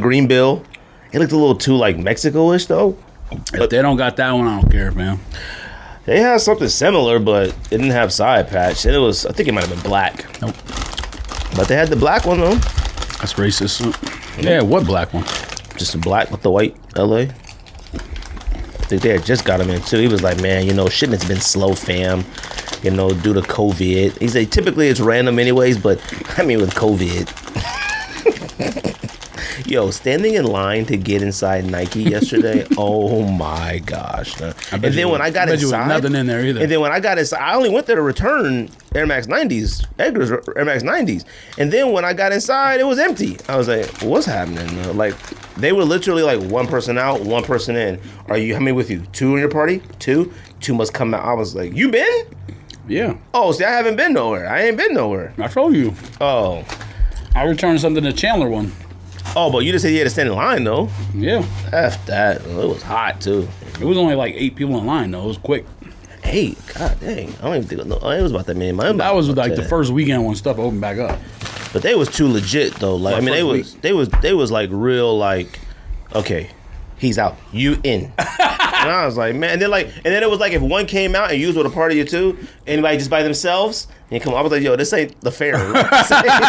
Green Bill. It looked a little too like Mexico-ish though. If they don't got that one, I don't care, man. They had something similar, but it didn't have side patch. And I think it might have been black. Nope. But they had the black one though. That's racist. Yeah, what black one? Just a black with the white LA. I think they had just got him in too. He was like, man, shipment's been slow, fam. Due to COVID. He said typically it's random anyways, but with COVID. Yo, standing in line to get inside Nike yesterday. Oh my gosh. And then when I got inside, nothing in there either. And then when I got inside, I only went there to return Air Max 90s, Edgar's Air Max 90s. And then when I got inside, it was empty. I was like, what's happening? Like, they were literally like one person out, one person in. How many with you? 2 in your party? 2? 2 must come out. I was like, you been? Yeah. Oh, see, I haven't been nowhere. I ain't been nowhere. I told you. Oh. I returned something to Chandler one. Oh, but you just said you had to stand in line, though. Yeah. F that. It was hot, too. It was only like 8 people in line, though. It was quick. 8? God dang. I don't even think it was about that many. That was like the first weekend when stuff opened back up. But they was too legit, though. Like, they was like real, like, okay, he's out. You in. And I was like, man. And then it was like if one came out and you was with a party or two, anybody just by themselves, and you come. I was like, yo, this ain't the fair.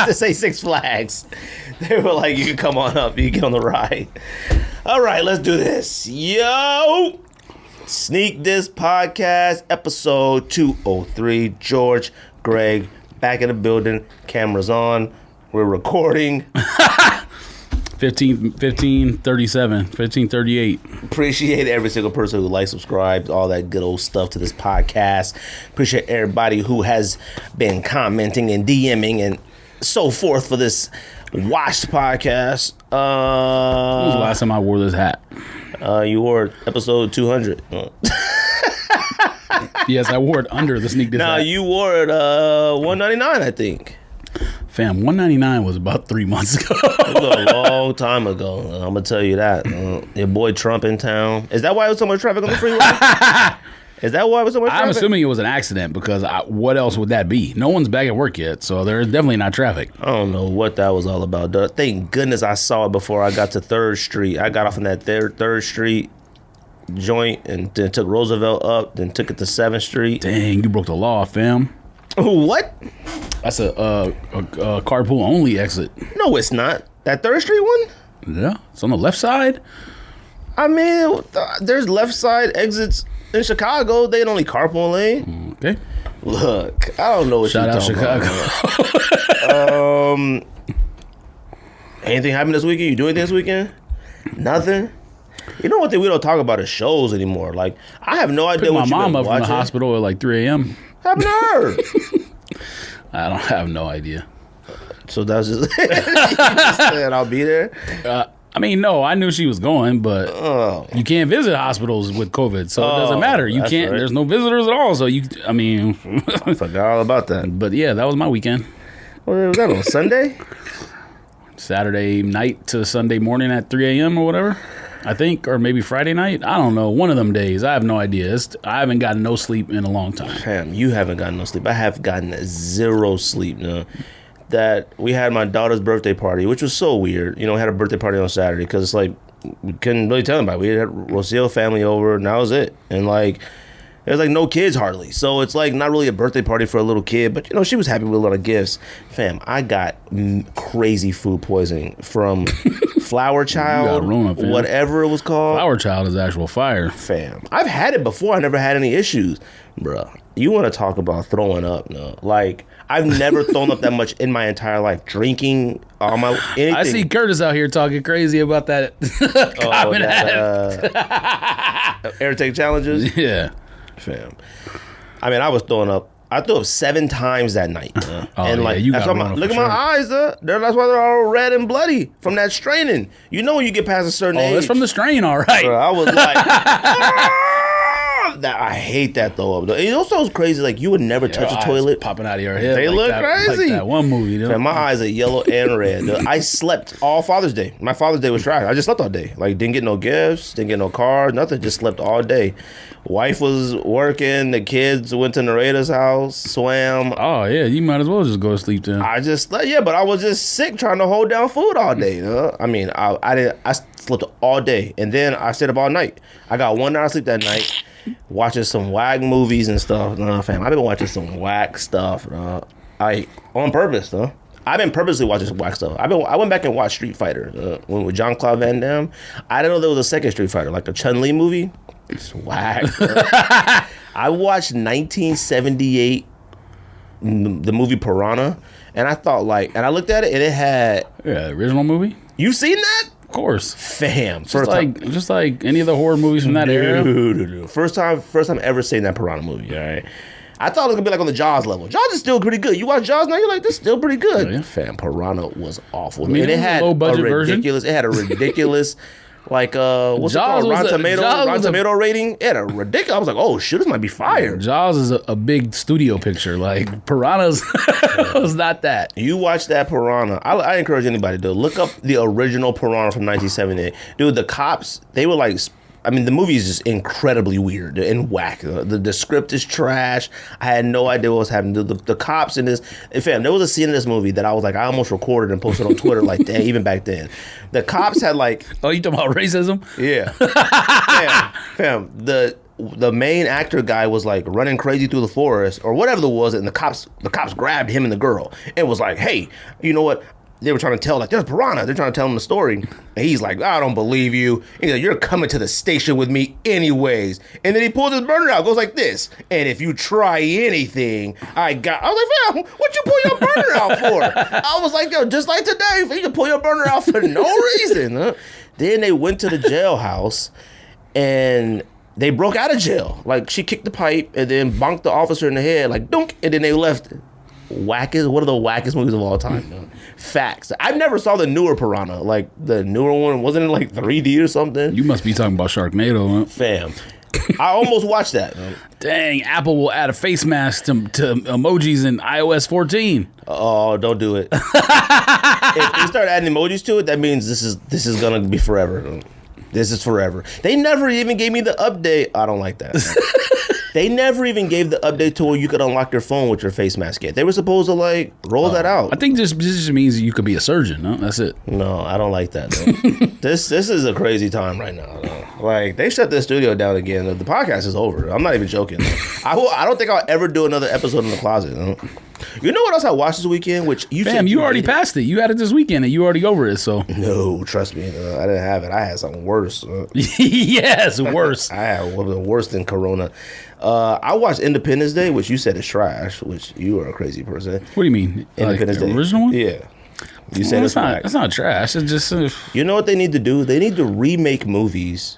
This ain't Six Flags. They were like, you can come on up, you can get on the ride. All right, let's do this. Yo, Sneak This Podcast, episode 203. George, Greg, back in the building. Cameras on. We're recording. 1537, 1538. Appreciate every single person who likes, subscribes, all that good old stuff to this podcast. Appreciate everybody who has been commenting and DMing and so forth for this washed podcast. When was the last time I wore this hat? You wore episode 200. Yes, I wore it under the Sneak This hat. You wore it 199, I think. Fam, 199 was about 3 months ago. It was a long time ago. I'm going to tell you that. Your boy Trump in town. Is that why it was so much traffic on the freeway? Is that why it was so much traffic? I'm assuming it was an accident because what else would that be? No one's back at work yet, so there's definitely not traffic. I don't know what that was all about. Thank goodness I saw it before I got to 3rd Street. I got off on that 3rd Street joint and then took Roosevelt up, then took it to 7th Street. Dang, you broke the law, fam. What? That's a carpool only exit. No, it's not. That 3rd Street one? Yeah, it's on the left side. I mean, there's left side exits in Chicago. They ain't only carpool lane. Okay. Look, I don't know what you're talking about. Shout out Chicago. Anything happened this weekend? You do anything this weekend? Nothing? You know what we don't talk about is shows anymore. Like, I have no idea what you've been watching. My mom up from the hospital at like 3 a.m. Happened to her. I don't have no idea. So that's just, you just said I'll be there. I mean, no, I knew she was going, but you can't visit hospitals with COVID, so it doesn't matter. You can't. Right. There's no visitors at all. So I forgot all about that. But yeah, that was my weekend. What was that on Sunday? Saturday night to Sunday morning at 3 a.m. or whatever. I think, or maybe Friday night. I don't know. One of them days. I have no idea. I haven't gotten no sleep in a long time. Damn, you haven't gotten no sleep. I have gotten 0 sleep now. That we had my daughter's birthday party, which was so weird. We had a birthday party on Saturday because it's like we couldn't really tell anybody. We had Rocio family over, and that was it. And like there's like no kids hardly, so it's like not really a birthday party for a little kid. But she was happy with a lot of gifts. Fam, I got crazy food poisoning from Flower Child, whatever it was called. Flower Child is actual fire. Fam, I've had it before. I never had any issues, bruh. You want to talk about throwing up? No, like. I've never thrown up that much in my entire life. Drinking, anything. I see Curtis out here talking crazy about that. Air take challenges? Yeah. Fam. I mean, I was throwing up. I threw up 7 times that night. And like, you got look at my eyes, that's why they're all red and bloody from that straining. When you get past a certain age. Oh, that's from the strain, all right. I was like, I hate that though. It also is crazy. Like you would never touch a toilet popping out of your head. They like look that, crazy. Like that one movie. Man, my eyes are yellow and red. I slept all Father's Day. My Father's Day was trash. I just slept all day. Like didn't get no gifts, didn't get no cards, nothing. Just slept all day. Wife was working. The kids went to Narada's house, swam. Oh yeah, you might as well just go to sleep then. But I was just sick trying to hold down food all day. I mean, I slept all day and then I stayed up all night. I got 1 hour sleep that night, watching some whack movies and stuff. Fam, I've been watching some whack stuff. On purpose, I've been purposely watching some whack stuff. I went back and watched Street Fighter with Jean-Claude Van Damme. I didn't know there was a second Street Fighter, like a Chun-Li movie. It's whack. I watched 1978, the movie Piranha, and I thought and I looked at it and it had original movie. You seen that? Of course, fam. Just like any of the horror movies from that era. First time ever seeing that Piranha movie. All right. I thought it was gonna be like on the Jaws level. Jaws is still pretty good. You watch Jaws now, you're like, this is still pretty good. Oh, yeah. Fam, Piranha was awful. I mean, it had a low budget version. It had a ridiculous. Like what's Jaws it called? Rotten Tomato rating. It had a ridiculous. I was like, oh shit, this might be fire. Jaws is a big studio picture. Like Piranha's was not that. You watch that Piranha. I encourage anybody to look up the original Piranha from 1978. Dude, the cops, they were like. I mean, the movie is just incredibly weird and whack. The script is trash. I had no idea what was happening. The cops in this... Fam, there was a scene in this movie that I was like, I almost recorded and posted on Twitter like that, even back then. The cops had like... Oh, you talking about racism? Yeah. fam, the main actor guy was like running crazy through the forest or whatever it was, and the cops grabbed him and the girl and was like, hey, you know what? They were trying to tell, like, there's Piranha. They're trying to tell him the story. And he's like, I don't believe you. He's like, you're coming to the station with me anyways. And then he pulls his burner out, goes like this. And if you try anything, I was like, fam, what you pull your burner out for? I was like, yo, just like today, you can pull your burner out for no reason. Then they went to the jailhouse and they broke out of jail. Like, she kicked the pipe and then bonked the officer in the head, like, dunk, and then they left. One of the wackest movies of all time. Facts. I never saw the newer Piranha. Like the newer one, wasn't it like 3D or something? You must be talking about Sharknado, huh? Fam, I almost watched that. Dang, Apple will add a face mask to emojis in iOS 14. Oh, don't do it. If they start adding emojis to it, that means this is gonna be forever. This is forever. They never even gave me the update. I don't like that. They never even gave the update to where you could unlock your phone with your face mask yet. They were supposed to like roll that out. I think this just means you could be a surgeon. No, that's it. No, I don't like that. This is a crazy time right now. Like they shut the studio down again. The podcast is over. I'm not even joking. I don't think I'll ever do another episode in the closet. You know what else I watched this weekend? Which you already passed it. You had it this weekend and you already over it. So no, trust me, I didn't have it. I had something worse. Yes, worse. I had one worse than Corona. I watched Independence Day, which you said is trash. Which you are a crazy person. What do you mean? Independence Day, the original one? Yeah. You said it's not. That's not trash. It's just. You know what they need to do? They need to remake movies.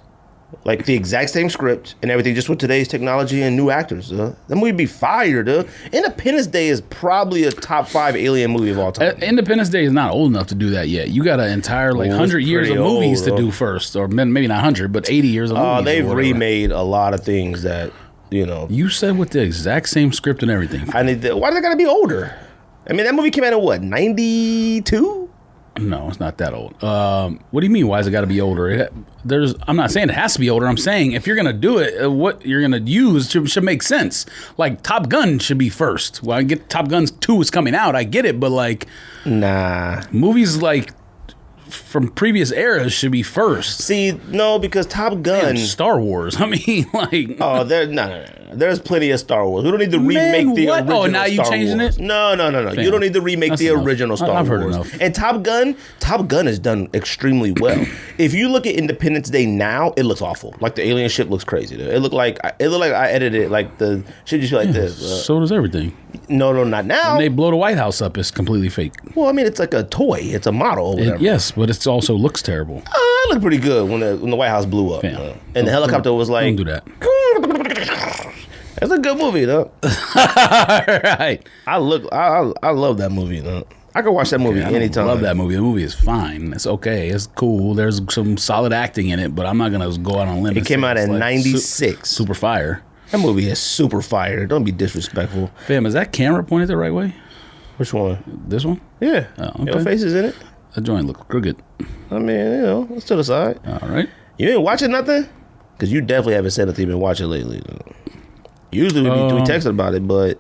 Like the exact same script and everything, just with today's technology and new actors. That movie be fired. Independence Day is probably a top 5 alien movie of all time. Independence Day is not old enough to do that yet. You got an entire 100 years of movies to do first, or maybe not 100, but 80 years of movies. They've remade a lot of things that You said with the exact same script and everything. Why do they gotta be older? I mean, that movie came out in what, 92? No, it's not that old. What do you mean? Why has it got to be older? I'm not saying it has to be older. I'm saying if you're gonna do it, what you're gonna use should make sense. Like Top Gun should be first. Well, I get Top Gun 2 is coming out. I get it, but like, nah, movies like from previous eras should be first. See, no, because Top Gun, Star Wars. I mean, like, oh, no. There's plenty of Star Wars. We don't need to remake the original. Oh, now you changing it? No. Fam, you don't need to remake the original Star Wars. I've heard enough. And Top Gun is done extremely well. If you look at Independence Day now, it looks awful. Like the alien ship looks crazy. It looked like I edited it. Like the shit just be like this. So does everything. No, not now. When they blow the White House up, it's completely fake. Well, I mean, it's like a toy. It's a model or whatever. Yes, but it also looks terrible. It looked pretty good when the White House blew up. And the helicopter was like... Don't do that. It's a good movie, though. Right. I love that movie, though. I could watch that movie anytime. I love that movie. The movie is fine. It's okay. It's cool. There's some solid acting in it, but I'm not going to go out on a limb. It came out in 96. Super fire. That movie is super fire. Don't be disrespectful. Fam, is that camera pointed the right way? Which one? This one? Yeah. Oh, okay. Your face is in it. That joint look crooked. I mean, it's to the side. All right. You ain't watching nothing? Because you definitely haven't said that you've been watching lately. Usually we texted about it, but...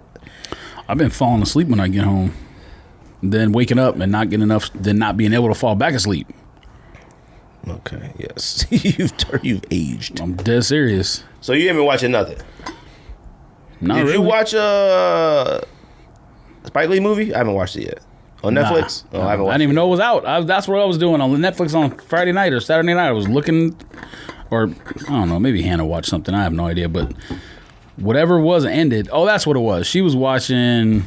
I've been falling asleep when I get home. Then waking up and not getting enough, then not being able to fall back asleep. Okay, yes. You've aged. I'm dead serious. So you ain't been watching nothing? Not Did you watch Spike Lee movie? I haven't watched it yet. On Netflix? Nah, I haven't watched I didn't even know it was out. That's what I was doing on Netflix on Friday night or Saturday night. I was looking, or I don't know, maybe Hannah watched something. I have no idea, but whatever was ended. Oh, that's what it was. She was watching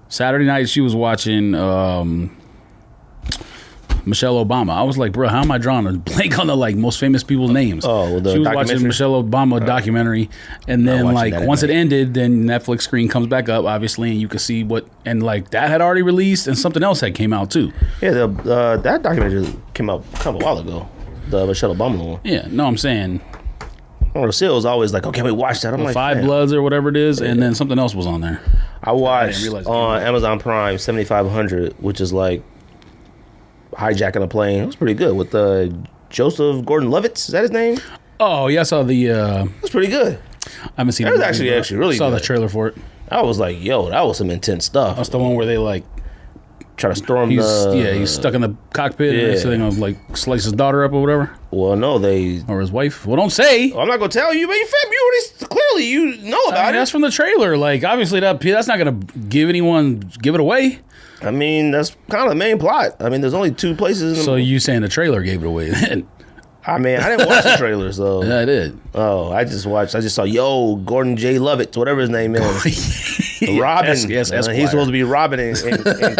Saturday night. She was watching Michelle Obama. I was like, bro, how am I drawing a blank on the most famous people's names? Oh, well, she was watching Michelle Obama documentary, and then once it ended, then Netflix screen comes back up, obviously, and you can see what that had already released, and something else had came out too. Yeah, that documentary came out kind of a while ago. The Michelle Obama one. Yeah, no, I'm saying. Lucille was always like, okay, wait, watch that. I'm like, Five Bloods or whatever it is, and then something else was on there. I watched on Amazon Prime 7500, which is like hijacking a plane. It was pretty good with Joseph Gordon-Levitt. Is that his name? Oh yeah, I saw the. It was pretty good. I haven't seen. It was actually really. I saw good. the trailer for it. I was like, yo, that was some intense stuff. That's the one where they try to storm he's stuck in the cockpit and so they're gonna slice his daughter up or whatever. Well, no, or his wife. Well, don't say. I'm not gonna tell you, but you already clearly you know about it. That's from the trailer. Obviously that's not gonna give it away. I mean, that's kind of the main plot. I mean, there's only two places. So you saying the trailer gave it away then? I mean, I didn't watch the trailers though. Yeah, I did. Oh, I just saw Gordon J. Levitt, whatever his name is. Robin. Yes, he's supposed to be Robin in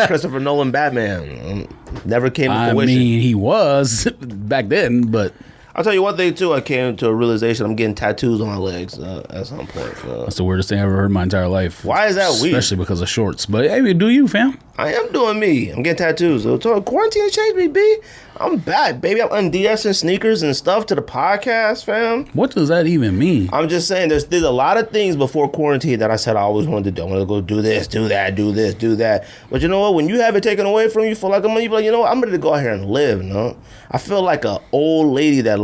Christopher Nolan Batman. Never came to fruition. I mean, he was back then, but I'll tell you one thing too. I came to a realization: I'm getting tattoos on my legs at some point. That's the weirdest thing I've ever heard in my entire life. Why is that weird? Especially because of shorts. But hey, do you, fam? I am doing me. I'm getting tattoos. Quarantine changed me, B. I'm back, baby. I'm unDSing sneakers and stuff to the podcast, fam. What does that even mean? I'm just saying there's a lot of things before quarantine that I said I always wanted to do. I want to go do this, do that, do this, do that. But you know what? When you have it taken away from you for like a month, you be like, you know what? I'm ready to go out here and live, you know? I feel like an old lady that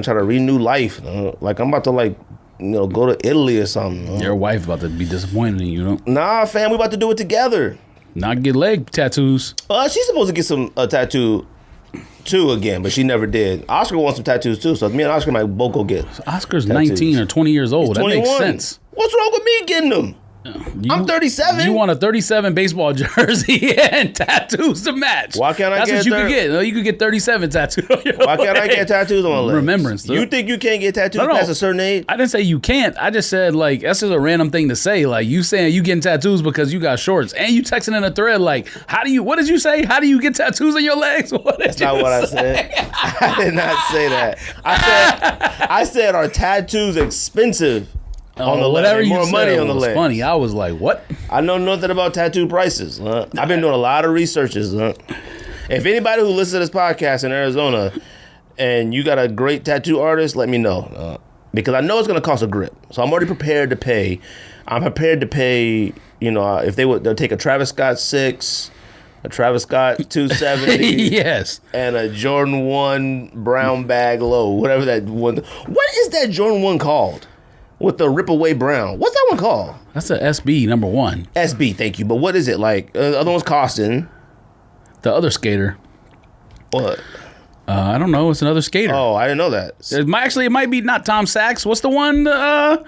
try to renew life, you know? Like I'm about to go to Italy or something. You know? Your wife about to be disappointed in you, know? Nah, fam, we about to do it together. Not get leg tattoos. She's supposed to get a tattoo too again, but she never did. Oscar wants some tattoos too, so me and Oscar might both go get. Oscar's tattoos. 19 or 20 years old. That makes sense. What's wrong with me getting them? I'm 37. You want a 37 baseball jersey and tattoos to match. Why can't I That's what you could get. You could get 37 tattoos on your Why can't I get tattoos on my legs? Remembrance. You think you can't get tattoos past a certain age? I didn't say you can't. I just said, that's just a random thing to say. You saying you getting tattoos because you got shorts. And you texting in a thread what did you say? How do you get tattoos on your legs? That's not what I said. I did not say that. I said, are tattoos expensive? On the whatever leg, you more said money on the was leg. Funny. I was like, what? I know nothing about tattoo prices. I've been doing a lot of researches. If anybody who listens to this podcast in Arizona and you got a great tattoo artist, let me know. Because I know it's going to cost a grip. So I'm already prepared to pay. I'm prepared to pay, if they'll take a Travis Scott 6, a Travis Scott 270. Yes. And a Jordan 1 brown bag low, whatever that one. What is that Jordan 1 called? With the rip away brown. What's that one called? That's a SB number 1. SB, thank you. But what is it like? The other one's costing. The other skater. What? I don't know. It's another skater. Oh, I didn't know that. It might be not Tom Sachs. What's the one? The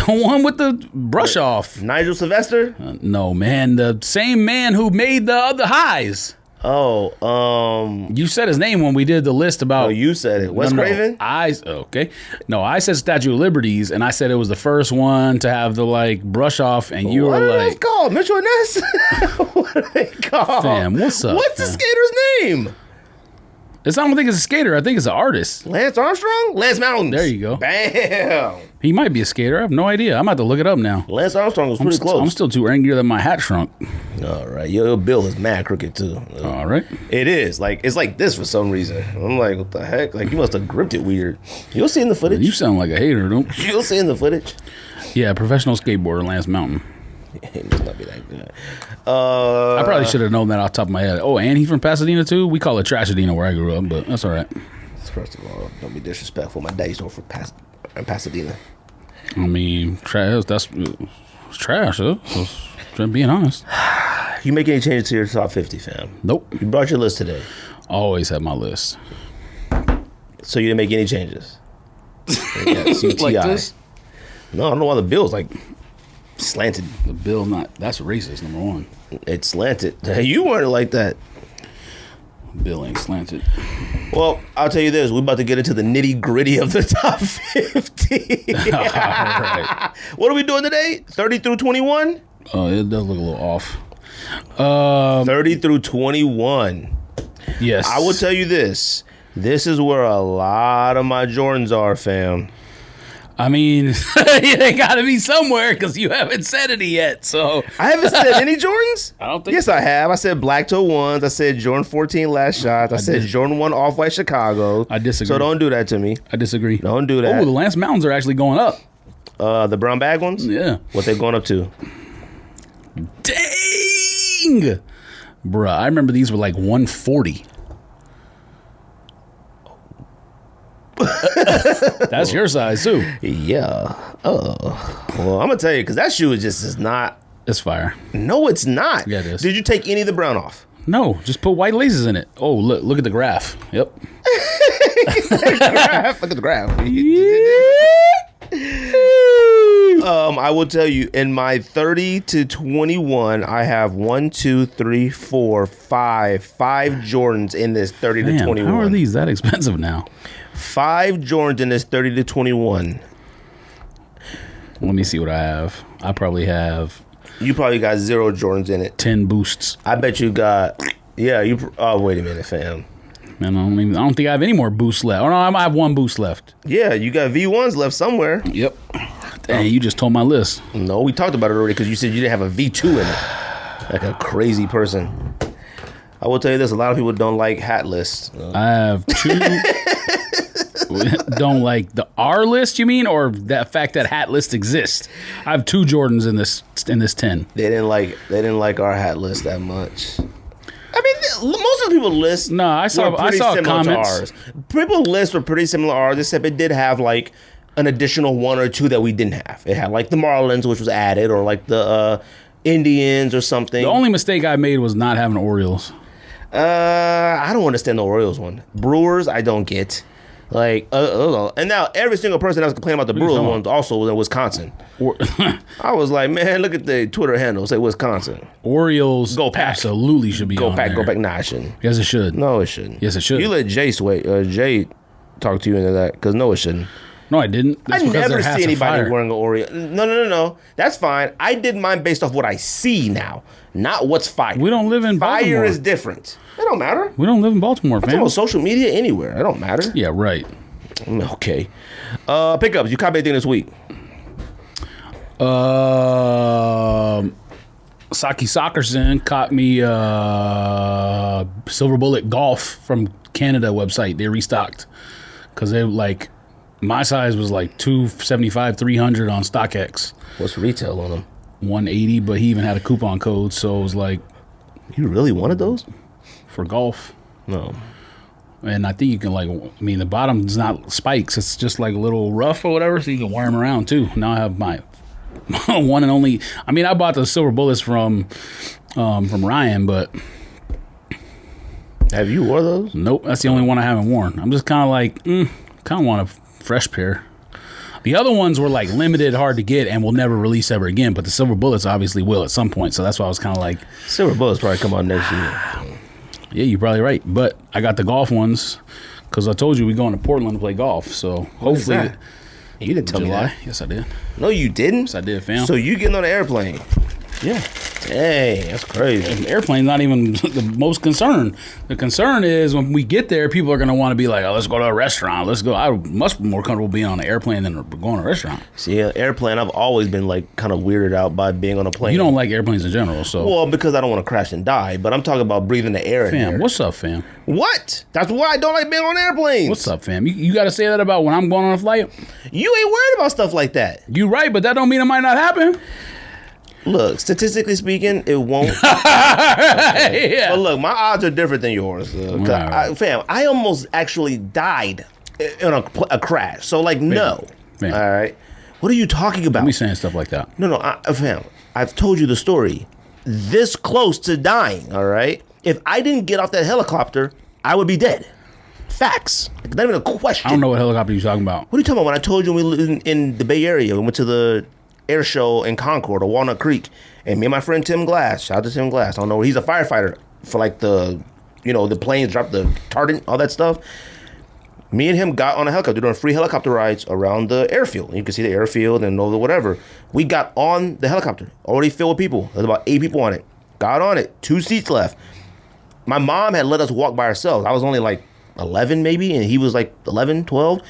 one with the brush off. Nigel Sylvester? No, man. The same man who made the other highs. Oh, you said his name when we did the list about. Oh, you said it. Wes Craven? Okay. No, I said Statue of Liberties, and I said it was the first one to have the brush off, and you were like, "What called? Mitchell and Ness?" What are they called? Fam, what's up? What's the skater's name? I don't think it's a skater. I think it's an artist. Lance Armstrong? Lance Mountains. There you go. Bam. He might be a skater. I have no idea. I'm about to look it up now. Lance Armstrong was pretty close. I'm still too angry that my hat shrunk. All right. Your bill is mad crooked, too. All right. It is. Like, it's like this for some reason. I'm like, what the heck? Like, you must have gripped it weird. You'll see in the footage. You sound like a hater, don't you? You'll see in the footage. Yeah, professional skateboarder, Lance Mountain. He must not be that good. I probably should have known that off the top of my head. Oh, and he's from Pasadena, too? We call it Trashadena where I grew up, but that's all right. First of all, don't be disrespectful. My daddy's from Pasadena. I mean, trash. That's trash. Huh? So, being honest. You make any changes to your top 50, fam? Nope. You brought your list today. Always have my list. So you didn't make any changes? Like this? No, I don't know why the bill's like slanted. The bill not. That's racist, number one. It's slanted. You weren't like that. Bill ain't slanted. Well, I'll tell you this. We're about to get into the nitty gritty of the top 50. All right. What are we doing today? 30 through 21? Oh, it does look a little off. 30 through 21. Yes. I will tell you this. This is where a lot of my Jordans are, fam. I mean, they got to be somewhere because you haven't said any yet. So I haven't said any Jordans? I don't think Yes, I have. I said black toe ones. I said Jordan 14 last shot. I said Jordan 1 off-white Chicago. I disagree. So don't do that to me. I disagree. Don't do that. Oh, the Lance Mountains are actually going up. The brown bag ones? Yeah. What they going up to? Dang! Bruh, I remember these were like 140. That's your size too. Yeah. Oh. Well, I'm gonna tell you because that shoe is not. It's fire. No, it's not. Yeah, it is. Did you take any of the brown off? No, just put white laces in it. Oh, look at the graph. Yep. Look at the graph. I will tell you, in my 30 to 21, I have 5 Jordans in this 30 to 21. How are these that expensive now? 5 Jordans in this 30 to 21. Let me see what I have. I probably have. You probably got 0 Jordans in it. 10 boosts. I bet you got. Yeah, you. Oh, wait a minute, fam. Man, I don't think I have any more boosts left. Oh no, I might have 1 boost left. Yeah, you got V1s left somewhere. Yep. Dang, you just told my list. No, we talked about it already because you said you didn't have a V2 in it. Like a crazy person. I will tell you this: a lot of people don't like hat lists. I have 2. Don't like the R list, you mean, or that fact that hat list exists? I have 2 Jordans in this 10. They didn't like our hat list that much. I mean, most of the people list. No, I saw comments. People list were pretty similar to ours, except it did have like an additional 1 or 2 that we didn't have. It had like the Marlins, which was added, or like the Indians or something. The only mistake I made was not having Orioles. I don't understand the Orioles one. Brewers, I don't get. Like, and now every single person that was complaining about the Brewers ones also was in Wisconsin. I was like, man, look at the Twitter handle. Say Wisconsin. Orioles Go Pack. Absolutely should be on there. Go Pack. Nah, it shouldn't. Yes, it should. No, it shouldn't. Yes, it should. You let Jay talk to you into that, because no, it shouldn't. No, I didn't. I never see anybody wearing an Oreo. No. That's fine. I did mine based off what I see now, not what's fire. We don't live in Baltimore. Fire is different. It don't matter. We don't live in Baltimore, I'm fam. on social media anywhere. It don't matter. Yeah, right. Okay. Pickups. You caught anything this week? Saki Sockerson caught me Silver Bullet Golf from Canada website. They restocked because they like my size was like 275, 300 on StockX. What's retail on them? 180, but he even had a coupon code, so it was like. You really wanted those? For golf. No. And I think you can the bottom's not spikes. It's just like a little rough or whatever, so you can wear them around too. Now I have my one and only. I mean, I bought the Silver Bullets from Ryan, but. Have you wore those? Nope, that's the only one I haven't worn. I'm just kind of like, kind of want a fresh pair. The other ones were like limited, hard to get, and will never release ever again. But the Silver Bullets obviously will at some point. So that's why I was kind of like, Silver Bullets probably come out next year. Yeah, you're probably right. But I got the golf ones because I told you we're going to Portland to play golf. So hopefully, you didn't tell me that. Yes, I did. No, you didn't. Yes, I did, fam. So you getting on an airplane? Yeah. Dang, that's crazy. An airplane's not even the most concern. The concern is when we get there, people are going to want to be like, oh, let's go to a restaurant. Let's go. I must be more comfortable being on an airplane than going to a restaurant. See, an airplane, I've always been like kind of weirded out by being on a plane. You don't like airplanes in general, so. Well, because I don't want to crash and die, but I'm talking about breathing the air in Fam, here. what's up, fam? What? That's why I don't like being on airplanes. What's up, fam? You got to say that about when I'm going on a flight? You ain't worried about stuff like that. You right, but that don't mean it might not happen. Look, statistically speaking, it won't. Yeah. But look, my odds are different than yours. Right. Fam, I almost actually died in a crash. So, like, no. Fam. All right? What are you talking about? Don't be saying stuff like that. No, fam, I've told you the story. This close to dying, all right? If I didn't get off that helicopter, I would be dead. Facts. Like, not even a question. I don't know what helicopter you're talking about. What are you talking about? When I told you we lived in the Bay Area, we went to the air show in Concord or Walnut Creek, and me and my friend Tim Glass, shout out to Tim Glass, I don't know, he's a firefighter for like the planes drop the retardant, all that stuff. Me and him got on a helicopter doing free helicopter rides around the airfield. You can see the airfield and all the whatever. We got on the helicopter, already filled with people. There's about 8 people on it. Got on it, 2 seats left. My mom had let us walk by ourselves. I was only like 11 maybe, and he was like 11, 12.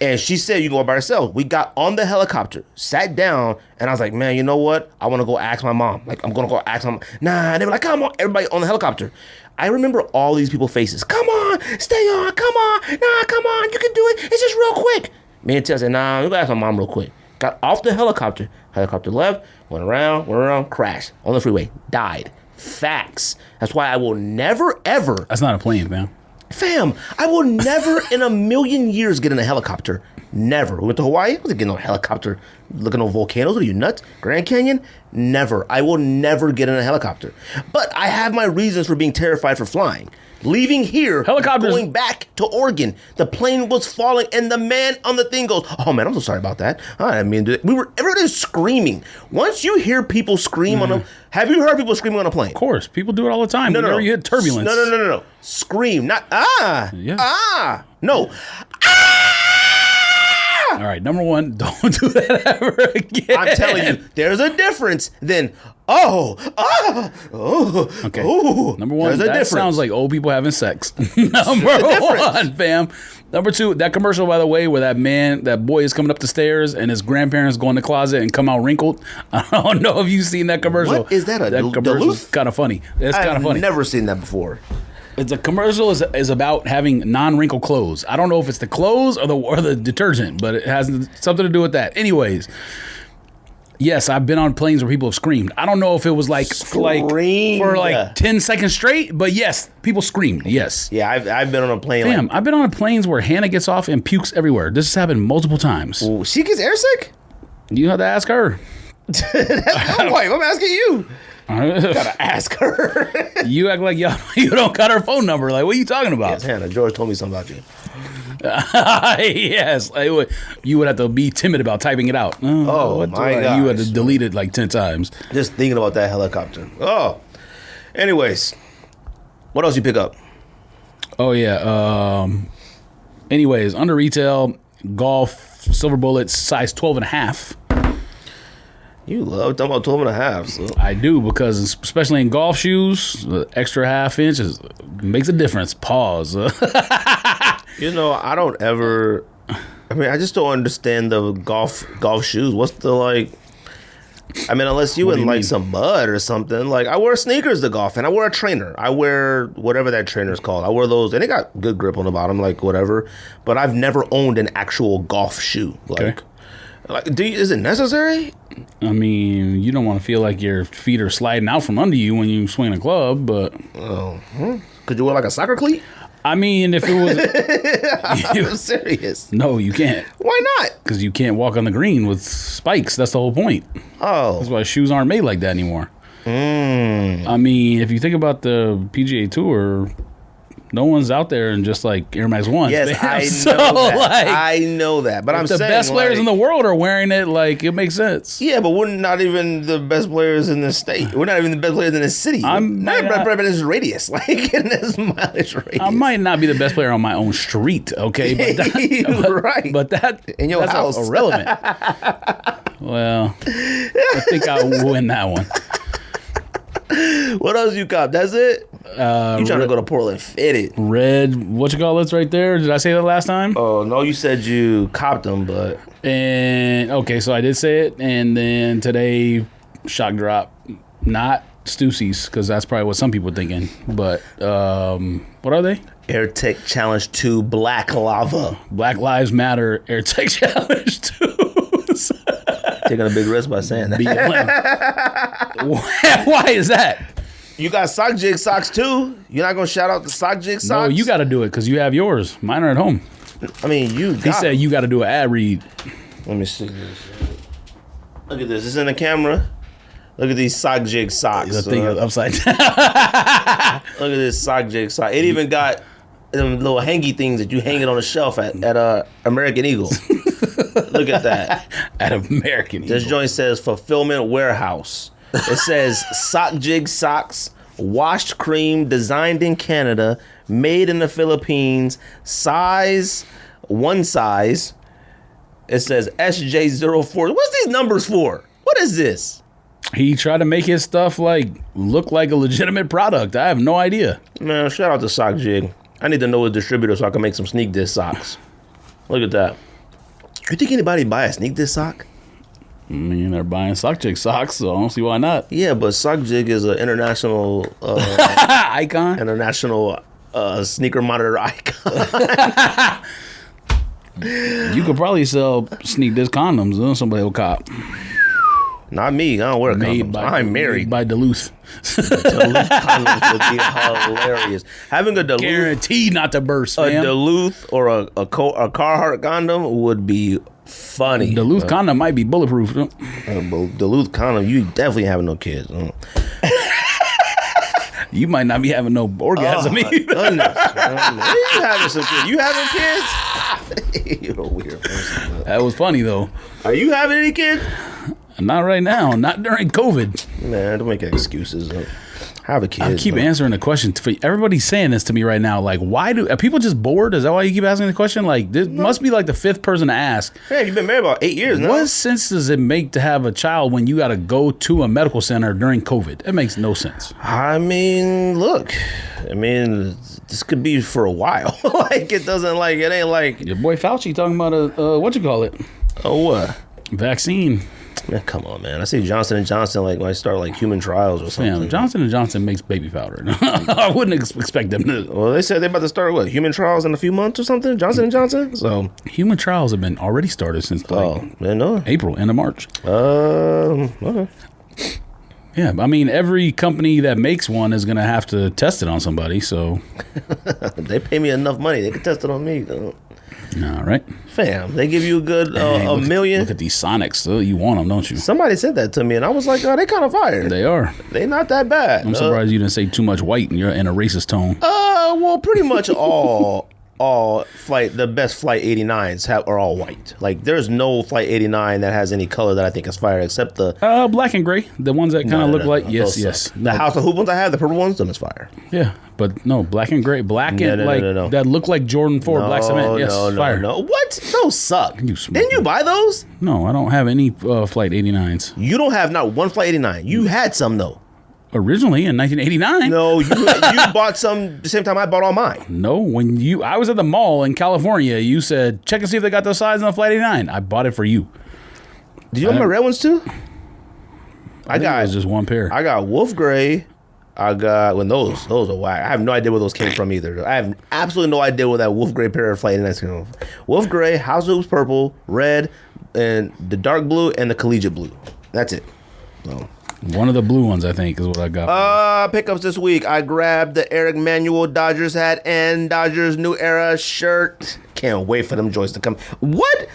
And she said, you can go by yourself. We got on the helicopter, sat down, and I was like, man, you know what? I want to go ask my mom. Like, I'm going to go ask my mom. Nah, they were like, come on. Everybody on the helicopter. I remember all these people's faces. Come on, stay on, come on. Nah, come on, you can do it. It's just real quick. Me and Tia said, nah, I'm going to ask my mom real quick. Got off the helicopter. Helicopter left, went around, crashed on the freeway. Died. Facts. That's why I will never, ever. That's not a plane, man. Fam, I will never in a million years get in a helicopter. Never. We went to Hawaii. I wasn't getting on a helicopter looking at volcanoes. What are you, nuts? Grand Canyon? Never. I will never get in a helicopter. But I have my reasons for being terrified for flying. Leaving here, going back to Oregon, the plane was falling, and the man on the thing goes, oh, man, I'm so sorry about that. I didn't mean to do it. Everybody's screaming. Once you hear people scream on them, have you heard people screaming on a plane? Of course. People do it all the time. No. You hit turbulence. No. Scream, not Yeah. No. All right, number one, don't do that ever again. I'm telling you, there's a difference than, Okay. Number one, that sounds like old people having sex. Number one, fam. Number two, that commercial, by the way, where that boy is coming up the stairs and his grandparents go in the closet and come out wrinkled. I don't know if you've seen that commercial. What is that? That commercial is kind of funny. It's kind of funny. I've never seen that before. It's a commercial is about having non-wrinkle clothes. I don't know if it's the clothes or the detergent, but it has something to do with that. Anyways, yes, I've been on planes where people have screamed. I don't know if it was for like 10 seconds straight, but yes, people screamed. Yes. Yeah, I've been on a plane. Damn, I've been on planes where Hannah gets off and pukes everywhere. This has happened multiple times. Ooh, she gets airsick? You have to ask her. That's my wife. I'm asking you. Gotta ask her. You act like you don't got her phone number. Like, what are you talking about? Yes, Hannah. George told me something about you. Yes. You would have to be timid about typing it out. Oh my God. You had to delete it like 10 times. Just thinking about that helicopter. Oh. Anyways, what else you pick up? Oh, yeah. Anyways, under retail, golf, silver bullets, size 12 and a half. You love talking about 12 and a half. So. I do, because especially in golf shoes, the extra half inch makes a difference. Pause. I don't ever. I mean, I just don't understand the golf shoes. What's the unless you in like some mud or something. Like, I wear sneakers to golf, and I wear a trainer. I wear whatever that trainer's called. I wear those, and they got good grip on the bottom, like whatever. But I've never owned an actual golf shoe. Okay. Is it necessary? I mean, you don't want to feel like your feet are sliding out from under you when you swing a club, but... Could you wear like a soccer cleat? I mean, if it was... I'm serious. No, you can't. Why not? Because you can't walk on the green with spikes. That's the whole point. Oh. That's why shoes aren't made like that anymore. I mean, if you think about the PGA Tour... No one's out there in just like Air Max 1s. Yes, I know that. I know that. But I'm saying, the best players in the world are wearing it, like, it makes sense. Yeah, but we're not even the best players in the state. We're not even the best players in the city. Not in this radius, like in this mileage radius. I might not be the best player on my own street, okay? But right. But that's house. Irrelevant. Well, I think I'll win that one. What else you cop? That's it? You trying to go to Portland fitted. Red, what you call it's right there? Did I say that last time? Oh, no, you said you copped them, but... And, okay, so I did say it. And then today, shock drop. Not Stussy's, because that's probably what some people are thinking. But, what are they? AirTech Challenge 2 Black Lava. Black Lives Matter AirTech Challenge 2. Taking a big risk by saying that. Why is that? You got sock jig socks too. You're not gonna shout out the sock jig socks? No, you got to do it because you have yours. Mine are at home. I mean, He said you got to do an ad read. Let me see this. Look at this. It's in the camera. Look at these sock jig socks. The thing is upside down. Look at this sock jig sock. It even got them little hangy things that you hang it on the shelf at American Eagle. Look at that. At American Eagle. This joint says Fulfillment Warehouse. It says sock jig socks, washed cream, designed in Canada, made in the Philippines, size, one size. It says SJ04. What's these numbers for? What is this? He tried to make his stuff look like a legitimate product. I have no idea. Man, shout out to Sock Jig. I need to know a distributor so I can make some sneak diss socks. Look at that. You think anybody buy a sneak diss sock? I mean, they're buying Sock Jig socks, so I don't see why not. Yeah, but Sock Jig is an international icon. International sneaker monitor icon. You could probably sell sneak diss condoms, then somebody will cop. Not me. I don't wear condoms. I'm married. By Duluth. Duluth condoms would be hilarious. Having a Duluth, guaranteed not to burst. A Duluth or a Carhartt condom would be funny. Duluth condom might be bulletproof. Duluth condom, you definitely having no kids. You might not be having no orgasm either. Goodness, you having some kids? You having kids? You're a weird person. That was funny though. Are you having any kids? Not right now. Not during COVID. Man, don't make excuses. Have a kid. I keep answering the question. Everybody's saying this to me right now. Like, why are people just bored? Is that why you keep asking the question? Like, this must be like the fifth person to ask. Man, you've been married about 8 years now. What sense does it make to have a child when you got to go to a medical center during COVID? It makes no sense. I mean, look. I mean, this could be for a while. It ain't like... Your boy Fauci talking about what you call it? Oh, what? Vaccine. Man, come on, man. I see Johnson & Johnson when I start human trials or something. Damn, Johnson & Johnson makes baby powder. I wouldn't expect them to. Well, they said they're about to start human trials in a few months or something. Johnson & Johnson. So human trials have been already started since April, end of March. Okay. Yeah, I mean, every company that makes one is gonna have to test it on somebody. So they pay me enough money; they can test it on me. All right, fam. They give you a good a million. Look at these Sonics. You want them, don't you? Somebody said that to me, and I was like, "Oh, they kind of fire." They are. They not that bad. I'm surprised you didn't say too much white and you're in a racist tone. Well, pretty much the best Flight 89s are all white. There's no Flight 89 that has any color that I think is fire except the black and gray, the ones that kind of look like yes. The House of Hoop ones I have, the purple ones, them is fire. Yeah, but no, black and gray, no. That look like Jordan 4 black cement. Yes, fire. No, what? Those suck. Didn't you buy those? No, I don't have any Flight 89s. You don't have not one Flight 89. You had some though. Originally in 1989. No, you bought some the same time I bought all mine. No, I was at the mall in California, you said, check and see if they got those sizes on the Flight 89. I bought it for you. Do you have my red ones too? I got it was just one pair. I got wolf gray. I got those are whack. I have no idea where those came from either. I have absolutely no idea where that wolf gray pair of Flight 89s came from. Wolf gray, House of Hoops purple, red, and the dark blue and the collegiate blue. That's it. So. One of the blue ones, I think, is what I got. Pickups this week. I grabbed the Eric Manuel Dodgers hat and Dodgers New Era shirt. Can't wait for them joints to come. What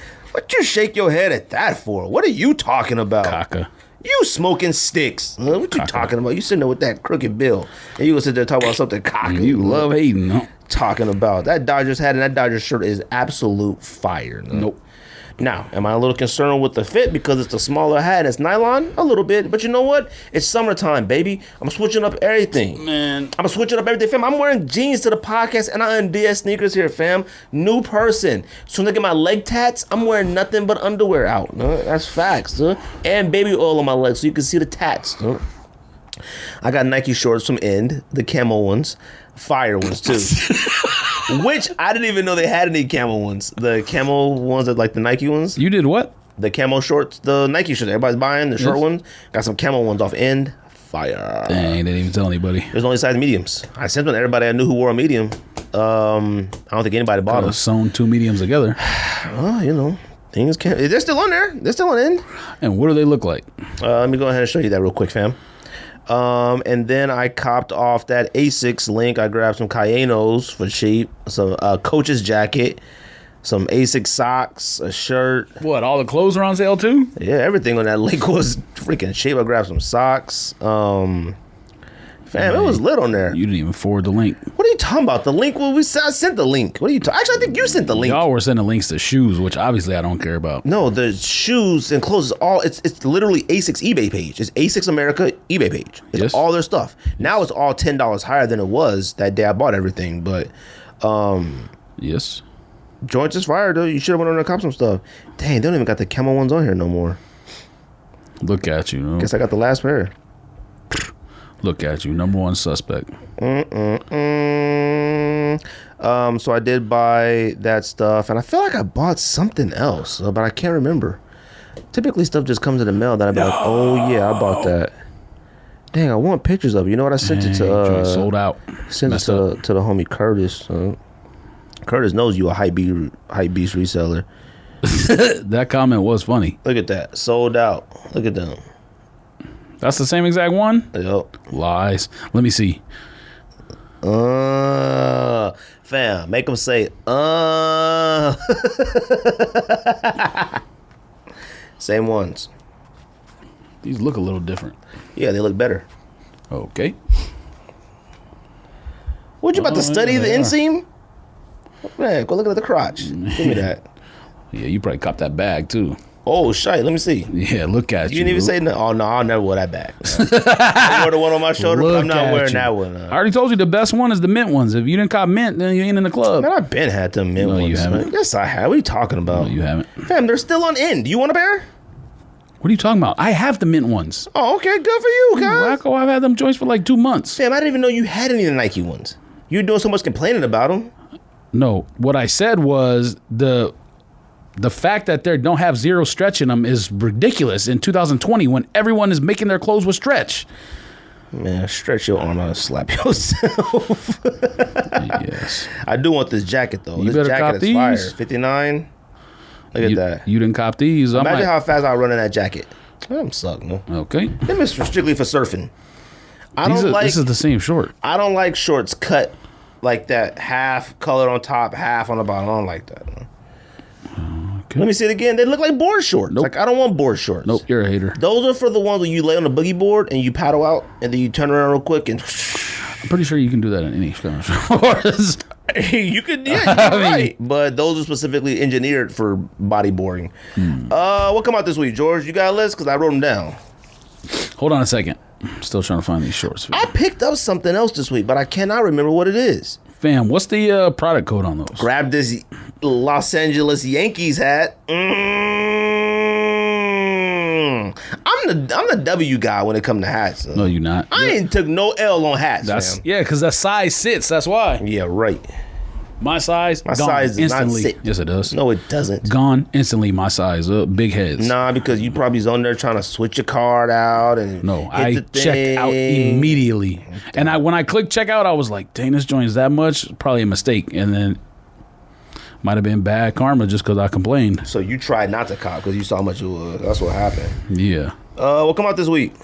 you shake your head at that for? What are you talking about? Caca. You smoking sticks. What you talking about? You sitting there with that crooked bill. And you gonna sit there talking about something caca. You love hating, no? Talking about. That Dodgers hat and that Dodgers shirt is absolute fire. No? Nope. Now, am I a little concerned with the fit because it's a smaller hat and it's nylon? A little bit. But you know what? It's summertime, baby. I'm switching up everything. Man. I'm switching up everything, fam. I'm wearing jeans to the podcast and I DS sneakers here, fam. New person. As soon as I get my leg tats, I'm wearing nothing but underwear out. That's facts. And baby oil on my legs so you can see the tats. I got Nike shorts from End, the camo ones, fire ones too. Which I didn't even know they had any camo ones. The camo ones that like the Nike ones. You did what? The camo shorts, the Nike shorts everybody's buying, the short ones. Got some camo ones off End. Fire. Dang, they didn't even tell anybody. There's only size mediums. I sent them to everybody I knew who wore a medium. I don't think anybody bought them. Sewn 2 mediums together. Things can't. They're still on there. They're still on End. And what do they look like? Let me go ahead and show you that real quick, fam. And then I copped off that Asics link. I grabbed some Cayenos for cheap, some Coach's jacket, some Asics socks, a shirt. What, all the clothes are on sale too? Yeah, everything on that link was freaking cheap. I grabbed some socks. Fam, it was lit on there. You didn't even forward the link. What are you talking about? The link? Well, I sent the link. What are you talking? Actually, I think you sent the link. Y'all were sending links to shoes, which obviously I don't care about. No, the shoes and clothes is all. It's literally Asics eBay page. It's Asics America eBay page. It's all their stuff. Now it's all $10 higher than it was that day I bought everything. But yes, joints is fire though. You should have went on there and cop some stuff. Dang, they don't even got the camo ones on here no more. Look at you. No? Guess I got the last pair. Look at you, number one suspect. So I did buy that stuff, and I feel like I bought something else, but I can't remember. Typically, stuff just comes in the mail that I'd be like, oh yeah, I bought that. Dang, I want pictures of it. You know what? I sent it to sold out. Sent it to the homie Curtis. Curtis knows you a hype beast reseller. That comment was funny. Look at that, sold out. Look at them. That's the same exact one? Yep. Lies. Let me see. Fam, make them say, Same ones. These look a little different. Yeah, they look better. Okay. What, you about to study the inseam? Man, go look at the crotch. Give me that. Yeah, you probably copped that bag, too. Oh, shite. Let me see. Yeah, look at you. You didn't even say no. Oh, no, I'll never wear that bag. I wore the one on my shoulder, but I'm not wearing that one. I already told you the best one is the mint ones. If you didn't cop mint, then you ain't in the club. Man, I've been had them mint ones. You haven't. Yes, I have. What are you talking about? No, you haven't. Fam, they're still on End. You want a pair? What are you talking about? I have the mint ones. Oh, okay. Good for you, guys. Wacko, I've had them joints for like 2 months. Fam, I didn't even know you had any of the Nike ones. You were doing so much complaining about them. No, what I said was the fact that they don't have zero stretch in them is ridiculous in 2020 when everyone is making their clothes with stretch. Man, stretch your arm out and slap yourself. Yes. I do want this jacket, though. You This better cop jacket is fire. these. 59. Look at that. You didn't cop these. Imagine how fast I run in that jacket. I'm suck, man. Okay. Them is strictly for surfing. This is the same short. I don't like shorts cut like that, half colored on top, half on the bottom. I don't like that. Okay. Let me see it again. They look like board shorts. Nope. Like, I don't want board shorts. Nope, you're a hater. Those are for the ones where you lay on the boogie board and you paddle out and then you turn around real quick and... I'm pretty sure you can do that in any kind of shorts. You could, yeah, you're right. But those are specifically engineered for bodyboarding. What come out this week, George? You got a list? Because I wrote them down. Hold on a second. I'm still trying to find these shorts. I picked up something else this week, but I cannot remember what it is. Fam, what's the product code on those? Grab this Los Angeles Yankees hat. I'm the W guy when it comes to hats. No, you're not. I ain't took no L on hats, fam. Yeah, because that size sits. That's why. Yeah, right. My size does instantly. Not sit. Yes, it does. No, it doesn't. Gone instantly. My size. Big heads. Nah, because you probably on there trying to switch your card out and no. I checked out immediately, and when I clicked check out, I was like, "Dang, this joint's that much? Probably a mistake." And then might have been bad karma just because I complained. So you tried not to cop because you saw how much it was. That's what happened. Yeah. What come out this week?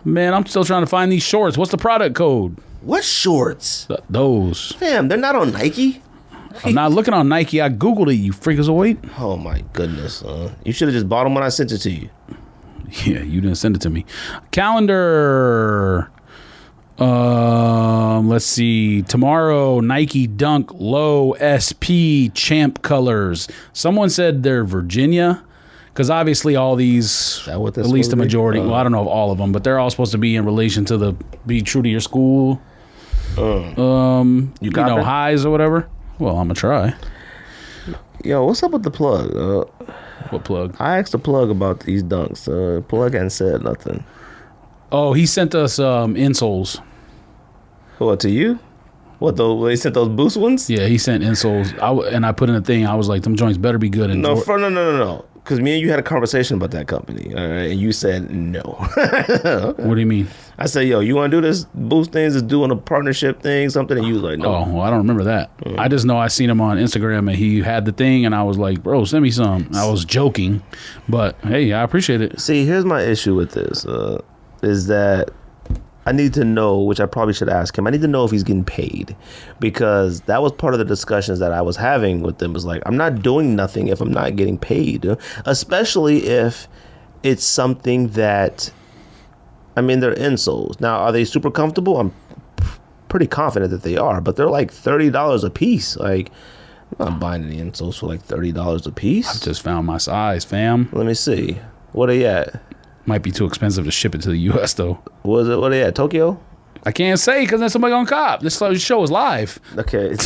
Man, I'm still trying to find these shorts. What's the product code? What shorts? Those. Fam, they're not on Nike. I'm not looking on Nike. I Googled it, you freakazoid. Oh, my goodness. You should have just bought them when I sent it to you. Yeah, you didn't send it to me. Calendar. Let's see. Tomorrow, Nike Dunk Low SP Champ colors. Someone said they're Virginia. Because obviously all these, at least the majority, well, I don't know of all of them, but they're all supposed to be in relation to the be true to your school, highs or whatever. Well, I'm going to try. Yo, what's up with the plug? What plug? I asked the plug about these dunks. Plug hadn't said nothing. Oh, he sent us insoles. What, to you? What, they sent those Boost ones? Yeah, he sent insoles. I put in a thing. I was like, them joints better be good. And No. Because me and you had a conversation about that company, all right, and you said no. Okay. What do you mean? I said, yo, you want to do this Boost things, is doing a partnership thing, something, and you was like, no. Oh, well, I don't remember that. I just know I seen him on Instagram, and he had the thing, and I was like, bro, send me some. I was joking, but hey, I appreciate it. See, here's my issue with this, is that I need to know, which I probably should ask him, I need to know if he's getting paid, because that was part of the discussions that I was having with them. Was like, I'm not doing nothing if I'm not getting paid, especially if it's something that, I mean, they're insoles. Now, are they super comfortable? I'm pretty confident that they are, but they're like $30 a piece. Like, I'm not buying any insoles for like $30 a piece. I just found my size, fam. Let me see. What are you at? Might be too expensive to ship it to the U.S. though. What are they at? Tokyo? I can't say because then somebody gonna cop. This show is live. Okay.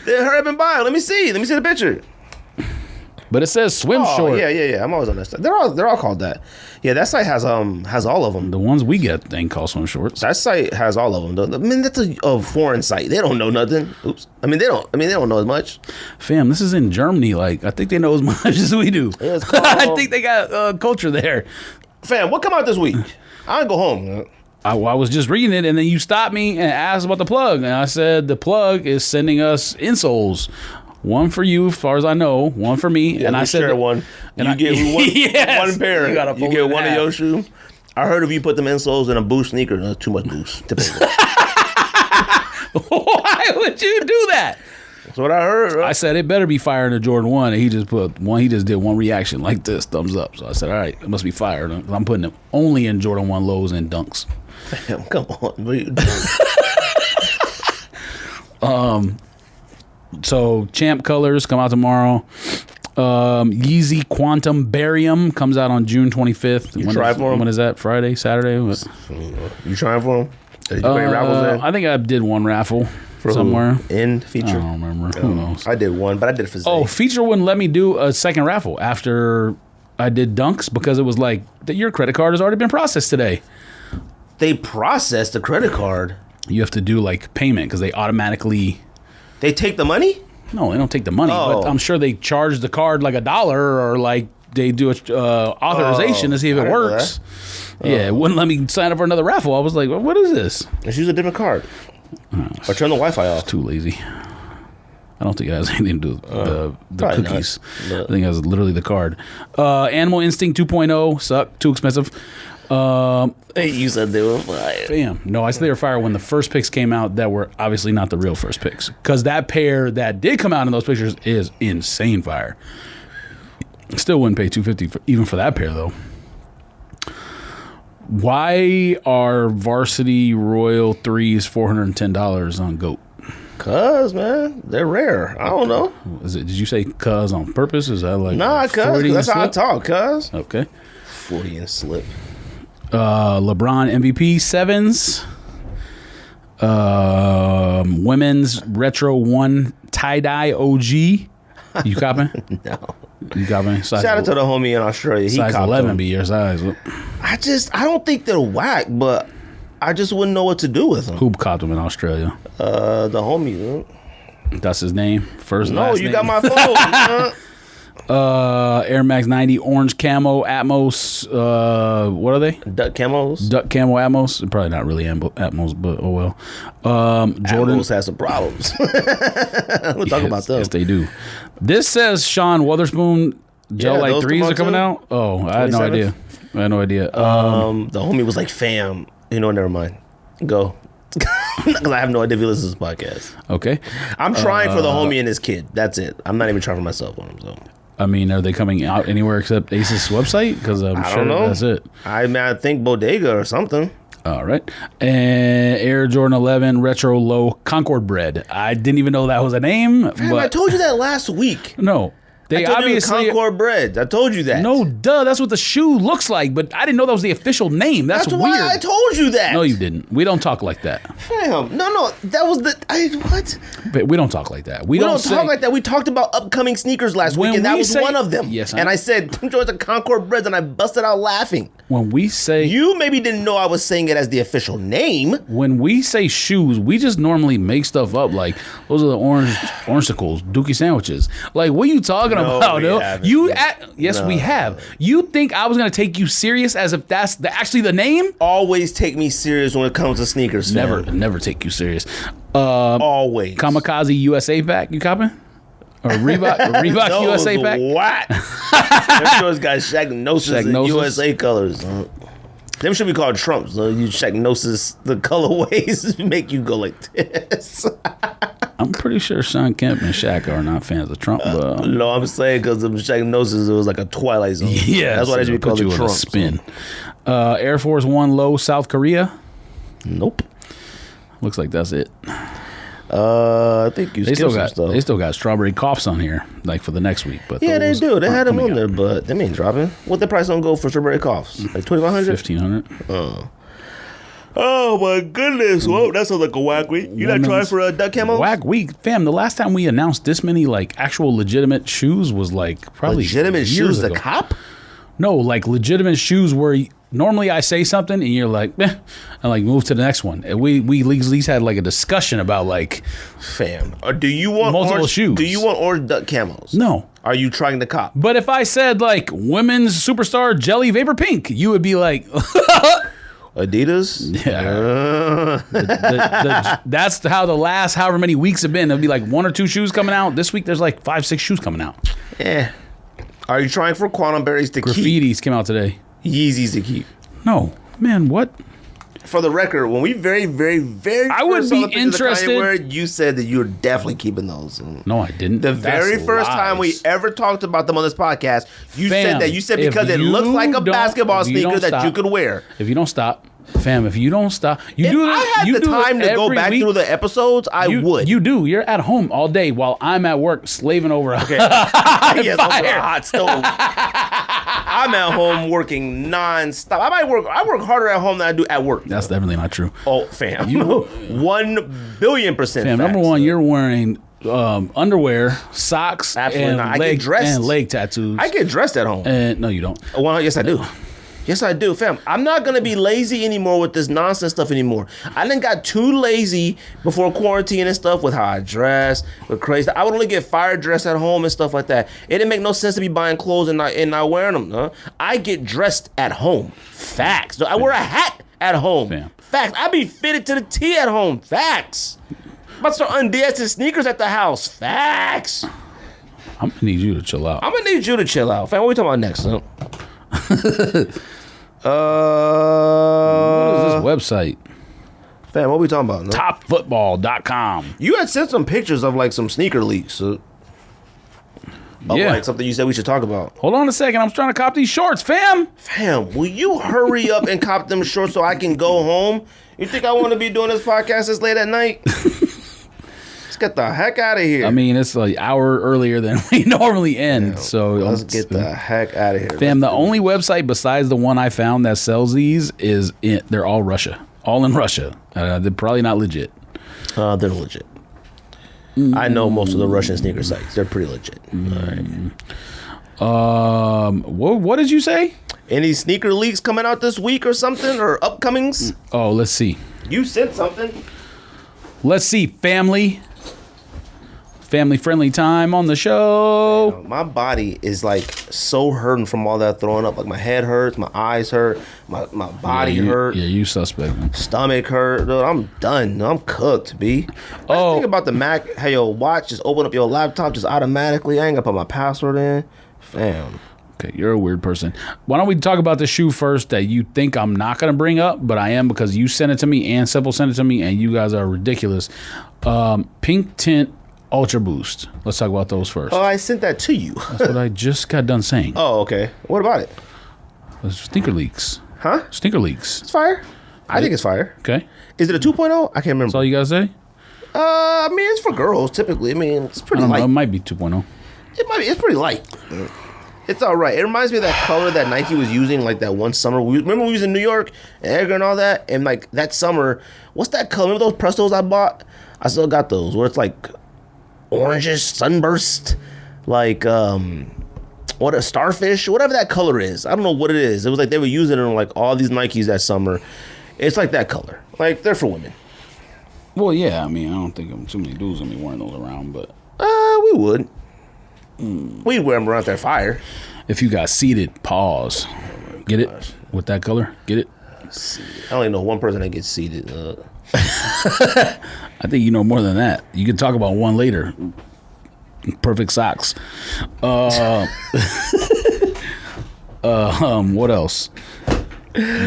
Hurry up and buy it. Let me see the picture. But it says swim short. Yeah. I'm always on that stuff. They're all called that. Yeah, that site has all of them. The ones we get ain't called swim shorts. That site has all of them. I mean, that's a foreign site. They don't know nothing. Oops. I mean, they don't know as much. Fam, this is in Germany. Like, I think they know as much as we do. Yeah, it's called, I think they got culture there. Fam, what come out this week? I'll go home. I was just reading it, and then you stopped me and asked about the plug, and I said the plug is sending us insoles. One for you, as far as I know. One for me, yeah, and I said share one. And you get one, yes, one pair. You get one of your shoes. I heard if you put them insoles in a Boost sneaker, that's too much Boost. Why would you do that? That's what I heard. Right? I said it better be fire in a Jordan 1, and he just put one. He just did one reaction like this, thumbs up. So I said, all right, it must be fire. I'm putting them only in Jordan 1 lows and dunks. Damn, come on. What are you doing? So Champ Colors come out tomorrow. Yeezy Quantum Barium comes out on June 25th. You try for them? When is that? Friday? Saturday? What? You trying for them? Did you put any raffles in? I think I did one raffle for somewhere. Who? In feature? I don't remember. Who knows? I did one, but I did it for Zay. Oh, feature wouldn't let me do a second raffle after I did dunks because it was like that your credit card has already been processed today. They processed the credit card. You have to do like payment because they automatically. They take the money? No, they don't take the money, but I'm sure they charge the card like $1 or like they do a authorization to see if it works. Yeah, it wouldn't let me sign up for another raffle. I was like, well, what is this? Let's use a different card. Or turn the Wi-Fi off. Too lazy. I don't think it has anything to do with the cookies. I think it has literally the card. Animal Instinct 2.0 suck, too expensive. You said they were fire. Damn. No, I said they were fire when the first pics came out that were obviously not the real first pics. Because that pair that did come out in those pictures is insane fire. Still wouldn't pay $250 even for that pair, though. Why are Varsity Royal 3s $410 on GOAT? Cuz, man, they're rare. I don't know. Is it? Did you say cuz on purpose? Is that like nah, cuz that's how I talk, cuz. Okay. 40 and slip. LeBron MVP 7s. Women's Retro 1 tie-dye OG. You copying? No. You copying? Shout out to the homie in Australia. He size 11 them. Be your size. I don't think they're whack, but I just wouldn't know what to do with them. Who copped them in Australia? The homie. That's his name? First no, last you name? got my phone. Air Max 90 orange camo Atmos. What are they? Duck camos. Duck camo Atmos. Probably not really Atmos, but oh well. Jordan Atmos has some problems. We'll talk about those. Yes, they do. This says Sean Wotherspoon gel light 3s are coming out. Oh, I had no idea. The homie was like, "Fam, never mind. Go." Because I have no idea if he listens to this podcast. Okay. I'm trying for the homie and his kid. That's it. I'm not even trying for myself on him. So. I mean, are they coming out anywhere except Ace's website? Because I'm sure that's it. I think Bodega or something. All right. And Air Jordan 11 Retro Low Concord Bread. I didn't even know that was a name. Man, I told you that last week. No. They I told obviously you Concord breads. I told you that. No, duh. That's what the shoe looks like. But I didn't know that was the official name. That's weird. Why I told you that. No, you didn't. We don't talk like that. Fam, no. That was what? But we don't talk like that. We don't talk like that. We talked about upcoming sneakers last week, and that was one of them. Yes, and I said, them joints are Concord breads, and I busted out laughing. When we say... You maybe didn't know I was saying it as the official name. When we say shoes, we just normally make stuff up. Like, those are the orangecicles, Dookie sandwiches. Like, what are you talking about, dude? Yes, we have. You think I was going to take you serious as if that's actually the name? Always take me serious when it comes to sneakers, fam. Never take you serious. Always. Kamikaze USA pack, you copying? Or Reebok USA pack? What? Them shorts got Shagnosis and USA colors. Them should be called Trumps. You Shagnosis, the colorways make you go like this. I'm pretty sure Sean Kemp and Shaq are not fans of Trump. No, I'm saying because of Shagnosis, it was like a Twilight Zone. Yeah, that's why they should be called the Trumps. Spin. Air Force One Low, South Korea. Nope. Looks like that's it. I think you still got stuff. They still got strawberry coughs on here, like for the next week. But yeah, they do. They had them on there, but they ain't dropping. What the price on go for strawberry coughs? Like $2,500? $1,500. Oh my goodness! Well, that sounds like a whack week. You not trying for a duck camos? Whack week, fam. The last time we announced this many like actual legitimate shoes was like probably legitimate shoes. The cop? No, like legitimate shoes where normally I say something and you're like, and like move to the next one. And we at least had like a discussion about like, fam. Or do you want multiple shoes? Do you want orange duck camos? No. Are you trying the cop? But if I said like women's superstar jelly vapor pink, you would be like, Adidas? Yeah. That's how the last however many weeks have been. There'll be like 1 or 2 shoes coming out. This week there's like 5, 6 shoes coming out. Yeah. Are you trying for quantum berries to keep? Graffitis came out today. Yeezys to keep. No. Man, what? For the record, when we very I would be interested. You said that you were definitely keeping those. No, I didn't. The very first time we ever talked about them on this podcast, you said that. You said because it looks like a basketball sneaker that you could wear. If you don't stop. Fam, if you don't stop, if I had the time to go back through the episodes, I would. You do. You're at home all day while I'm at work slaving over a yes, over a hot stove. I'm at home working nonstop. I work harder at home than I do at work. That's definitely not true. Oh, fam. 1 billion %. Fam, number one, you're wearing underwear, socks, and leg tattoos. I get dressed at home. And no, you don't. Well, yes, I do. Yes, I do, fam. I'm not going to be lazy anymore with this nonsense stuff anymore. I done got too lazy before quarantine and stuff with how I dress, with crazy. I would only get fire dressed at home and stuff like that. It didn't make no sense to be buying clothes and not wearing them. Huh? I get dressed at home. Facts. I wear a hat at home. Fam. Facts. I be fitted to the T at home. Facts. I'm about to start undancing sneakers at the house. Facts. I'm going to need you to chill out. I'm going to need you to chill out. Fam, what are we talking about next, huh? What is this website? Fam, what are we talking about? No? Topfootball.com. You had sent some pictures of like some sneaker leaks. Of like something you said we should talk about. Hold on a second. I'm trying to cop these shorts, fam. Fam, will you hurry up and cop them shorts so I can go home? You think I want to be doing this podcast this late at night? Let's get the heck out of here. I mean, it's like an hour earlier than we normally end. Fam, so let's get the heck out of here. Fam, the only website besides the one I found that sells these they're all Russia. All in Russia. They're probably not legit. They're legit. I know most of the Russian sneaker sites. They're pretty legit. All right. What did you say? Any sneaker leaks coming out this week or something, or upcomings? Oh, let's see. You said something. Let's see, family friendly time on the show. Damn, my body is like so hurting from all that throwing up. Like my head hurts, my eyes hurt, my body hurt. Yeah, you suspect, man. Stomach hurt. Dude, I'm done. I'm cooked, B. I think about the Mac, how your watch just open up your laptop just automatically. I ain't gonna put my password in. Fam. Okay, you're a weird person. Why don't we talk about the shoe first that you think I'm not going to bring up, but I am because you sent it to me and Simple sent it to me, and you guys are ridiculous. Pink Tint Ultra Boost. Let's talk about those first. Oh, I sent that to you. That's what I just got done saying. Oh, okay. What about it? Stinker Leaks. Huh? Stinker Leaks. It's fire. I think it's fire. Okay. Is it a 2.0? I can't remember. That's all you guys say? I mean, it's for girls, typically. I mean, it's pretty light. It might be 2.0. It's pretty light. It's all right. It reminds me of that color that Nike was using like that one summer. Remember we was in New York and Edgar and all that? And like that summer, what's that color? Remember those Prestos I bought? I still got those where it's like orangish, sunburst, like what a starfish, whatever that color is. I don't know what it is. It was like they were using it on like all these Nikes that summer. It's like that color. Like they're for women. Well, yeah. I mean, I don't think too many dudes gonna be wearing those around, but we would. We'd wear them around their fire. If you got seated, pause. Get it? With that color? Get it? I only know one person that gets seated. I think you know more than that. You can talk about one later. Perfect socks. What else?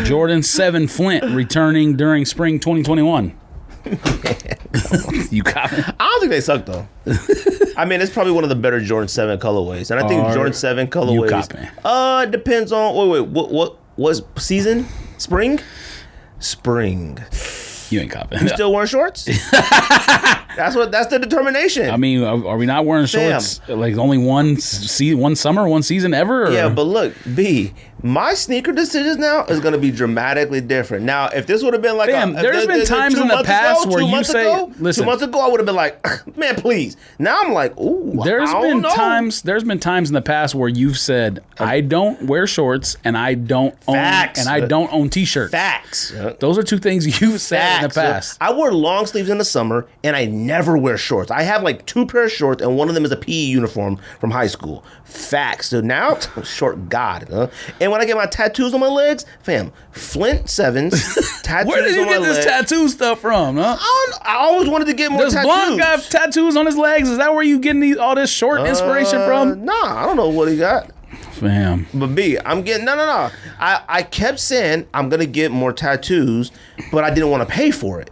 Jordan 7 Flint returning during spring 2021. You copy? I don't think they suck though. I mean, it's probably one of the better Jordan 7 colorways, and I think Jordan 7 colorways. It depends on what season? Spring. You ain't copying. You still wearing shorts? That's the determination. I mean, are we not wearing shorts like only one summer, one season ever? Or? Yeah, but look, B, my sneaker decisions now is going to be dramatically different. Now, if this would have been like, there's been times in the past where you say, listen, 2 months ago, I would have been like, man, please. Now I'm like, ooh, There's been times in the past where you've said, I don't wear shorts and I don't own t-shirts. Facts. Those are two things you've said in the past. I wear long sleeves in the summer and I never wear shorts. I have like 2 pairs of shorts and one of them is a PE uniform from high school. Facts. So now, short God. And when I get my tattoos on my legs, fam, Flint 7s, tattoos Where did you on get my this legs. tattoo stuff from, huh? I always wanted to get more Does tattoos. Blanc got tattoos on his legs? Is that where you getting all this short inspiration from? Nah, I don't know what he got. Fam. But B, I'm getting, no. I kept saying I'm going to get more tattoos, but I didn't want to pay for it.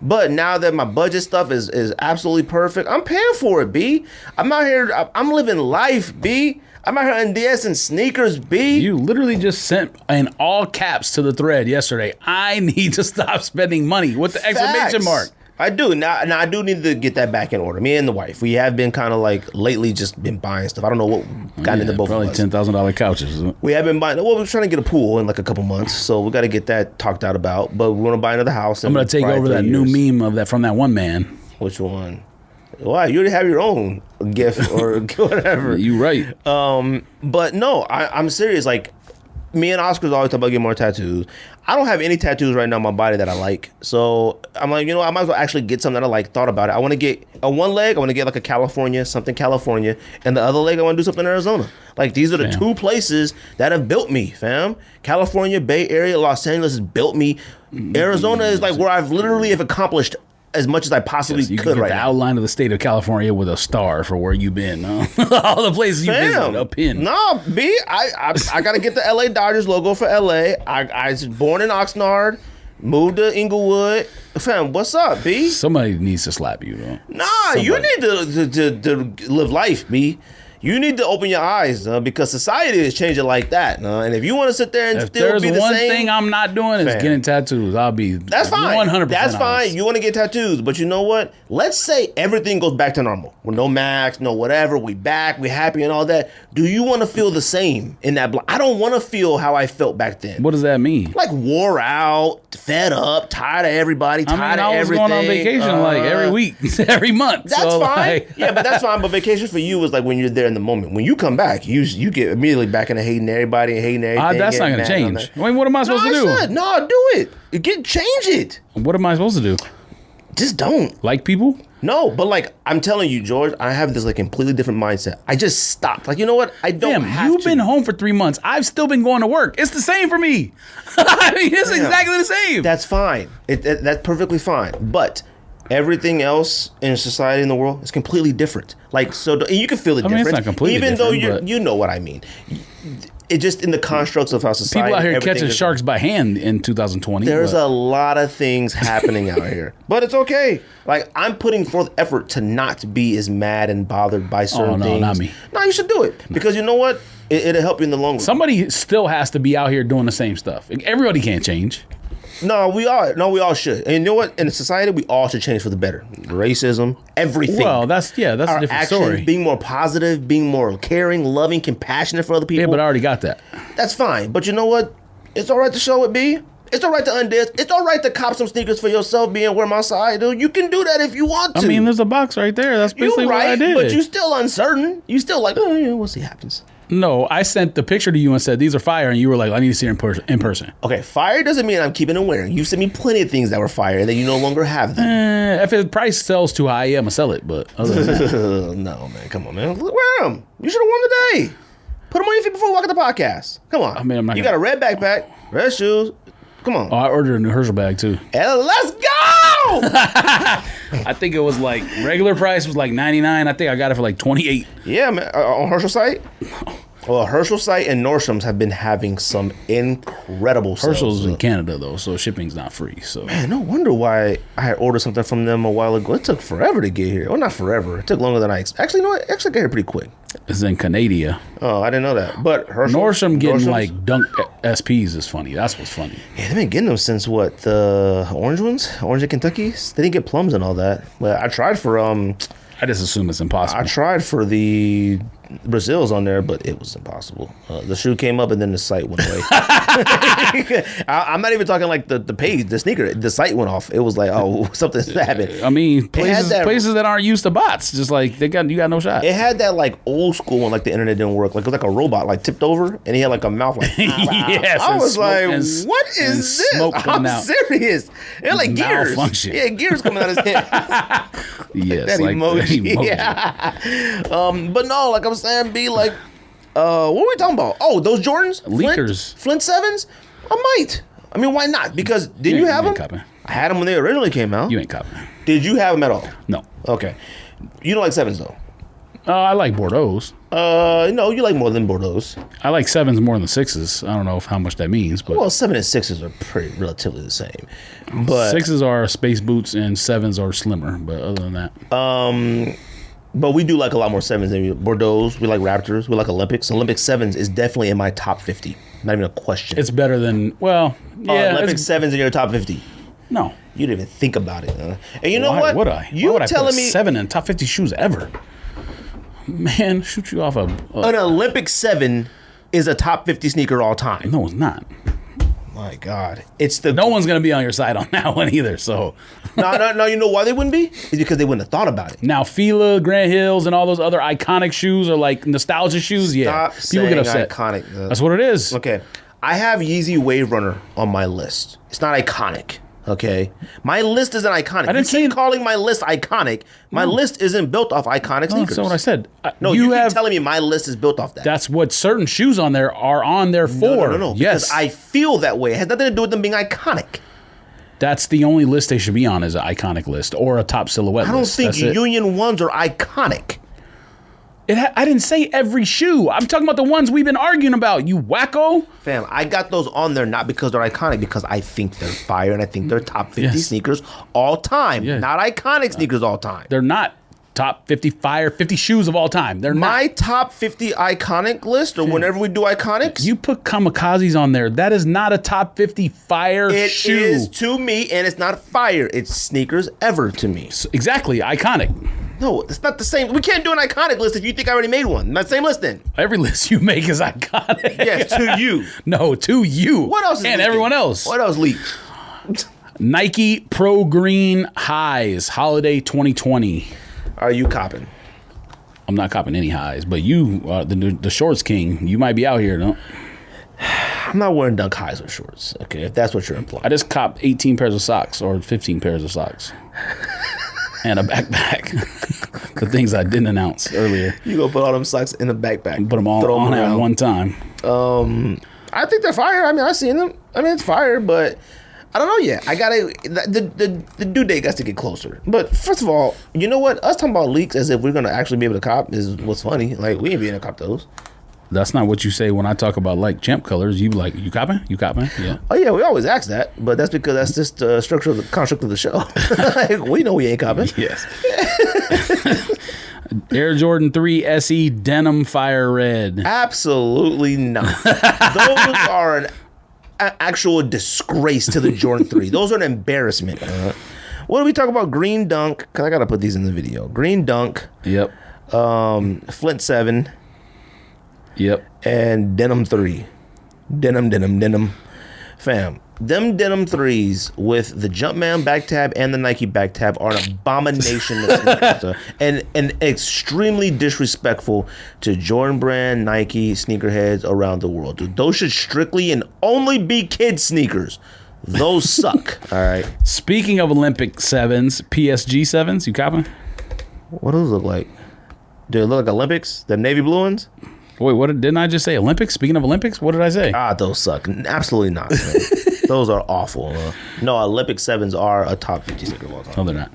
But now that my budget stuff is absolutely perfect, I'm paying for it, B. I'm out here, I'm living life, B. I'm out here in DS and sneakers, B. You literally just sent in all caps to the thread yesterday. I need to stop spending money with the exclamation mark. I do. Now I do need to get that back in order. Me and the wife, we have been kind of like lately just been buying stuff. I don't know what got into both of us. Probably $10,000 couches. We have been buying. Well, we're trying to get a pool in like a couple months, so we got to get that talked out about. But we want to buy another house. I'm gonna take over that new meme of that from that one man. Which one? Why? You already have your own gift or whatever. You right. But no, I'm serious. Like, me and Oscar's always talk about getting more tattoos. I don't have any tattoos right now on my body that I like. So I'm like, I might as well actually get something that I like. Thought about it. I want to get one leg. I want to get like a California, and the other leg I want to do something in Arizona. Like, these are the 2 places that have built me, fam. California, Bay Area, Los Angeles has built me. Arizona is like where I've literally have accomplished as much as I possibly could right now. The outline of the state of California with a star for where you've been. All the places you visited, a pin. No, B, I got to get the LA Dodgers logo for LA. I was born in Oxnard, moved to Inglewood. Fam, what's up, B? Somebody needs to slap you, though. Nah, you need to live life, B. You need to open your eyes, because society is changing like that. And if you want to sit there and still be the same, there's one thing I'm not doing is getting tattoos. I'll be that's fine. 100%. That's fine. You want to get tattoos, but you know what? Let's say everything goes back to normal. With no max, no whatever. We back. We happy and all that. Do you want to feel the same in that? I don't want to feel how I felt back then. What does that mean? Like wore out, fed up, tired of everybody, tired of everything. I was going on vacation like every week, every month. That's so fine. Yeah, but that's fine. But vacation for you is like when you're there in the moment. When you come back, you get immediately back into hating everybody and hating everything. That's not going to change. I mean, what am I supposed to do? No, do it. Change it. What am I supposed to do? Just don't. Like people? No, but like, I'm telling you, George, I have this like completely different mindset. I just stopped. Like, you know what? I don't have to. You've been home for 3 months. I've still been going to work. It's the same for me. I mean, it's exactly the same. That's fine. That's perfectly fine. But everything else in society in the world is completely different. Like, so you can feel the difference. It's not completely even different, though you know what I mean. It just in the constructs of how society. People out here catching sharks by hand in 2020. There's a lot of things happening out here, but it's okay. Like, I'm putting forth effort to not be as mad and bothered by certain things. Not me. No, you should do it because you know what? It'll help you in the long run. Somebody still has to be out here doing the same stuff. Everybody can't change. No, we all should. And you know what? In a society, we all should change for the better. Racism, everything. Well, that's a Our different actions, story. being more positive, being more caring, loving, compassionate for other people. Yeah, but I already got that. That's fine. But you know what? It's all right to show it, B. It's all right to undis. It's all right to cop some sneakers for yourself, being wear my size, dude. You can do that if you want to. I mean, there's a box right there. That's basically what I did. But you still uncertain. You still like, oh, yeah, we'll see what happens. No, I sent the picture to you and said, these are fire. And you were like, I need to see it in person. Okay, fire doesn't mean I'm keeping and wearing. You sent me plenty of things that were fire and then you no longer have them. If the price sells too high, yeah, I'm going to sell it. But other than that, No, man. Come on, man. Wear them. You should have worn them today. Put them on your feet before we walk in the podcast. Come on. I mean, I'm not You gonna- got a red backpack, red shoes. Come on. oh, I ordered a new Herschel bag too. And let's go! I think it was like regular price was like $99. I think I got it for like $28. Yeah, man. On Herschel site? Well, Herschel site and Nordstrom's have been having some incredible sales. Herschel's in Canada though, so shipping's not free. So Man, no wonder why I had ordered something from them a while ago. It took forever to get here. Well, not forever. It took longer than I expected. Actually, no, it actually got here pretty quick. it's in Canada. Oh, I didn't know that. But Herschel, Nordstrom getting Nordstrom's- like dunk SPs is funny. That's what's funny. Yeah, they've been getting them since what, the orange ones? Orange and Kentucky's? They didn't get plums and all that. But I tried for I just assume it's impossible. the Brazils on there, but it was impossible. The shoe came up and then the site went away. I'm not even talking like the page, the sneaker. The site went off. It was like, oh, something's happened. I mean, It had places that aren't used to bots, just like you got no shot. It had that like old school one, like the internet didn't work. Like it was like a robot, like tipped over, and he had like a mouth. Like Yes, I and was smoke like, and- what and is this? smoke I'm coming out. serious. It like gears. Malfunction. Yeah, gears coming out his head. Yes, that like emoji. emoji. Yeah. But no, like I'm saying, be like, what were we talking about? Oh, those Jordans, Leakers. Flint 7s. I might. I mean, why not? Because did you have ain't them? copying. I had them when they originally came out. You ain't copying. Did you have them at all? No. Okay. You don't like 7s though. I like Bordeaux's. No, you like more than Bordeaux's. I like 7s more than the 6s. I don't know how much that means, but Well, 7 and 6s are pretty relatively the same. But 6s are space boots and 7s are slimmer. But other than that, but we do like a lot more 7s than Bordeaux's. We like Raptors. We like Olympics. Olympic 7s is definitely in my top 50. Not even a question. it's better than yeah. Olympic it's- 7s in your top 50. No. You didn't even think about it. Huh? And you know Why what? would I? You Why would I telling put a me 7 in top 50 shoes ever? Man, shoot you off a an Olympic 7 is a top 50 sneaker all time? no, it's not. My God, it's the No one's gonna be on your side on that one either. So no. You know why they wouldn't be? It's because they wouldn't have thought about it. now Fila, Grant Hills, and all those other iconic shoes are like nostalgia shoes. Yeah, Stop people get saying upset. iconic. That's what it is. Okay, I have Yeezy Wave Runner on my list. It's not iconic. Okay, my list isn't iconic. I didn't you keep say- calling my list iconic. My list isn't built off iconic No, sneakers. that's what I said. No, you keep telling me my list is built off that. That's what certain shoes on there are on there for. No. Yes, Because I feel that way. It has nothing to do with them being iconic. that's the only list they should be on is an iconic list or a top silhouette I don't list. think That's it. Union ones are iconic. I didn't say every shoe. I'm talking about the ones we've been arguing about. You wacko. Fam, I got those on there not because they're iconic, because I think they're fire and I think they're top 50 Yes. sneakers all time. Yeah. Not iconic sneakers all time. They're not top 50 fire 50 shoes of all time. They're My not. top 50 iconic list, or whenever we do iconics, You put kamikazes on there. That is not a top 50 fire it shoe. is to me, and it's not fire. It's sneakers ever to me. Exactly, iconic. No, it's not the same. We can't do an iconic list if you think I already made one. Not the same list then. Every list you make is iconic. Yes, to you. No, to you. What else is And leaking? everyone else. What else leaked? Nike Pro Green Highs Holiday 2020. Are you copping? I'm not copping any highs, but you, the shorts king, you might be out here, no? I'm not wearing Dunk highs or shorts. Okay, if that's what you're implying. I just copped 18 pairs of socks or 15 pairs of socks. And a backpack. The things I didn't announce earlier. You go put all them socks in a backpack. Put them all Throw on at around. one time. I think they're fire. I mean, I've seen them. I mean, it's fire, but I don't know yet. I gotta the due date got to get closer. But first of all, you know what? Us talking about leaks as if we're gonna actually be able to cop is what's funny. Like we ain't being able to cop those. That's not what you say when I talk about like champ colors. You like, you copping? You copping? Yeah. Oh yeah, we always ask that, but that's because that's just the structure of the construct of the show. Like, we know we ain't copping. Yes. Air Jordan 3 SE Denim Fire Red. Absolutely not. Those are an an actual disgrace to the Jordan 3. Those are an embarrassment. What do we talk about? Green Dunk, because I got to put these in the video. Green Dunk. Yep. Flint 7. Yep. And Denim 3. Denim. Fam, them Denim 3s with the Jumpman back tab and the Nike back tab are an abomination and extremely disrespectful to Jordan Brand, Nike, sneakerheads around the world. Dude, those should strictly and only be kids sneakers. Those suck. All right. Speaking of Olympic 7s, PSG 7s, you copying? What do those look like? Do they look like Olympics? The navy blue ones? Wait, what didn't I just say? Olympics? Speaking of Olympics, what did I say? Those suck. Absolutely not. Those are awful. No, Olympic 7s are a top 50 sneaker of all time. No, they're not.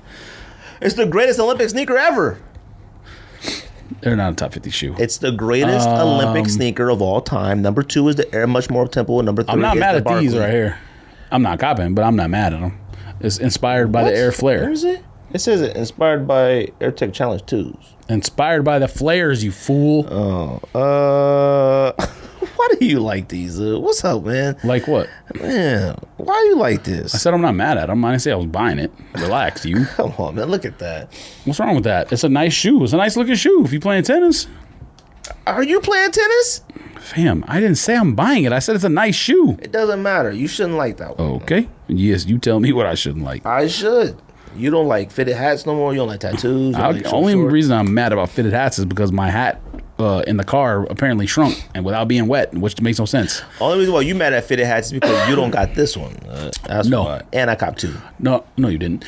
It's the greatest Olympic sneaker ever. They're not a top 50 shoe. It's the greatest Olympic sneaker of all time. Number 2 is the Air Much More Tempo, and number 3 I'm not is mad the at Barkley. these right here. I'm not copying, but I'm not mad at them. It's inspired by the Air Flare. Where is it? It says it inspired by AirTech Challenge 2s. Inspired by the flares, you fool. Why do you like these? What's up, man? Like what? Man, why do you like this? I said I'm not mad at them. I didn't say I was buying it. Relax, you. Come on, man. Look at that. What's wrong with that? It's a nice shoe. It's a nice looking shoe. If you playing tennis. Are you playing tennis? Fam, I didn't say I'm buying it. I said it's a nice shoe. It doesn't matter. You shouldn't like that one. Okay. Yes, you tell me what I shouldn't like. I should. You don't like fitted hats no more. You don't like tattoos. The only reason I'm mad about fitted hats is because my hat in the car apparently shrunk and without being wet, which makes no sense. Only reason why you mad at fitted hats is because you don't got this one. That's No. why. And I copped 2. No, you didn't.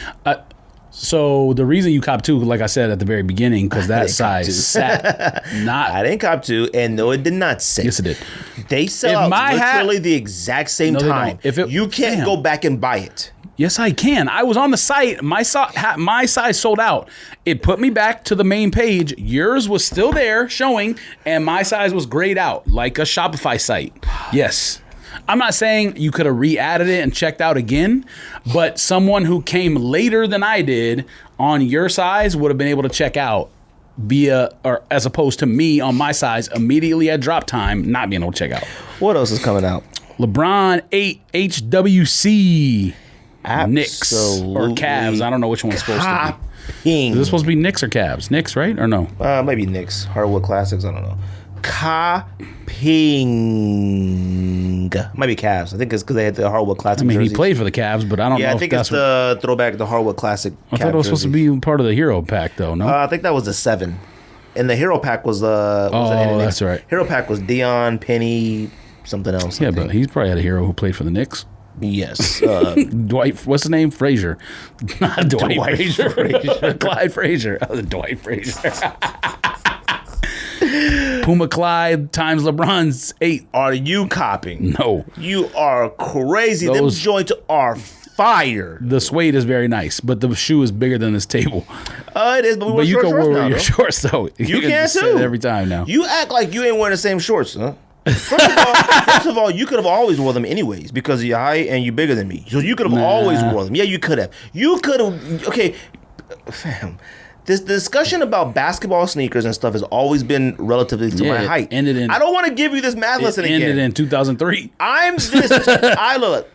So the reason you cop 2, like I said at the very beginning, because that size sat not. I didn't cop 2, and no, it did not sit. Yes, it did. They sell If my out literally hat- the exact same No, they time. don't. You can't Damn. go back and buy it. Yes, I can. I was on the site. My size sold out. It put me back to the main page. Yours was still there showing, and my size was grayed out like a Shopify site. Yes. I'm not saying you could have re-added it and checked out again, but someone who came later than I did on your size would have been able to check out via, or as opposed to me on my size immediately at drop time, not being able to check out. What else is coming out? LeBron 8 HWC. Knicks or Absolutely Cavs. I don't know which one's supposed to be. Copying. Is this supposed to be Knicks or Cavs? Knicks, right? Or no? Maybe Knicks. Hardwood Classics. I don't know. Copying. Might be Cavs. I think it's because they had the Hardwood Classic. I mean, jerseys. he played for the Cavs, but I don't know Yeah, I if think that's it's the throwback, the Hardwood Classic. I thought it was supposed to be part of the Hero Pack, though, no? I think that was the 7. And the Hero Pack was that's right. Hero Pack was Dion, Penny, something else. Yeah, but he's probably had a hero who played for the Knicks. Yes. Dwight, what's his name? Frazier. Not Dwight Frazier. Frazier. Clyde Frazier. Oh, Dwight Frazier. Puma Clyde times LeBron's 8. Are you copying? No. You are crazy. Those- Them joints are fire. The suede is very nice, but the shoe is bigger than this table. It is, but we But wear you short can shorts wear now, your though. shorts, though. You can just say too. it every time now. You act like you ain't wearing the same shorts, huh? First of all, you could have always wore them anyways because of your height and you're bigger than me. So you could have always wore them. Yeah, you could have. You could have. Okay, fam. This discussion about basketball sneakers and stuff has always been relatively to my it height. ended in- I don't want to give you this math lesson It ended again. in 2003. I'm this.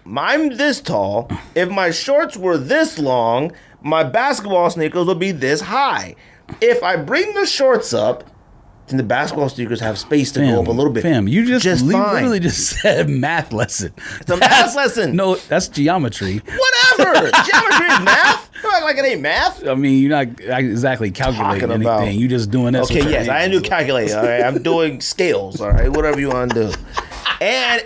I'm this tall. If my shorts were this long, my basketball sneakers would be this high. If I bring the shorts up, then the basketball sneakers have space to go up a little bit. Fam, you just fine. literally just said math lesson. It's a math lesson. No, that's geometry. Whatever. Geometry is math. You act like it ain't math. I mean, you're not exactly calculating Talking anything. about- You just doing this. Okay, with your yes, I hands. do calculate. All right, I'm doing scales. All right, whatever you want to do. And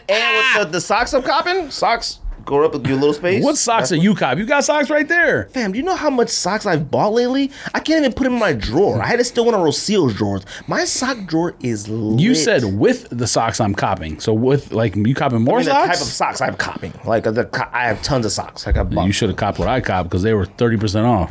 with the socks I'm copping, socks go up with your little space. What socks are you cop? You got socks right there. Fam, do you know how much socks I've bought lately? I can't even put them in my drawer. I had to steal one of those Seals drawers. My sock drawer is lit. You said with the socks I'm copping. So with like you copping more I mean, the socks? type of socks I'm copping. Like I have tons of socks. Like I bought. You should have copped what I copped because they were 30% off.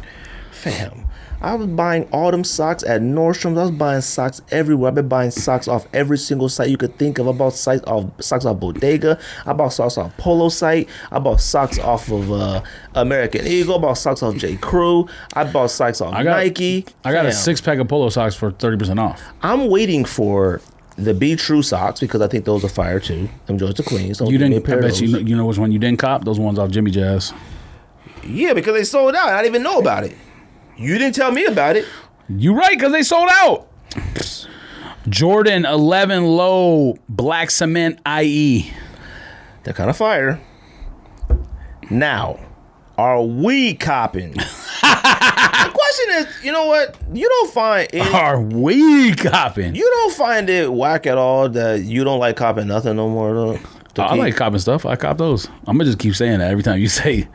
Fam, I was buying all them socks at Nordstrom's. I was buying socks everywhere. I've been buying socks off every single site you could think of. I bought socks off Bodega. I bought socks off Polo site. I bought socks off of American Eagle. I bought socks off J. Crew. I bought socks off Nike. I got a Fam, 6-pack of Polo socks for 30% off. I'm waiting for the Be True socks because I think those are fire too. Them joints are clean. So You didn't. I bet you know which one you didn't cop. Those ones off Jimmy Jazz. Yeah, because they sold out. I didn't even know about it. You didn't tell me about it. You right, because they sold out. Jordan 11 low black cement IE. They're kind of fire. Now, are we copping? The question is, you know what? You don't find it. Are we copping? You don't find it whack at all that you don't like copping nothing no more, though? I like copping stuff. I cop those. I'm gonna just keep saying that every time you say.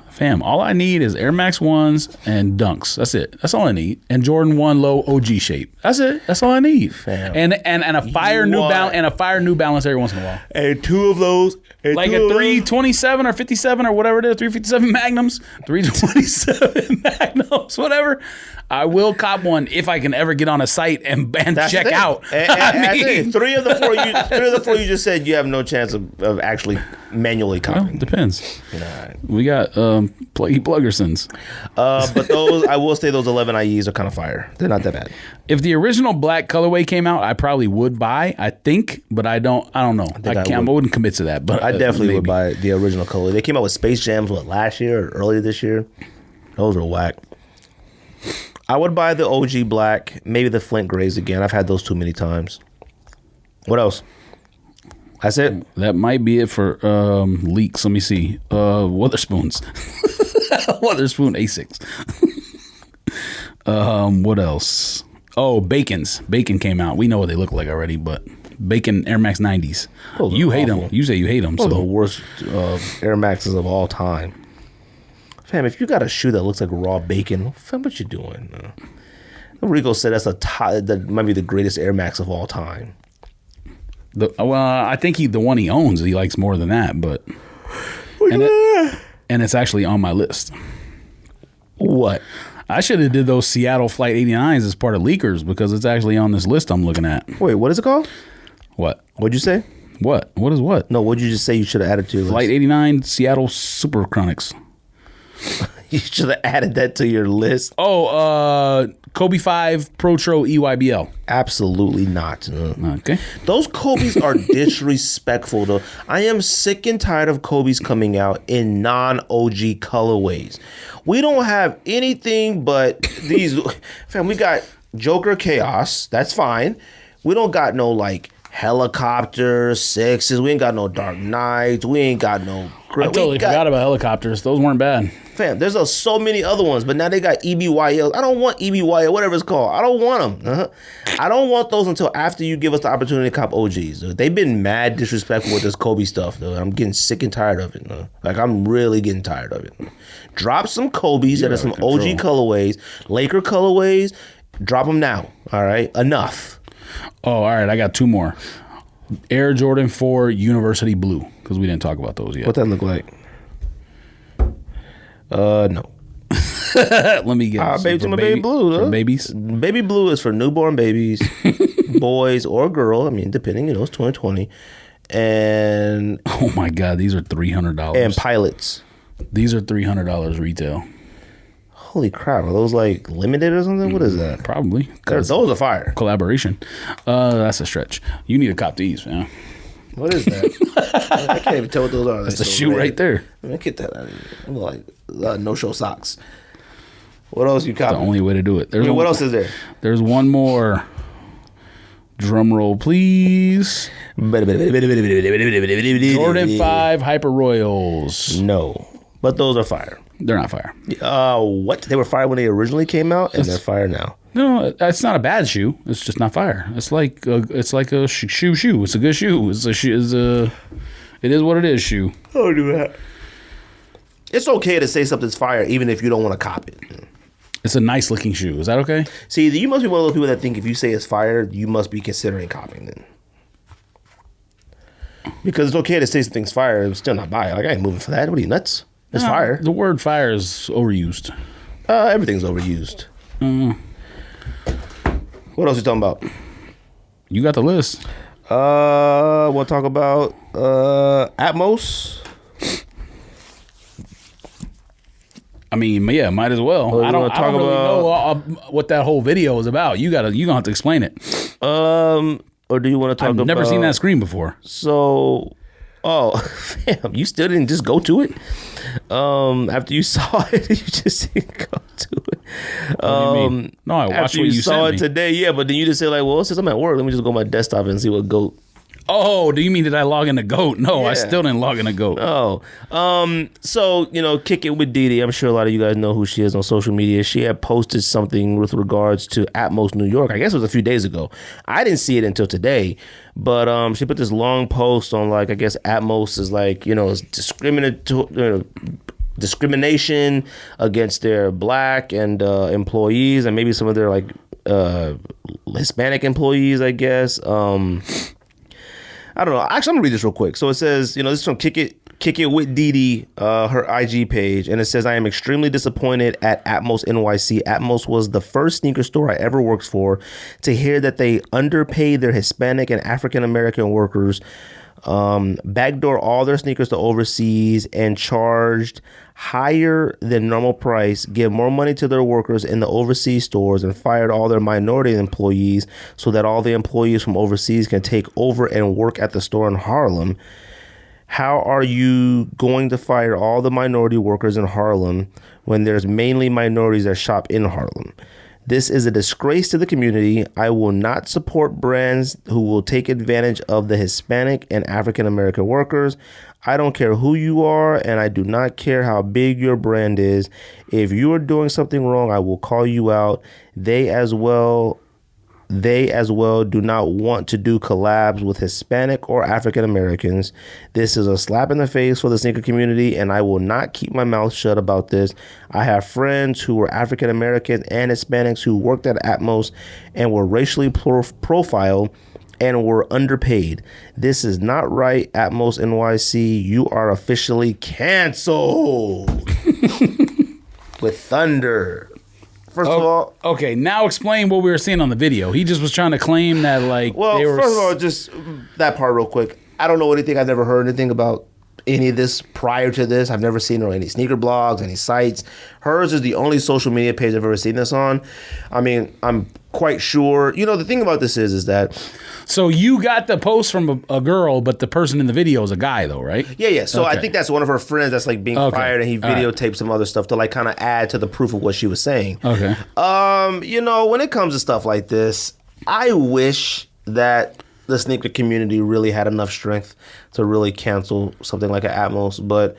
Fam, all I need is Air Max 1s and Dunks. That's it. That's all I need. And Jordan 1 low OG shape. That's it. That's all I need. Fam. And a fire New Balance every once in a while. And two of those. Like a 327 or 57 or whatever it is, 357 Magnums, 327 Magnums, whatever. I will cop one if I can ever get on a site and check out. And three of the four you just said you have no chance of actually manually copying. Well, depends. Right. We got Pluggersons. But those, I will say, those 11 IEs are kind of fire. They're not that bad. If the original black colorway came out, I probably would buy. I think, but I don't know. I wouldn't commit to that. But I definitely would buy the original color. They came out with Space Jams last year or earlier this year. Those are whack. I would buy the OG black, maybe the Flint grays again. I've had those too many times. What else? That's it. That might be it for leaks. Let me see. Witherspoons. Witherspoon Asics. What else? Oh, Bacon's. Bacon came out. We know what they look like already, but Bacon Air Max 90s. You hate them. You say you hate them. Those are the worst Air Maxes of all time. Fam, if you got a shoe that looks like raw bacon, fam, what you doing? Rico said that might be the greatest Air Max of all time. I think the one he owns, he likes more than that, but and it's actually on my list. What? I should have did those Seattle Flight 89s as part of Leakers because it's actually on this list I'm looking at. Wait, what is it called? What? What'd you say? What? What is what? No, what'd you just say you should have added to your Flight list? 89 Seattle Super Chronics. You should have added that to your list. Oh, Kobe 5 Pro Tro EYBL. Absolutely not. Okay. Those Kobe's are disrespectful, though. I am sick and tired of Kobe's coming out in non-OG colorways. We don't have anything but these. Fam, we got Joker Chaos. That's fine. We don't got no, like, helicopters, sixes. We ain't got no Dark Knights. We ain't got no... I totally forgot about helicopters. Those weren't bad. Fam, there's so many other ones, but now they got EBYLs. I don't want EBYL, whatever it's called. I don't want them. I don't want those until after you give us the opportunity to cop OGs. They've been mad disrespectful with this Kobe stuff, though. I'm getting sick and tired of it. Like, I'm really getting tired of it. Drop some Kobe's that are some OG colorways, Laker colorways. Drop them now. All right? Enough. Oh, all right. I got two more. Air Jordan 4 University Blue, because we didn't talk about those yet. What that look like? No. Let me get baby blue, though. For babies. Baby blue is for newborn babies, boys or girl. I mean, depending, it's 2020. And oh my God, these are $300. And pilots. These are $300 retail. Holy crap! Are those like limited or something? What is that? Probably. Those are fire. Collaboration. That's a stretch. You need to cop these, man. What is that? I can't even tell what those are. That's the shoe right there. I mean, get that out of here. I'm like no-show socks. What else you copy? The only way to do it. What else is there? There's one more. Drum roll, please. Jordan 5 Hyper Royals. No, but those are fire. They're not fire. What? They were fire when they originally came out, and they're fire now. No, it's not a bad shoe. It's just not fire. It's like a shoe. It's a good shoe. It is what it is. Shoe. Don't do that. It's okay to say something's fire, even if you don't want to cop it. It's a nice looking shoe. Is that okay? See, you must be one of those people that think if you say it's fire, you must be considering copying it. Because it's okay to say something's fire and still not buy it. Like, I ain't moving for that. What are you, nuts? It's fire. The word fire is overused. Everything's overused. What else you talking about? You got the list. Want to talk about Atmos? I mean, yeah, might as well. I don't really know what that whole video is about. You're gonna have to explain it. Well, or do you want to talk about? I've never seen that screen before. So, fam, you still didn't just go to it? After you saw it, you just didn't go to it. What do you mean? No, I watched what you saw sent it me. today, yeah, but then you just say like, well, since I'm at work, let me just go on my desktop and see what GOAT. Oh, do you mean did I log into GOAT? No, Yeah. I still didn't log into GOAT. So, Kick It with Didi. I'm sure a lot of you guys know who she is on social media. She had posted something with regards to Atmos, New York. I guess it was a few days ago. I didn't see it until today, but she put this long post on like, I guess Atmos is like, it's discrimination against their black and employees and maybe some of their like Hispanic employees, I guess. I don't know. Actually, I'm gonna read this real quick. So it says, this is from Kick It with Didi, her IG page, and it says, I am extremely disappointed at Atmos NYC. Atmos was the first sneaker store I ever worked for. To hear that they underpaid their Hispanic and African American workers, backdoor all their sneakers to overseas, and charged higher than normal price, give more money to their workers in the overseas stores, and fired all their minority employees so that all the employees from overseas can take over and work at the store in Harlem. How are you going to fire all the minority workers in Harlem when there's mainly minorities that shop in Harlem? This is a disgrace to the community. I will not support brands who will take advantage of the Hispanic and African American workers. I don't care who you are, and I do not care how big your brand is. If you are doing something wrong, I will call you out. They as well do not want to do collabs with Hispanic or African Americans. This is a slap in the face for the sneaker community, and I will not keep my mouth shut about this. I have friends who were African American and Hispanics who worked at Atmos and were racially profiled and were underpaid. This is not right, Atmos NYC. You are officially canceled. With thunder. First of all, okay, now explain what we were seeing on the video. He just was trying to claim that, like, well, they were... first of all, just that part real quick. I don't know anything. I've never heard anything about any of this prior to this. I've never seen her on any sneaker blogs, any sites. Hers is the only social media page I've ever seen this on. I mean, I'm quite sure. The thing about this is that... So you got the post from a girl, but the person in the video is a guy, though, right? Yeah. So I think that's one of her friends that's like being fired, and he videotaped some other stuff to like kind of add to the proof of what she was saying. Okay. When it comes to stuff like this, I wish that the sneaker community really had enough strength to really cancel something like an Atmos, but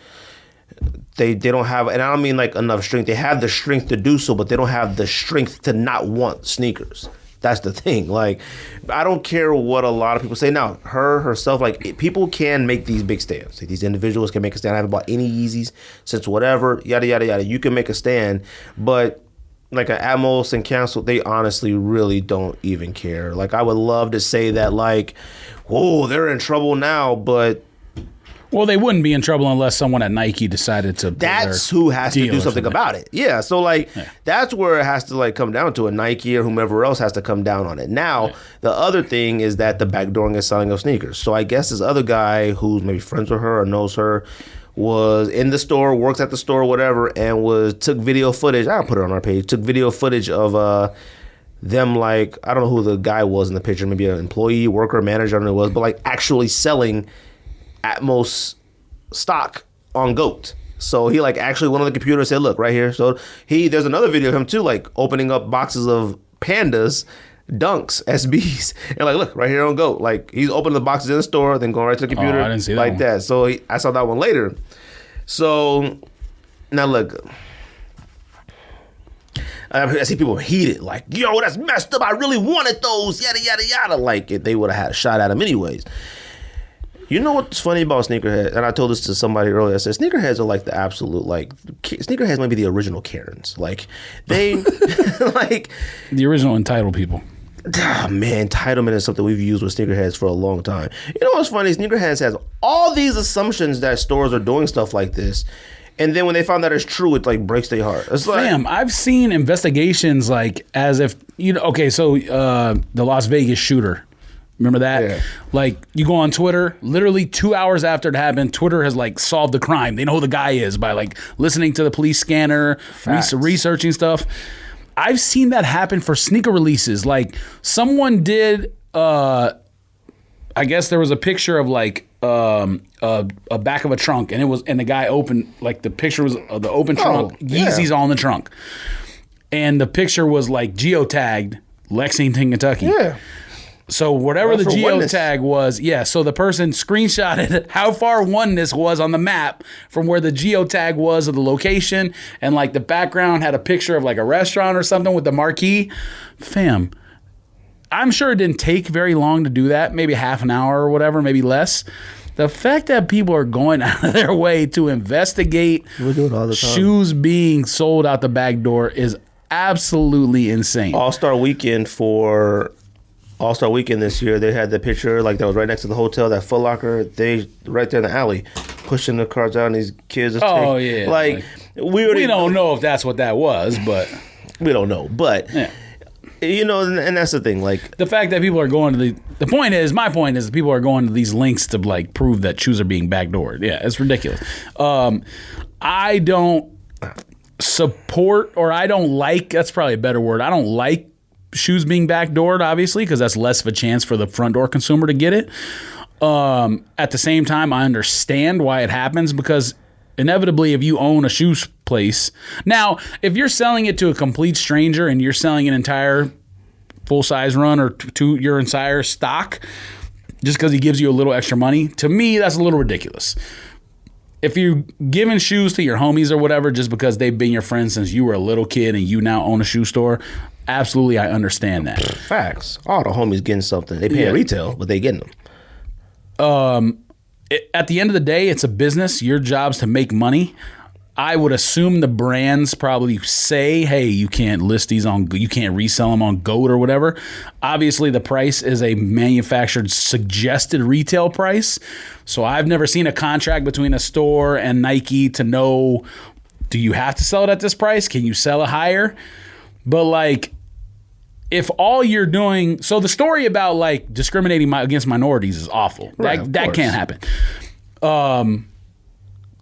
they don't have, and I don't mean like enough strength. They have the strength to do so, but they don't have the strength to not want sneakers. That's the thing. Like, I don't care what a lot of people say. Now, herself, like, people can make these big stands. Like, these individuals can make a stand. I haven't bought any Yeezys since whatever, yada, yada, yada. You can make a stand. But, like, an Atmos and cancel, they honestly really don't even care. Like, I would love to say that, like, whoa, they're in trouble now, but... Well, they wouldn't be in trouble unless someone at Nike decided to. That's who has to do something about it. Yeah, so like that's where it has to like come down to. A Nike or whomever else has to come down on it. Now, the other thing is that the backdooring and selling of sneakers. So I guess this other guy who's maybe friends with her or knows her was in the store, works at the store, whatever, and took video footage. I'll put it on our page. Took video footage of them, like, I don't know who the guy was in the picture, maybe an employee, worker, manager, I don't know who it was, but like actually selling Atmos stock on GOAT. So he like actually went on the computer and said, look, right here. So there's another video of him too, like opening up boxes of Pandas, Dunks, SBs, and like, look, right here on GOAT. Like, he's opening the boxes in the store, then going right to the computer. I didn't see that like one. that. So I saw that one later. So now look, I see people heated, like, yo, that's messed up. I really wanted those, yada, yada, yada. Like, they would have had a shot at him anyways. You know what's funny about sneakerheads? And I told this to somebody earlier. I said, sneakerheads are like the absolute, like, sneakerheads might be the original Karens. Like, they, like... The original entitled people. Oh, man, entitlement is something we've used with sneakerheads for a long time. You know what's funny? Sneakerheads has all these assumptions that stores are doing stuff like this. And then when they find that it's true, it like breaks their heart. It's like, Fam, I've seen investigations like as if, okay, so the Las Vegas shooter. Remember that? Yeah. Like, you go on Twitter, literally 2 hours after it happened, Twitter has like solved the crime. They know who the guy is by like listening to the police scanner, researching stuff. I've seen that happen for sneaker releases. Like, someone did I guess there was a picture of like a back of a trunk, and the guy opened, like the picture was of the open trunk, Yeezys all in the trunk, and the picture was like geotagged Lexington, Kentucky. Yeah. So whatever the geotag was, so the person screenshotted how far Oneness was on the map from where the geotag was of the location, and like the background had a picture of like a restaurant or something with the marquee. Fam, I'm sure it didn't take very long to do that, maybe half an hour or whatever, maybe less. The fact that people are going out of their way to investigate shoes being sold out the back door is absolutely insane. All-Star Weekend this year, they had the picture like that was right next to the hotel, that Foot Locker. They right there in the alley, pushing the cars out, and these kids. Like we don't know if that's what that was, but we don't know. But you know, and that's the thing. Like the fact that people are going to my point is, people are going to these links to like prove that shoes are being backdoored. Yeah, it's ridiculous. I don't support, or I don't like. That's probably a better word. I don't like shoes being backdoored, obviously, because that's less of a chance for the front door consumer to get it. At the same time, I understand why it happens, because inevitably, if you own a shoe place, now if you're selling it to a complete stranger and you're selling an entire full-size run or to your entire stock just because he gives you a little extra money, to me that's a little ridiculous. If you're giving shoes to your homies or whatever just because they've been your friends since you were a little kid and you now own a shoe store, absolutely, I understand that. Facts. All the homies getting something. They pay retail, but they getting them. At the end of the day, it's a business. Your job's to make money. I would assume the brands probably say, hey, you can't list these you can't resell them on GOAT or whatever. Obviously, the price is a manufactured suggested retail price. So I've never seen a contract between a store and Nike to know, do you have to sell it at this price? Can you sell it higher? But like, if all you're doing, so the story about like discriminating against minorities is awful. Right, that can't happen.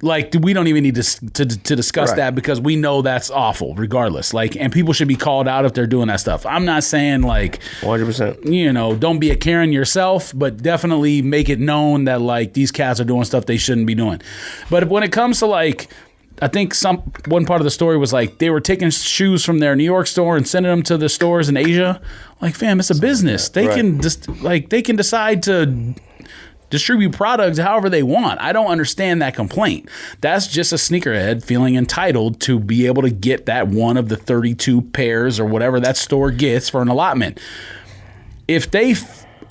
Like, we don't even need to discuss that, because we know that's awful regardless. Like, and people should be called out if they're doing that stuff. I'm not saying like 100%. You know, don't be a Karen yourself, but definitely make it known that like these cats are doing stuff they shouldn't be doing. But when it comes to like, I think one part of the story was like they were taking shoes from their New York store and sending them to the stores in Asia. Like, fam, it's a business. They can just they can decide to distribute products however they want. I don't understand that complaint. That's just a sneakerhead feeling entitled to be able to get that one of the 32 pairs or whatever that store gets for an allotment. If they,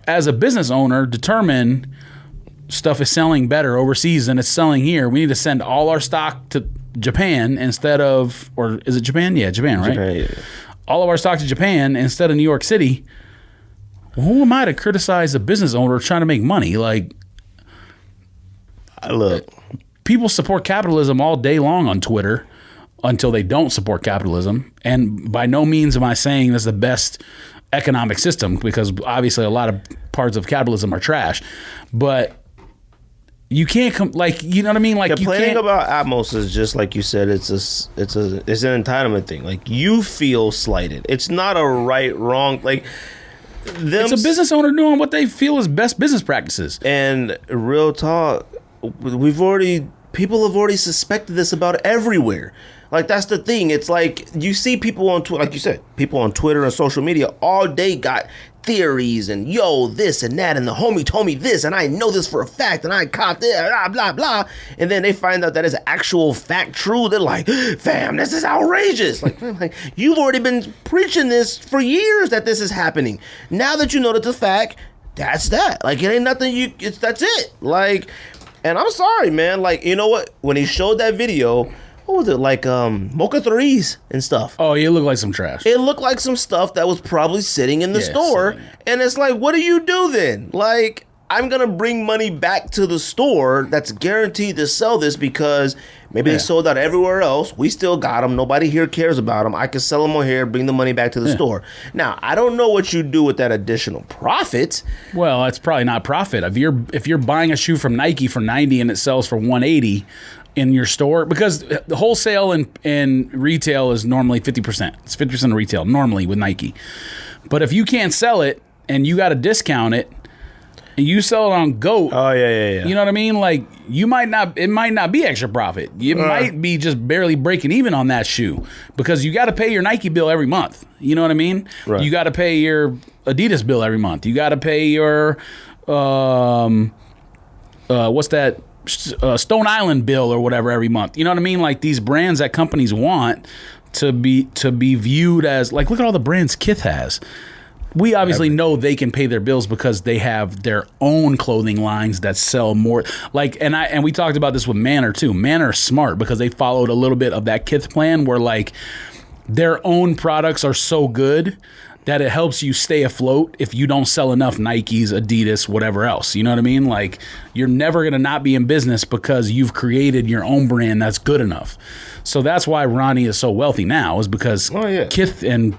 as a business owner, determine stuff is selling better overseas than it's selling here, we need to send all our stock to Japan instead of, or is it Japan? Yeah, Japan, right? Japan, yeah. All of our stock to Japan instead of New York City. Who am I to criticize a business owner trying to make money? Like, look, people support capitalism all day long on Twitter until they don't support capitalism. And by no means am I saying that's the best economic system, because obviously a lot of parts of capitalism are trash. But you can't you know what I mean? Like, complaining about Atmos is just like you said. It's an entitlement thing. Like, you feel slighted. It's not a right, wrong. Like, it's a business owner doing what they feel is best business practices. And real talk, people have already suspected this about everywhere. Like, that's the thing. It's like, you see people on Twitter, like you said, people on Twitter and social media all day got theories and this and that, and the homie told me this, and I know this for a fact, and I caught this, blah, blah, blah. And then they find out that is actual fact true. They're like, fam, this is outrageous. Like, you've already been preaching this for years that this is happening. Now that you know that the fact, that's that. Like, it ain't nothing that's it. Like, and I'm sorry, man. Like, you know what? When he showed that video, what was it, like Mocha 3s and stuff? Oh, it looked like some trash. It looked like some stuff that was probably sitting in the store. And it's like, what do you do then? Like, I'm going to bring money back to the store that's guaranteed to sell this because maybe they sold out everywhere else. We still got them. Nobody here cares about them. I can sell them on here, bring the money back to the store. Now, I don't know what you do with that additional profit. Well, it's probably not profit. If you're buying a shoe from Nike for $90 and it sells for $180 in your store, because the wholesale and retail is normally 50%. It's 50% of retail normally with Nike. But if you can't sell it and you got to discount it, and you sell it on GOAT. Oh yeah. You know what I mean? Like it might not be extra profit. You might be just barely breaking even on that shoe because you got to pay your Nike bill every month. You know what I mean? Right. You got to pay your Adidas bill every month. You got to pay your what's that? Stone Island bill or whatever every month. You know what I mean? Like these brands that companies want to be viewed as like, look at all the brands Kith has. We obviously know they can pay their bills because they have their own clothing lines that sell more. Like, and we talked about this with Manor too. Manor is smart because they followed a little bit of that Kith plan where like their own products are so good that it helps you stay afloat if you don't sell enough Nikes, Adidas, whatever else. You know what I mean? Like, you're never going to not be in business because you've created your own brand that's good enough. So that's why Ronnie is so wealthy now, is because Kith and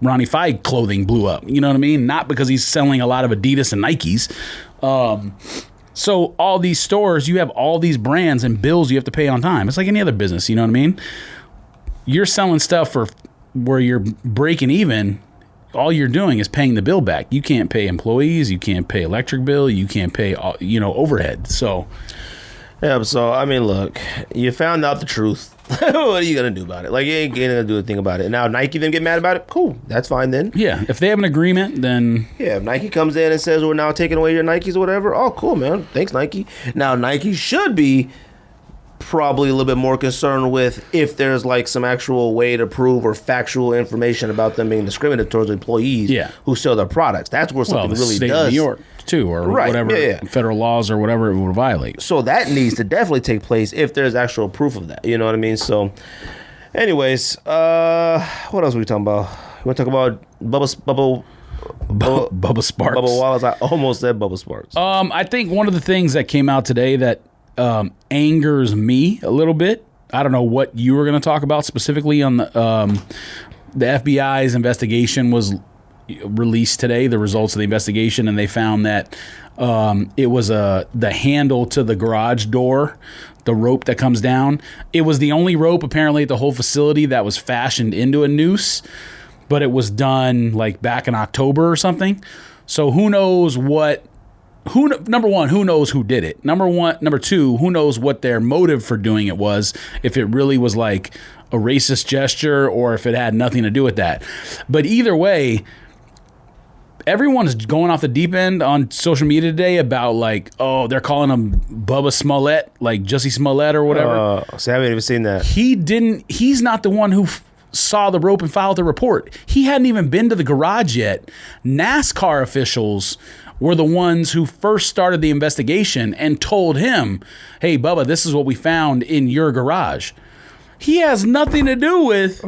Ronnie Fieg clothing blew up. You know what I mean? Not because he's selling a lot of Adidas and Nikes. So all these stores, you have all these brands and bills you have to pay on time. It's like any other business, you know what I mean? You're selling stuff for where you're breaking even. All you're doing is paying the bill back. You can't pay employees. You can't pay electric bill. You can't pay, overhead. So, yeah. So I mean, look, you found out the truth. What are you gonna do about it? Like, you ain't gonna do a thing about it. And now Nike then get mad about it. Cool, that's fine then. Yeah, if they have an agreement, then yeah. If Nike comes in and says we're now taking away your Nikes or whatever, oh, cool, man. Thanks, Nike. Now Nike should be probably a little bit more concerned with if there's like some actual way to prove or factual information about them being discriminated towards employees who sell their products. That's where something really state does. Of New York too, or whatever federal laws or whatever it would violate. So that needs to definitely take place if there's actual proof of that. You know what I mean? So, anyways, what else were we talking about? We want to talk about Bubba Sparks. Bubba Wallace. I almost said Bubba Sparks. I think one of the things that came out today that angers me a little bit. I don't know what you were going to talk about specifically on the FBI's investigation was released today, the results of the investigation, and they found that it was the handle to the garage door, the rope that comes down. It was the only rope apparently at the whole facility that was fashioned into a noose, but it was done like back in October or something. So who knows what. Number one, who knows who did it? Number two, who knows what their motive for doing it was, if it really was like a racist gesture or if it had nothing to do with that. But either way, everyone's going off the deep end on social media today about like, oh, they're calling him Bubba Smollett, like Jussie Smollett or whatever. See, I haven't even seen that. He's not the one who saw the rope and filed the report. He hadn't even been to the garage yet. NASCAR officials were the ones who first started the investigation and told him, hey, Bubba, this is what we found in your garage. He has nothing to do with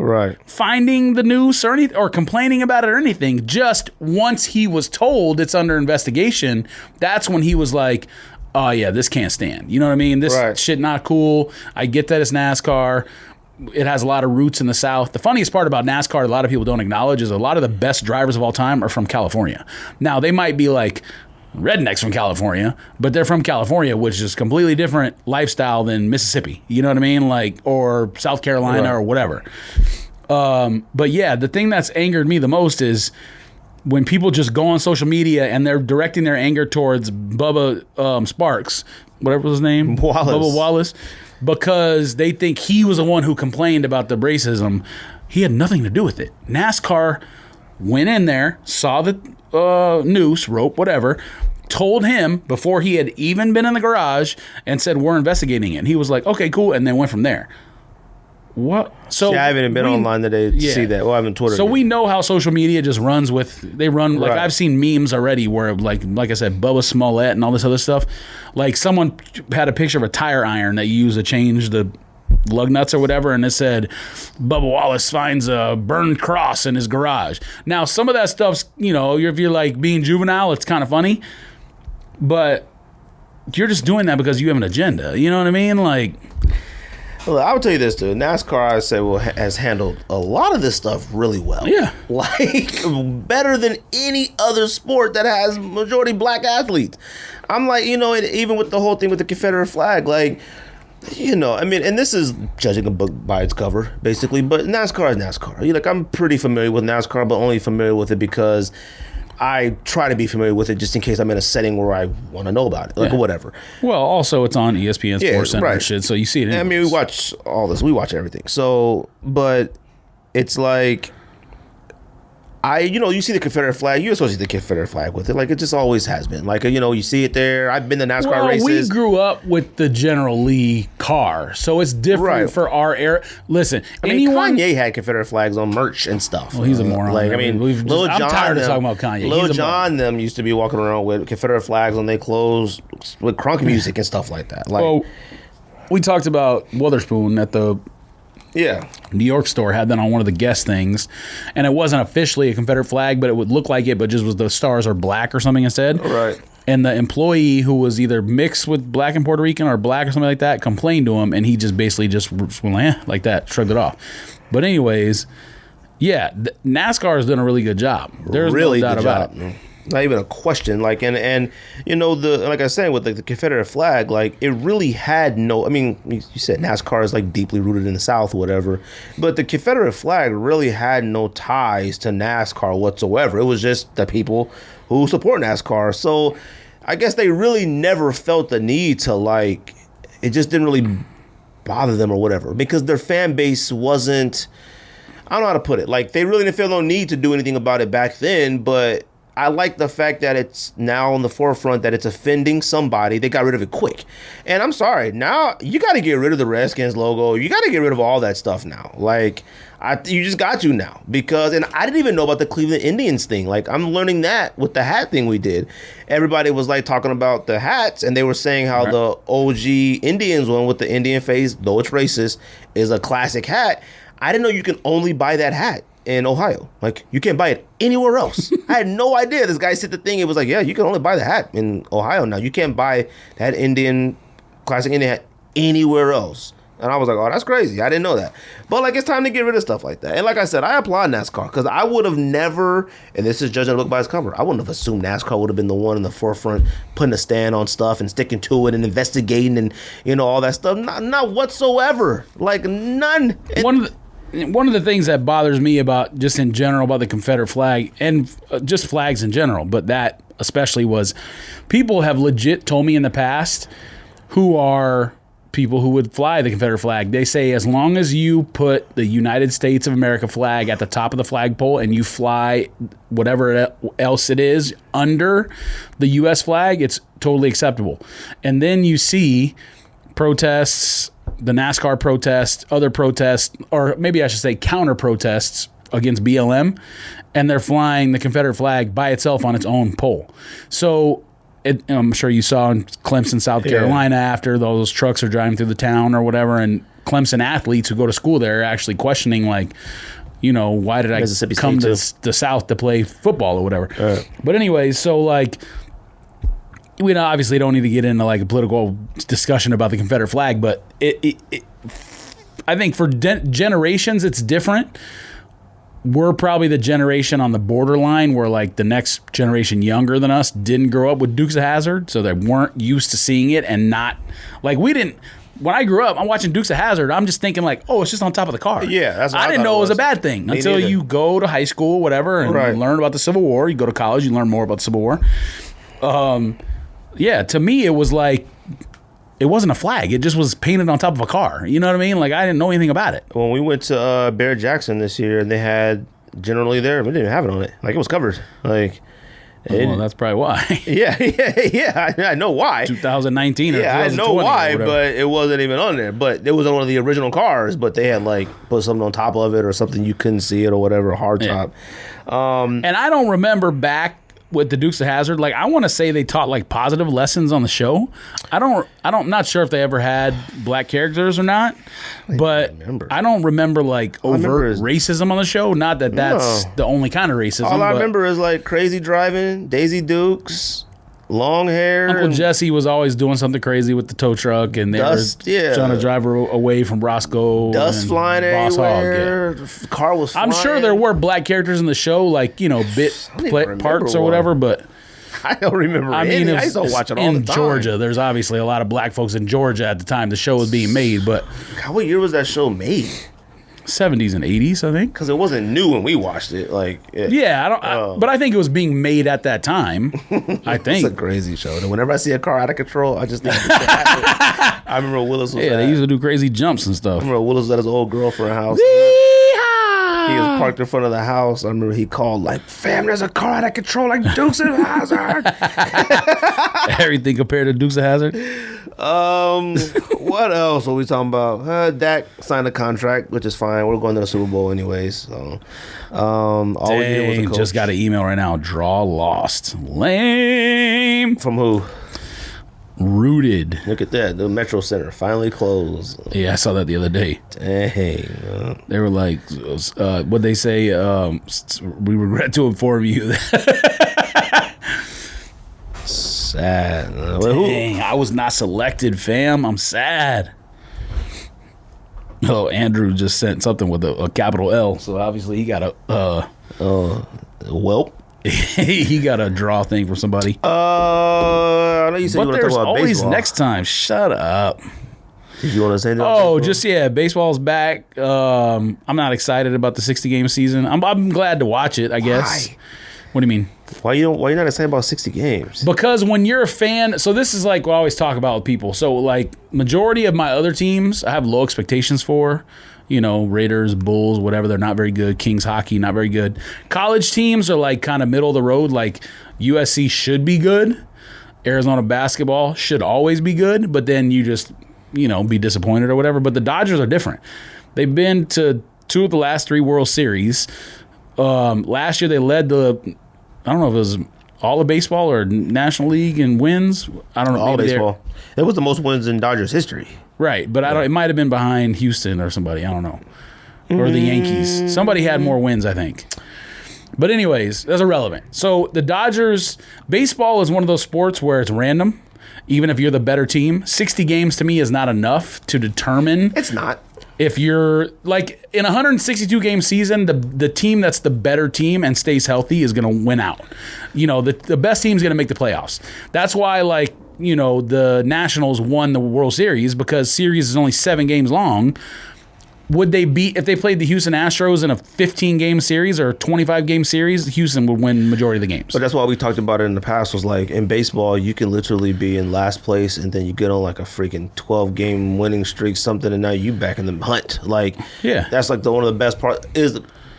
finding the noose or anything or complaining about it or anything. Just once he was told it's under investigation, that's when he was like, oh, yeah, this can't stand. You know what I mean? This shit not cool. I get that it's NASCAR. It has a lot of roots in the South. The funniest part about NASCAR, a lot of people don't acknowledge, is a lot of the best drivers of all time are from California. Now, they might be like rednecks from California, but they're from California, which is completely different lifestyle than Mississippi. You know what I mean? Like, or South Carolina or whatever. But yeah, the thing that's angered me the most is when people just go on social media and they're directing their anger towards Bubba Sparks, whatever was his name, Bubba Wallace, because they think he was the one who complained about the racism. He had nothing to do with it. NASCAR went in there, saw the noose, rope, whatever, told him before he had even been in the garage and said, we're investigating it. And he was like, okay, cool, and then went from there. What? So I haven't even been online today to see that. Well, I haven't Twitter. So we know how social media just runs with. They run like I've seen memes already where like I said, Bubba Smollett and all this other stuff. Like someone had a picture of a tire iron that you use to change the lug nuts or whatever, and it said Bubba Wallace finds a burned cross in his garage. Now some of that stuff's if you're like being juvenile, it's kind of funny, but you're just doing that because you have an agenda. You know what I mean? Like. Well, I would tell you this too. NASCAR, I say, has handled a lot of this stuff really well. Yeah, like better than any other sport that has majority black athletes. I'm like, even with the whole thing with the Confederate flag, like, I mean, and this is judging a book by its cover, basically. But NASCAR is NASCAR. I'm pretty familiar with NASCAR, but only familiar with it because I try to be familiar with it just in case I'm in a setting where I want to know about it, like or whatever. Well, also it's on ESPN Sports Center and shit, so you see it. I mean, we watch all this. We watch everything. So, but it's like, you see the Confederate flag. You associate the Confederate flag with it, like it just always has been. Like you see it there. I've been to NASCAR races. We grew up with the General Lee car, so it's different for our era. Listen, Kanye had Confederate flags on merch and stuff. Well, he's a moron. Like Lil Jon. I'm tired of talking about Kanye. Lil Jon them used to be walking around with Confederate flags on their clothes with crunk music and stuff like that. Like, we talked about Witherspoon at the New York store, had that on one of the guest things, and it wasn't officially a Confederate flag, but it would look like it, but just was the stars are black or something instead. Right. And the employee, who was either mixed with black and Puerto Rican or black or something like that, complained to him, and he just basically just went like that, shrugged it off. But anyways, NASCAR has done a really good job. There's really no doubt about it. Not even a question. Like, and like I was saying with the Confederate flag, like it really had no. I mean, you said NASCAR is like deeply rooted in the South, or whatever, but the Confederate flag really had no ties to NASCAR whatsoever. It was just the people who support NASCAR. So, I guess they really never felt the need to like. It just didn't really bother them or whatever because their fan base wasn't. I don't know how to put it. Like they really didn't feel no need to do anything about it back then, but I like the fact that it's now on the forefront that it's offending somebody. They got rid of it quick. And I'm sorry, now you got to get rid of the Redskins logo. You got to get rid of all that stuff now. Like, you just got to now. Because, and I didn't even know about the Cleveland Indians thing. Like, I'm learning that with the hat thing we did. Everybody was like talking about the hats, and they were saying how the OG Indians one with the Indian face, though it's racist, is a classic hat. I didn't know you can only buy that hat in Ohio. Like, you can't buy it anywhere else. I had no idea. This guy said the thing. It was like, yeah, you can only buy the hat in Ohio now. You can't buy that classic Indian hat anywhere else. And I was like, oh, that's crazy. I didn't know that. But, like, it's time to get rid of stuff like that. And like I said, I applaud NASCAR because I would have never, and this is judging a book by its cover, I wouldn't have assumed NASCAR would have been the one in the forefront putting a stand on stuff and sticking to it and investigating and, all that stuff. Not whatsoever. Like, none. One of the things that bothers me about just in general about the Confederate flag and just flags in general, but that especially was people have legit told me in the past who are people who would fly the Confederate flag. They say as long as you put the United States of America flag at the top of the flagpole and you fly whatever else it is under the U.S. flag, it's totally acceptable. And then you see protests, the NASCAR protests, other protests, or maybe I should say counter protests against BLM, and they're flying the Confederate flag by itself on its own pole. So I'm sure you saw in Clemson, South Carolina, after those trucks are driving through the town or whatever, and Clemson athletes who go to school there are actually questioning, like, why did I come to the South to play football or whatever? But anyways, so like, we obviously don't need to get into like a political discussion about the Confederate flag, but I think for generations it's different. We're probably the generation on the borderline where like the next generation younger than us didn't grow up with Dukes of Hazzard, so they weren't used to seeing it and not like we didn't. When I grew up, I'm watching Dukes of Hazzard. I'm just thinking like, oh, it's just on top of the car. Yeah, that's what I didn't know it was a bad thing until you go to high school, whatever, and you learn about the Civil War. You go to college, you learn more about the Civil War. Yeah, to me, it was like, it wasn't a flag. It just was painted on top of a car. You know what I mean? Like, I didn't know anything about it. When we went to Bear Jackson this year, and they had generally there, but they didn't have it on it. Like, it was covered. Like, well, that's probably why. Yeah. I know why. 2019 or 2020. Yeah, I know why, but it wasn't even on there. But it was on one of the original cars, but they had, like, put something on top of it or something you couldn't see it or whatever, hard top. And I don't remember back with the Dukes of Hazzard, like, I want to say they taught like positive lessons on the show. I'm not sure if they ever had black characters or not, but I don't remember like overt racism on the show. Not that that's the only kind of racism. All I remember is like crazy driving, Daisy Dukes, long hair. Uncle Jesse was always doing something crazy with the tow truck, and they were trying to drive her away from Roscoe. Dust flying everywhere. The car was flying. I'm sure there were black characters in the show, like, parts or whatever, but I don't remember. I mean, I used to watch it all the time. In Georgia, there's obviously a lot of black folks in Georgia at the time the show was being made, but God, what year was that show made? 70s and 80s, I think. Because it wasn't new when we watched it. Like, but I think it was being made at that time. I think it's a crazy show. And whenever I see a car out of control, I just think I remember Willis was they used to do crazy jumps and stuff. I remember Willis was at his old girlfriend's house. He was parked in front of the house. I remember he called like, "Fam, there's a car out of control like Dukes of Hazzard." Everything compared to Dukes of Hazzard. What else are we talking about? Dak signed a contract, which is fine. We're going to the Super Bowl anyways. So, all we did was a coach. Just got an email right now. Draw lost. Lame. From who? Rooted. Look at that. The Metro Center finally closed. Yeah, I saw that the other day. Dang. They were like, what'd they say? We regret to inform you. Sad. Dang, I was not selected, fam. I'm sad. Oh, Andrew just sent something with a capital L, so obviously he got a Welp. He got a draw thing from somebody. I know you said but you want to there's talk about always baseball. next time. Shut up. Did you want to say that? Oh, baseball's back. I'm not excited about the 60-game season. I'm glad to watch it, I guess. Why? What do you mean? Why you not excited about 60 games? Because when you're a fan, so this is like what I always talk about with people. So like majority of my other teams, I have low expectations for. You know, Raiders, Bulls, whatever. They're not very good. Kings hockey, not very good. College teams are like kind of middle of the road. Like USC should be good. Arizona basketball should always be good. But then you just, be disappointed or whatever. But the Dodgers are different. They've been to 2 of the last 3 World Series. Last year they led I don't know if it was all of baseball or National League in wins. I don't know. All baseball. It was the most wins in Dodgers history. Right, but it might have been behind Houston or somebody. I don't know. Or the Yankees. Somebody had more wins, I think. But anyways, that's irrelevant. So the Dodgers, baseball is one of those sports where it's random, even if you're the better team. 60 games to me is not enough to determine. It's not. If you're like in a 162-game season, the team that's the better team and stays healthy is going to win out. The best team is going to make the playoffs. That's why the Nationals won the World Series because series is only 7 games long. Would they beat if they played the Houston Astros in a 15-game series or 25-game series? Houston would win majority of the games. But that's why we talked about it in the past. Was like in baseball, you can literally be in last place and then you get on like a freaking 12-game winning streak, something, and now you back in the hunt. Like, yeah, that's like one of the best parts.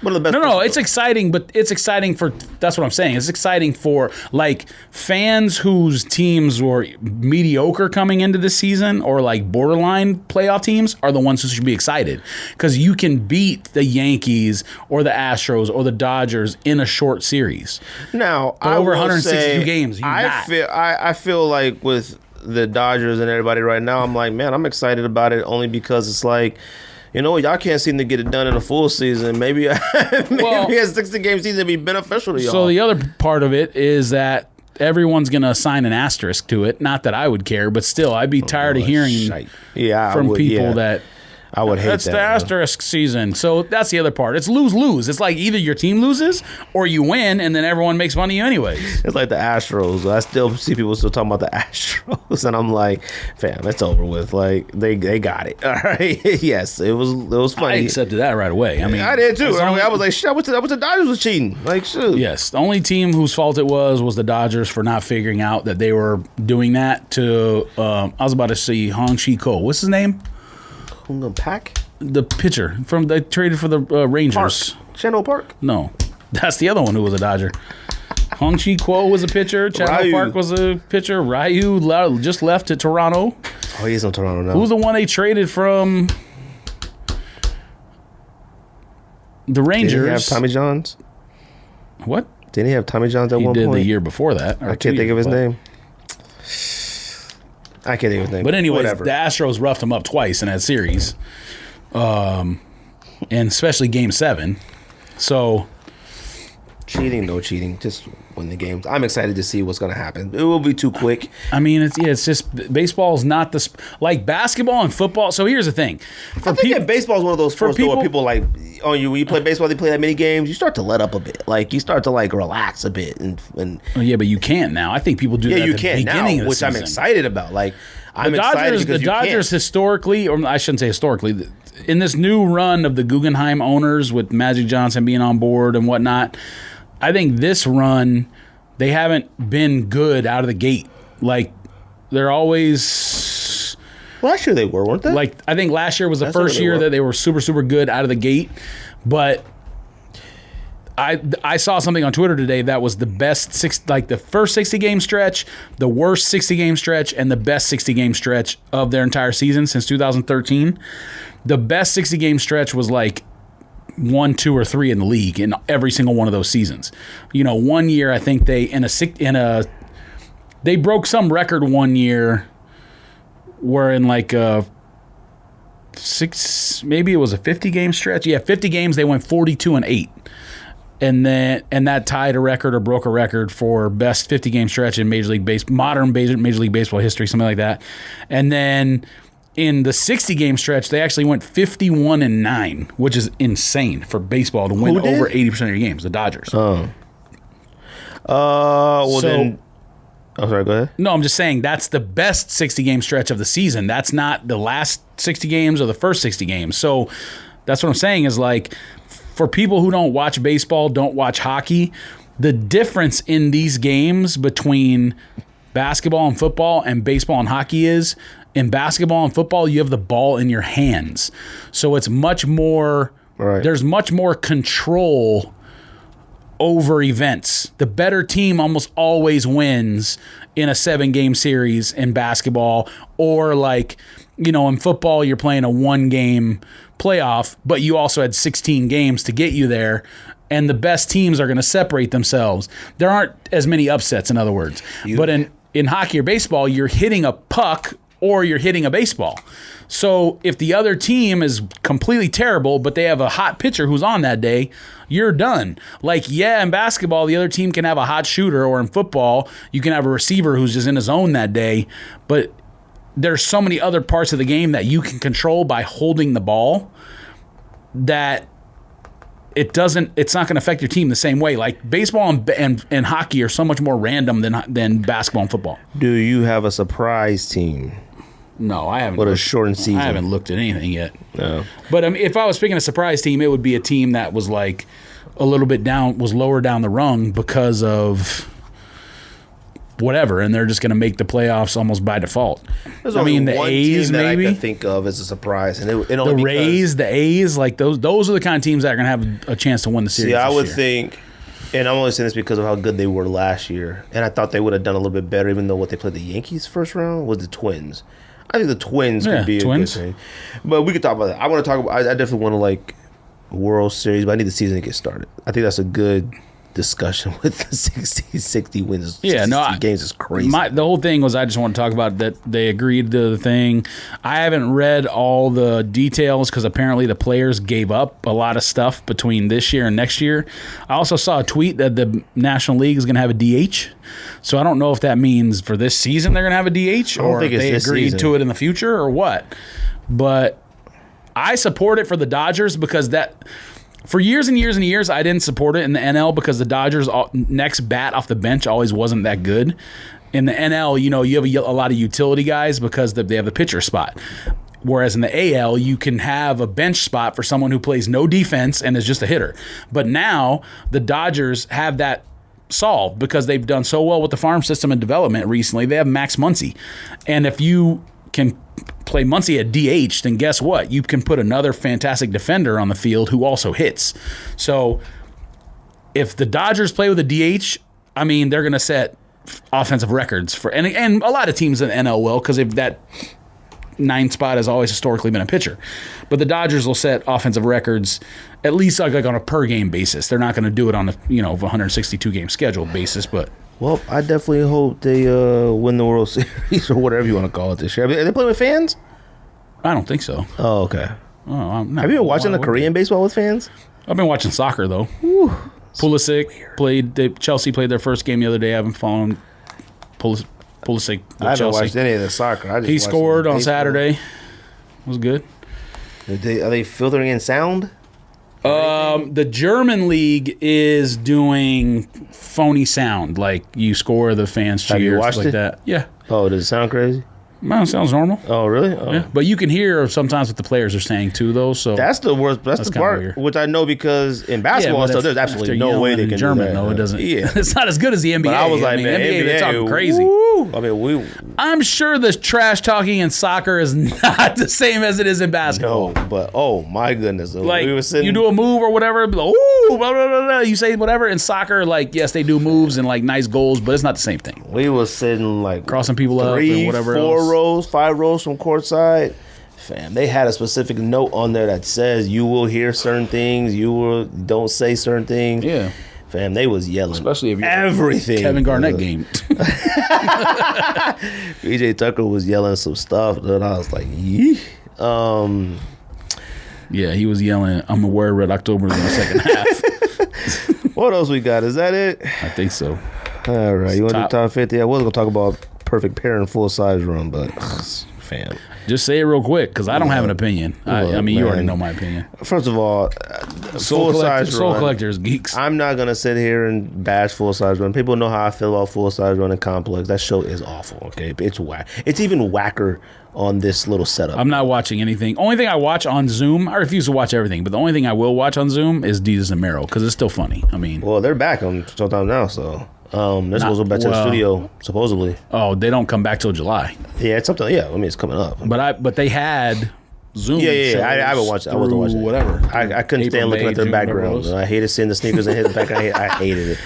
One of the best. No, it's exciting, but it's exciting for. That's what I'm saying. It's exciting for like fans whose teams were mediocre coming into this season, or like borderline playoff teams, are the ones who should be excited because you can beat the Yankees or the Astros or the Dodgers in a short series. Now, but over 162 games, I feel like with the Dodgers and everybody right now, I'm like, man, I'm excited about it only because it's like. Y'all can't seem to get it done in a full season. Maybe a 60-game season would be beneficial to y'all. So the other part of it is that everyone's going to assign an asterisk to it. Not that I would care, but still, I'd be tired of hearing from people that I would hate that's that. That's the asterisk season. So that's the other part. It's lose-lose. It's like either your team loses or you win, and then everyone makes fun of you anyways. It's like the Astros. I still see people still talking about the Astros, and I'm like, fam, it's over with. Like they got it. All right. Yes, it was funny. I accepted that right away. I mean, I did too. I was like, shit, I wish the Dodgers was cheating. Like, shoot. Yes, the only team whose fault it was the Dodgers for not figuring out that they were doing that to. I was about to see Hong-Chi Ko. What's his name? Pack? The pitcher they traded for the Rangers. Channel Park? No, that's the other one who was a Dodger. Hong-Chi Ko was a pitcher. Channel Park was a pitcher. Ryu just left to Toronto. Oh, he's on Toronto now. Who's the one they traded from the Rangers? Did he have Tommy Johns? What? Didn't he have Tommy Johns at one point? He did the year before that. I can't think of his name. I can't think of his name. But anyways, whatever. The Astros roughed him up twice in that series, and especially Game 7. So cheating, no cheating. Just win the games. I'm excited to see what's going to happen. It will be too quick. I mean, it's just baseball's not like basketball and football. So here's the thing. I think that baseball is one of those sports where people like, when you play baseball, they play that many games, you start to let up a bit. Like, you start to, like, relax a bit. And yeah, but you can't now. I think people do that at the beginning of the season. I'm excited about. Like, I'm excited because the Dodgers historically, or I shouldn't say historically, in this new run of the Guggenheim owners with Magic Johnson being on board and whatnot, I think this run, they haven't been good out of the gate. Like, they're always... Last year they were, weren't they? Like, I think last year was the first year that they were super, super good out of the gate. But I saw something on Twitter today that was the best the first 60-game stretch, the worst 60-game stretch, and the best 60-game stretch of their entire season since 2013. The best 60-game stretch was like 1, 2, or 3 in the league in every single one of those seasons. You know, one year I think they broke some record one year where in like maybe it was a 50-game stretch. Yeah, 50 games they went 42-8. And that tied a record or broke a record for best 50-game stretch in modern Major League Baseball history, something like that. And then in the 60-game stretch, they actually went 51-9, which is insane for baseball to win over 80% of your games. The Dodgers. Oh. Then. Oh, sorry. Go ahead. No, I'm just saying that's the best 60-game stretch of the season. That's not the last 60 games or the first 60 games. So that's what I'm saying is like, for people who don't watch baseball, don't watch hockey, the difference in these games between basketball and football and baseball and hockey is in basketball and football, you have the ball in your hands. So it's much more, there's much more control over events. The better team almost always wins in a 7-game series in basketball, or like, you know, in football, you're playing a 1-game playoff, but you also had 16 games to get you there, and the best teams are going to separate themselves. There aren't as many upsets, in other words. But in hockey or baseball, you're hitting a puck or you're hitting a baseball. So if the other team is completely terrible, but they have a hot pitcher who's on that day, you're done. Like, yeah, in basketball, the other team can have a hot shooter, or in football, you can have a receiver who's just in his zone that day, but there's so many other parts of the game that you can control by holding the ball that it's not going to affect your team the same way. Like baseball and hockey are so much more random than basketball and football. Do you have a surprise team? No, I haven't. What a shortened season. I haven't looked at anything yet. No. But if I was picking a surprise team, it would be a team that was like a little bit down, was lower down the rung because of whatever, and they're just going to make the playoffs almost by default. I mean, the A's maybe that I can think of as a surprise, and the Rays, the A's, like those are the kind of teams that are going to have a chance to win the series. See, I would think, and I'm only saying this because of how good they were last year, and I thought they would have done a little bit better, even though what they played the Yankees first round was the Twins. I think the Twins could be a good thing, but we could talk about that. I want to talk about. I definitely want to like World Series, but I need the season to get started. I think that's a good discussion with the 60 wins. Yeah, 60 games is crazy. The whole thing was I just want to talk about that they agreed to the thing. I haven't read all the details because apparently the players gave up a lot of stuff between this year and next year. I also saw a tweet that the National League is going to have a DH. So I don't know if that means for this season they're going to have a DH or if they agreed to it in the future or what. But I support it for the Dodgers because for years and years and years, I didn't support it in the NL because the Dodgers' next bat off the bench always wasn't that good. In the NL, you know, you have a lot of utility guys because they have the pitcher spot. Whereas in the AL, you can have a bench spot for someone who plays no defense and is just a hitter. But now the Dodgers have that solved because they've done so well with the farm system and development recently. They have Max Muncy. And if you can play Muncy at DH, then guess what? You can put another fantastic defender on the field who also hits. So if the Dodgers play with a DH, I mean, they're going to set offensive records for and a lot of teams in the NL will because that 9 spot has always historically been a pitcher. But the Dodgers will set offensive records at least like on a per game basis. They're not going to do it on a 162 game schedule basis, but. Well, I definitely hope they win the World Series or whatever you want to call it this year. Are they playing with fans? I don't think so. Oh, okay. Oh, have you been watching the Korean baseball with fans? I've been watching soccer, though. Whew. Pulisic Chelsea played their first game the other day. I haven't followed Pulisic with I haven't Chelsea. watched any of the soccer. He scored on Saturday. It was good. Are they filtering in sound? The German league is doing phony sound, like you score, the fans cheer, Have you watched stuff like it? that. Yeah. Oh, does it sound crazy? No, it sounds normal. Oh, really? Oh. Yeah. But you can hear sometimes what the players are saying too, though. So That's the worst. That's the part, weird. which I know because in basketball and stuff, there's absolutely no way they can German, do that. No, it doesn't. Yeah. It's not as good as the NBA. But I was like, man, NBA, they're talking crazy. Woo. I mean, I'm sure the trash talking in soccer is not the same as it is in basketball. no, but oh my goodness, Like, we were sitting, you do a move or whatever, be like, ooh, blah, blah, blah, blah. You say whatever. In soccer, like, yes, they do moves and like nice goals, but it's not the same thing. we were sitting like Crossing people up and whatever 4 else. rows, 5 rows from courtside. Fam, they had a specific note on there that says you will hear certain things, don't say certain things. Yeah. Fam, they was yelling, Especially if you're everything. Kevin Garnett game. PJ Tucker was yelling some stuff, and I was like, yee. Yeah, he was yelling, I'm going to wear Red October in the second half. What else we got? Is that it? I think so. All right, you want to do top. top 50? I was going to talk about perfect pair and full size run, but fam. Just say it real quick, because I don't have an opinion. I mean, you already know my opinion. First of all, Soul full size run. collectors, geeks. I'm not gonna sit here and bash full size run. People know how I feel about full size run and complex. That show is awful. Okay, it's whack. It's even whacker on this little setup. I'm not watching anything. Only thing I watch on Zoom, I refuse to watch everything, but the only thing I will watch on Zoom is Desus and Mero, because it's still funny. I mean, Well, they're back on Showtime now, so they're supposed to go back to the studio supposedly. oh, they don't come back till July. Yeah, it's something. Yeah, I mean it's coming up. But they had Zoom. Yeah. I haven't watched it. I wasn't watching it. Whatever. I couldn't stand looking at their backgrounds. I hated seeing the sneakers and hit the back. I hated it.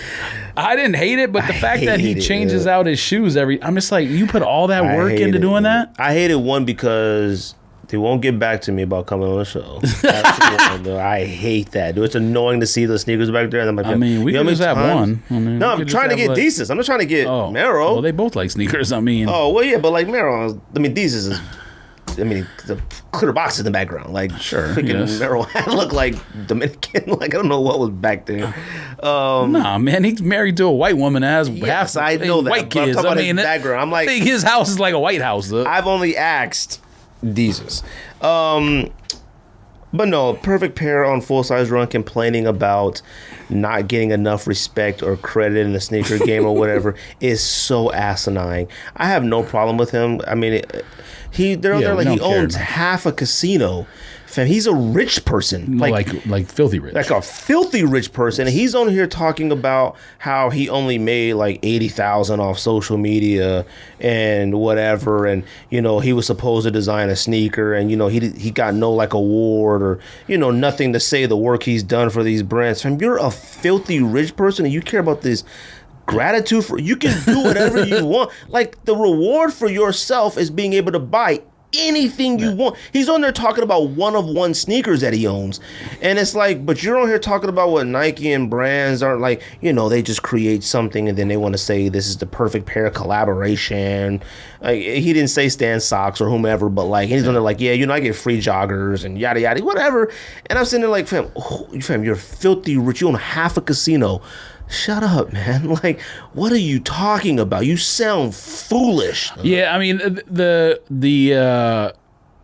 I didn't hate it, but the fact that he hated it, changes out his shoes I'm just like, you put all that work into doing that? I hated one because they won't get back to me about coming on the show. That's one, though. I hate that, dude. It's annoying to see the sneakers back there. And I'm like, I mean, we you can know just have times- one. I mean, No, we I'm could trying to just get have, Desus. I'm not trying to get Mero. Well, they both like sneakers. I mean, Oh, well, yeah, but like Mero, I mean, Desus is. I mean, the clear box in the background. Like, Sure, freaking yes. Mero looked like Dominican. Like, I don't know what was back there. nah, man, he's married to a white woman that has Yes, half I know that, white but I'm kids. talking I about his mean, background. I'm like- I think his house is like a White House. Though. I've only asked Desus. But no, perfect pair on full size run complaining about not getting enough respect or credit in the sneaker game or whatever is so asinine. I have no problem with him. I mean, they're out there we like he don't care, owns man. half a casino. Fam, he's a rich person. like filthy rich. Like a filthy rich person, and he's on here talking about how he only made like 80,000 off social media and whatever, and you know he was supposed to design a sneaker, and you know he got no like award or you know nothing to say the work he's done for these brands. Fam, you're a filthy rich person, and you care about this gratitude for you can do whatever you want. Like the reward for yourself is being able to buy anything you want. He's on there talking about one-of-one sneakers that he owns, and it's like, but you're on here talking about what Nike and brands aren't like. You know, they just create something and then they want to say this is the perfect pair of collaboration. Like, he didn't say Stan Socks or whomever, but like he's on there like, yeah, you know, I get free joggers and yada yada whatever. And I'm sitting there like, fam, you're filthy rich. You own half a casino. Shut up, man. Like, what are you talking about? You sound foolish. Yeah, I mean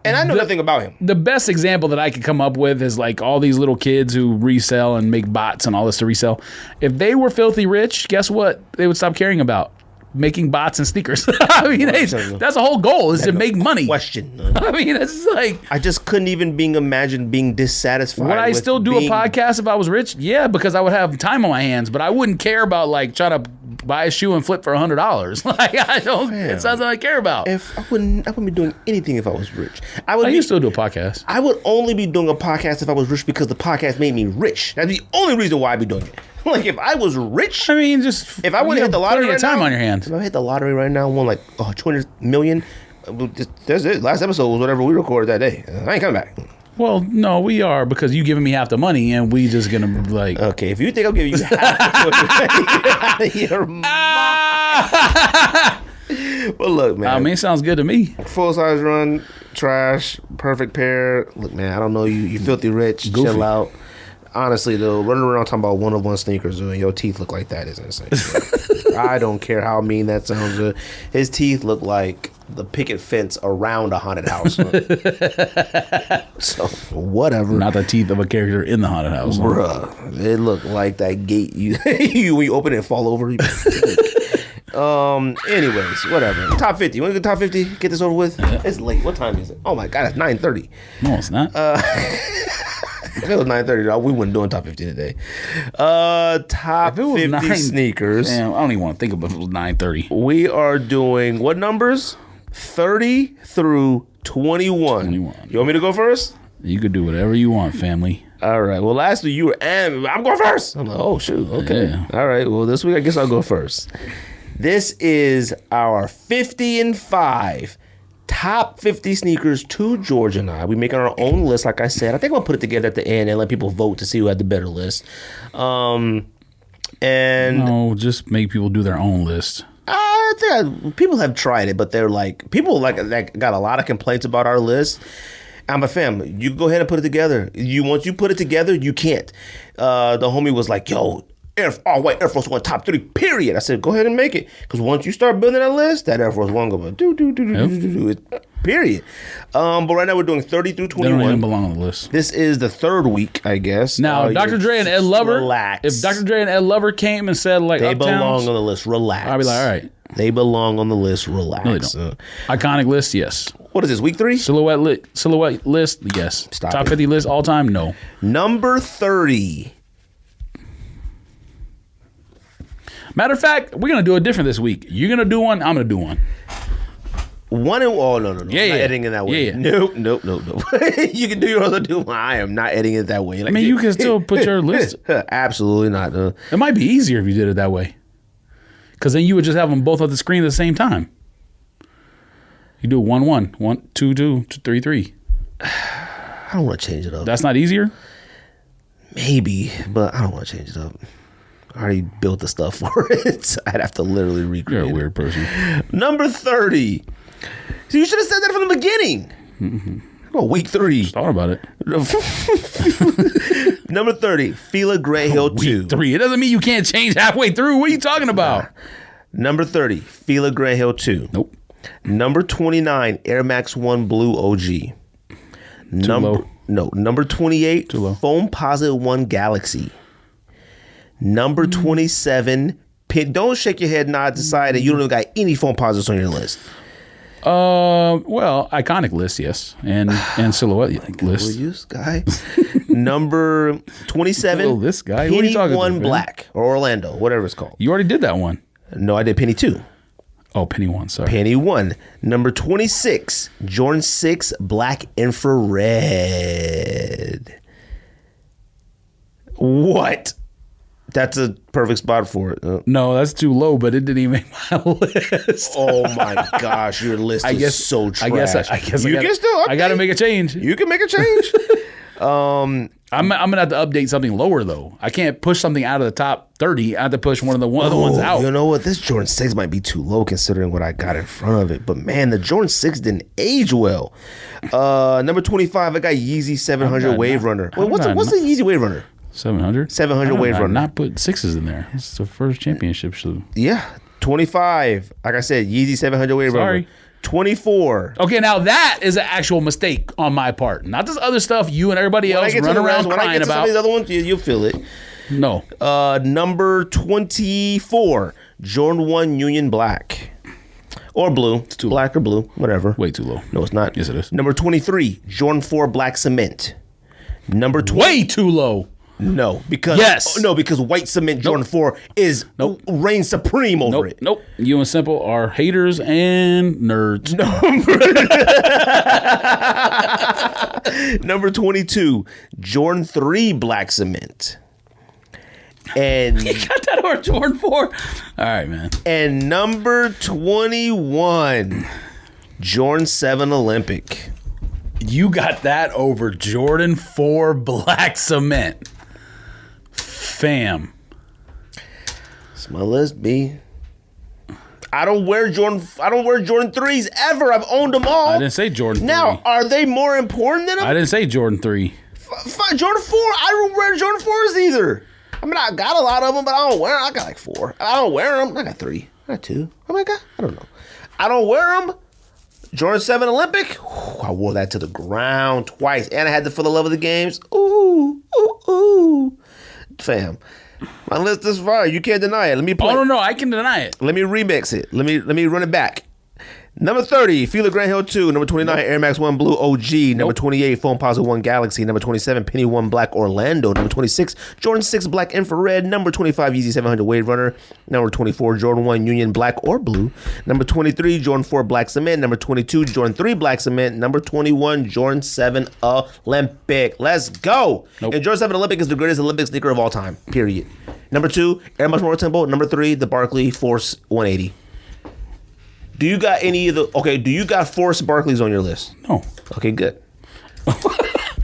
And I know nothing about him. the best example that I could come up with is like all these little kids who resell and make bots and all this to resell. If they were filthy rich, guess what? They would stop caring about making bots and sneakers. I mean, that's the whole goal is to make money. Question. I mean, it's like, I just couldn't even imagine being dissatisfied. would I with still do being- a podcast if I was rich? Yeah, because I would have time on my hands, but I wouldn't care about like trying to buy a shoe and flip for $100. Like I don't. It's something I care about. If I wouldn't be doing anything if I was rich. I would. I used to do a podcast. I would only be doing a podcast if I was rich because the podcast made me rich. That's the only reason why I'd be doing it. Like if I was rich, I mean, just if I would hit the lottery plenty right of time now, on your hands. If I hit the lottery right now, and won like 200 million. That's it. Last episode was whatever we recorded that day. I ain't coming back. Well, no, we are because you giving me half the money and we just gonna like. Okay, if you think I'm giving you half the you're out of your mind. Well, look, man. I mean, it sounds good to me. Full size run, trash, perfect pair. Look, man, I don't know you. You filthy rich. Goofy. Chill out. Honestly, though, running around talking about one-of-one sneakers and your teeth look like that is insane. I don't care how mean that sounds. His teeth look like the picket fence around a haunted house. So, whatever. Not the teeth of a character in the haunted house. Bruh, it looked like that gate you when you open it and fall over. Anyways, whatever. Top 50. You want to go top 50? Get this over with? Yeah. It's late. What time is it? Oh my God, it's 9:30. No, it's not. If it was 9:30, we wouldn't doing top 50 today. Top 50 sneakers. Damn, I don't even want to think about if it was 9:30. We are doing what numbers? 30 through 21. You want me to go first? You could do whatever you want, family. All right. Well, last week you were, I'm going first. I'm like, oh, shoot. Okay. Yeah. All right. Well, this week I guess I'll go first. This is our 50 and 5 top 50 sneakers to George and I. We're making our own list, like I said. I think I'll put it together at the end and let people vote to see who had the better list. And no, just make people do their own list. I think people have tried it, but they're like, people like got a lot of complaints about our list. I'm a fam. You go ahead and put it together. Once you put it together, you can't. The homie was like, yo, all-white Air Force One top 30, period. I said, go ahead and make it. Because once you start building that list, that Air Force One go do, period. But right now we're doing 30 through 21. They don't even belong on the list. This is the third week, I guess. Now, Dr. Dre and Ed Lover, relax. If Dr. Dre and Ed Lover came and said, like, they Uptowns, belong on the list, relax. I'd be like, all right. They belong on the list, relax. No, they don't. Iconic list, yes. What is this, week 3? Silhouette list, yes. Stop Top it. 50 list all time, no. Number 30. Matter of fact, we're going to do it different this week. You're going to do one, I'm going to do one. No. Yeah, I'm not yeah. editing it that way. Yeah. Nope. You can do your other do. I am not editing it that way. Like, I mean, you can still put your list. Absolutely not. It might be easier if you did it that way. Because then you would just have them both at the screen at the same time. You do 1-1, 1-2-2, 3-3. I don't want to change it up. That's not easier? Maybe, but I don't want to change it up. I already built the stuff for it. I'd have to literally recreate You're a weird person. Number 30. So you should have said that from the beginning. Mm-hmm. Oh, week 3. Thought about it. Number 30, Fila Grey Hill 2. Week 3. It doesn't mean you can't change halfway through. What are you talking about? Number 30, Fila Grey Hill 2. Nope. Number 29, Air Max 1 Blue OG. Number 28, Foam Posit 1 Galaxy. Number 27, don't shake your head, nod, decide that you don't even got any Foam Posits on your list. Well, iconic list, yes, and silhouette list. This guy. Number 27. This guy. Penny what are you talking 1 to, Black or Orlando, whatever it's called. You already did that one. No, I did Penny 2. Oh, Penny 1. Sorry. Penny 1. Number 26, Jordan 6 Black Infrared. What? That's a perfect spot for it. No, that's too low, but it didn't even make my list. Oh my gosh, your list is so trash. I guess you can still update. I got to make a change. You can make a change. I'm gonna have to update something lower though. I can't push something out of the top 30. I have to push one of the ones out. You know what? This Jordan 6 might be too low considering what I got in front of it. But man, the Jordan 6 didn't age well. Number 25, I got Yeezy 700 Wave Runner. Wait, what's the Yeezy Wave Runner? 700? 700 Wave Runner. Not put 6s in there. It's the first championship shoe. Yeah. 25. Like I said, Yeezy 700 Wave Runner. 24. Okay, now that is an actual mistake on my part. Not this other stuff you and everybody else run around crying about. Some of these other ones, you'll feel it. No. Number 24. Jordan 1 Union Black. Or blue. It's too black low. Or blue. Whatever. Way too low. No, it's not. Yes, it is. Number 23. Jordan 4 Black Cement. Number 20. Way too low. No, because white cement Jordan 4 is reigns supreme over it. Nope. You and Simple are haters and nerds. Number 22, Jordan 3 Black Cement. And you got that over Jordan 4? All right, man. And number 21, Jordan 7 Olympic. You got that over Jordan 4 Black Cement. Fam. It's my list, B. I don't wear Jordan 3s ever. I've owned them all. I didn't say Jordan 3. Now, are they more important than them? I didn't say Jordan 3. Jordan 4. I don't wear Jordan 4s either. I mean, I got a lot of them, but I don't wear them. I got like 4. I don't wear them. I got 3. I got 2. Oh my God. I don't know. I don't wear them. Jordan 7 Olympic. Whew, I wore that to the ground twice. And I had to for the love of the games. Ooh. Fam. My list is fire. You can't deny it. Let me play. Oh, no, I can deny it. Let me remix it. Let me run it back. Number 30, Fila Grand Hill 2. Number 29, Air Max 1 Blue OG. Number 28, Foam Posite 1 Galaxy. Number 27, Penny 1 Black Orlando. Number 26, Jordan 6 Black Infrared. Number 25, Yeezy 700 Wave Runner. Number 24, Jordan 1 Union Black or Blue. Number 23, Jordan 4 Black Cement. Number 22, Jordan 3 Black Cement. Number 21, Jordan 7 Olympic. Let's go. Nope. And Jordan 7 Olympic is the greatest Olympic sneaker of all time, period. Number 2, Air Max Motor Tempo. Number 3, the Barkley Force 180. Do you got any of the... Okay, do you got Force Barkleys on your list? No. Okay, good.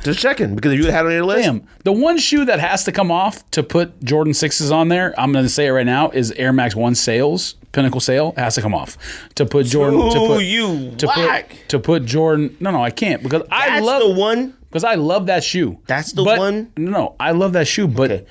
Just checking, because if you had it on your list... Damn. The one shoe that has to come off to put Jordan 6s on there, I'm going to say it right now, is Air Max 1 Sales, Pinnacle Sale, has to come off. To put Jordan... To put Jordan... No, I can't, because I love... That's the one... Because I love that shoe. That's the one? No, I love that shoe, but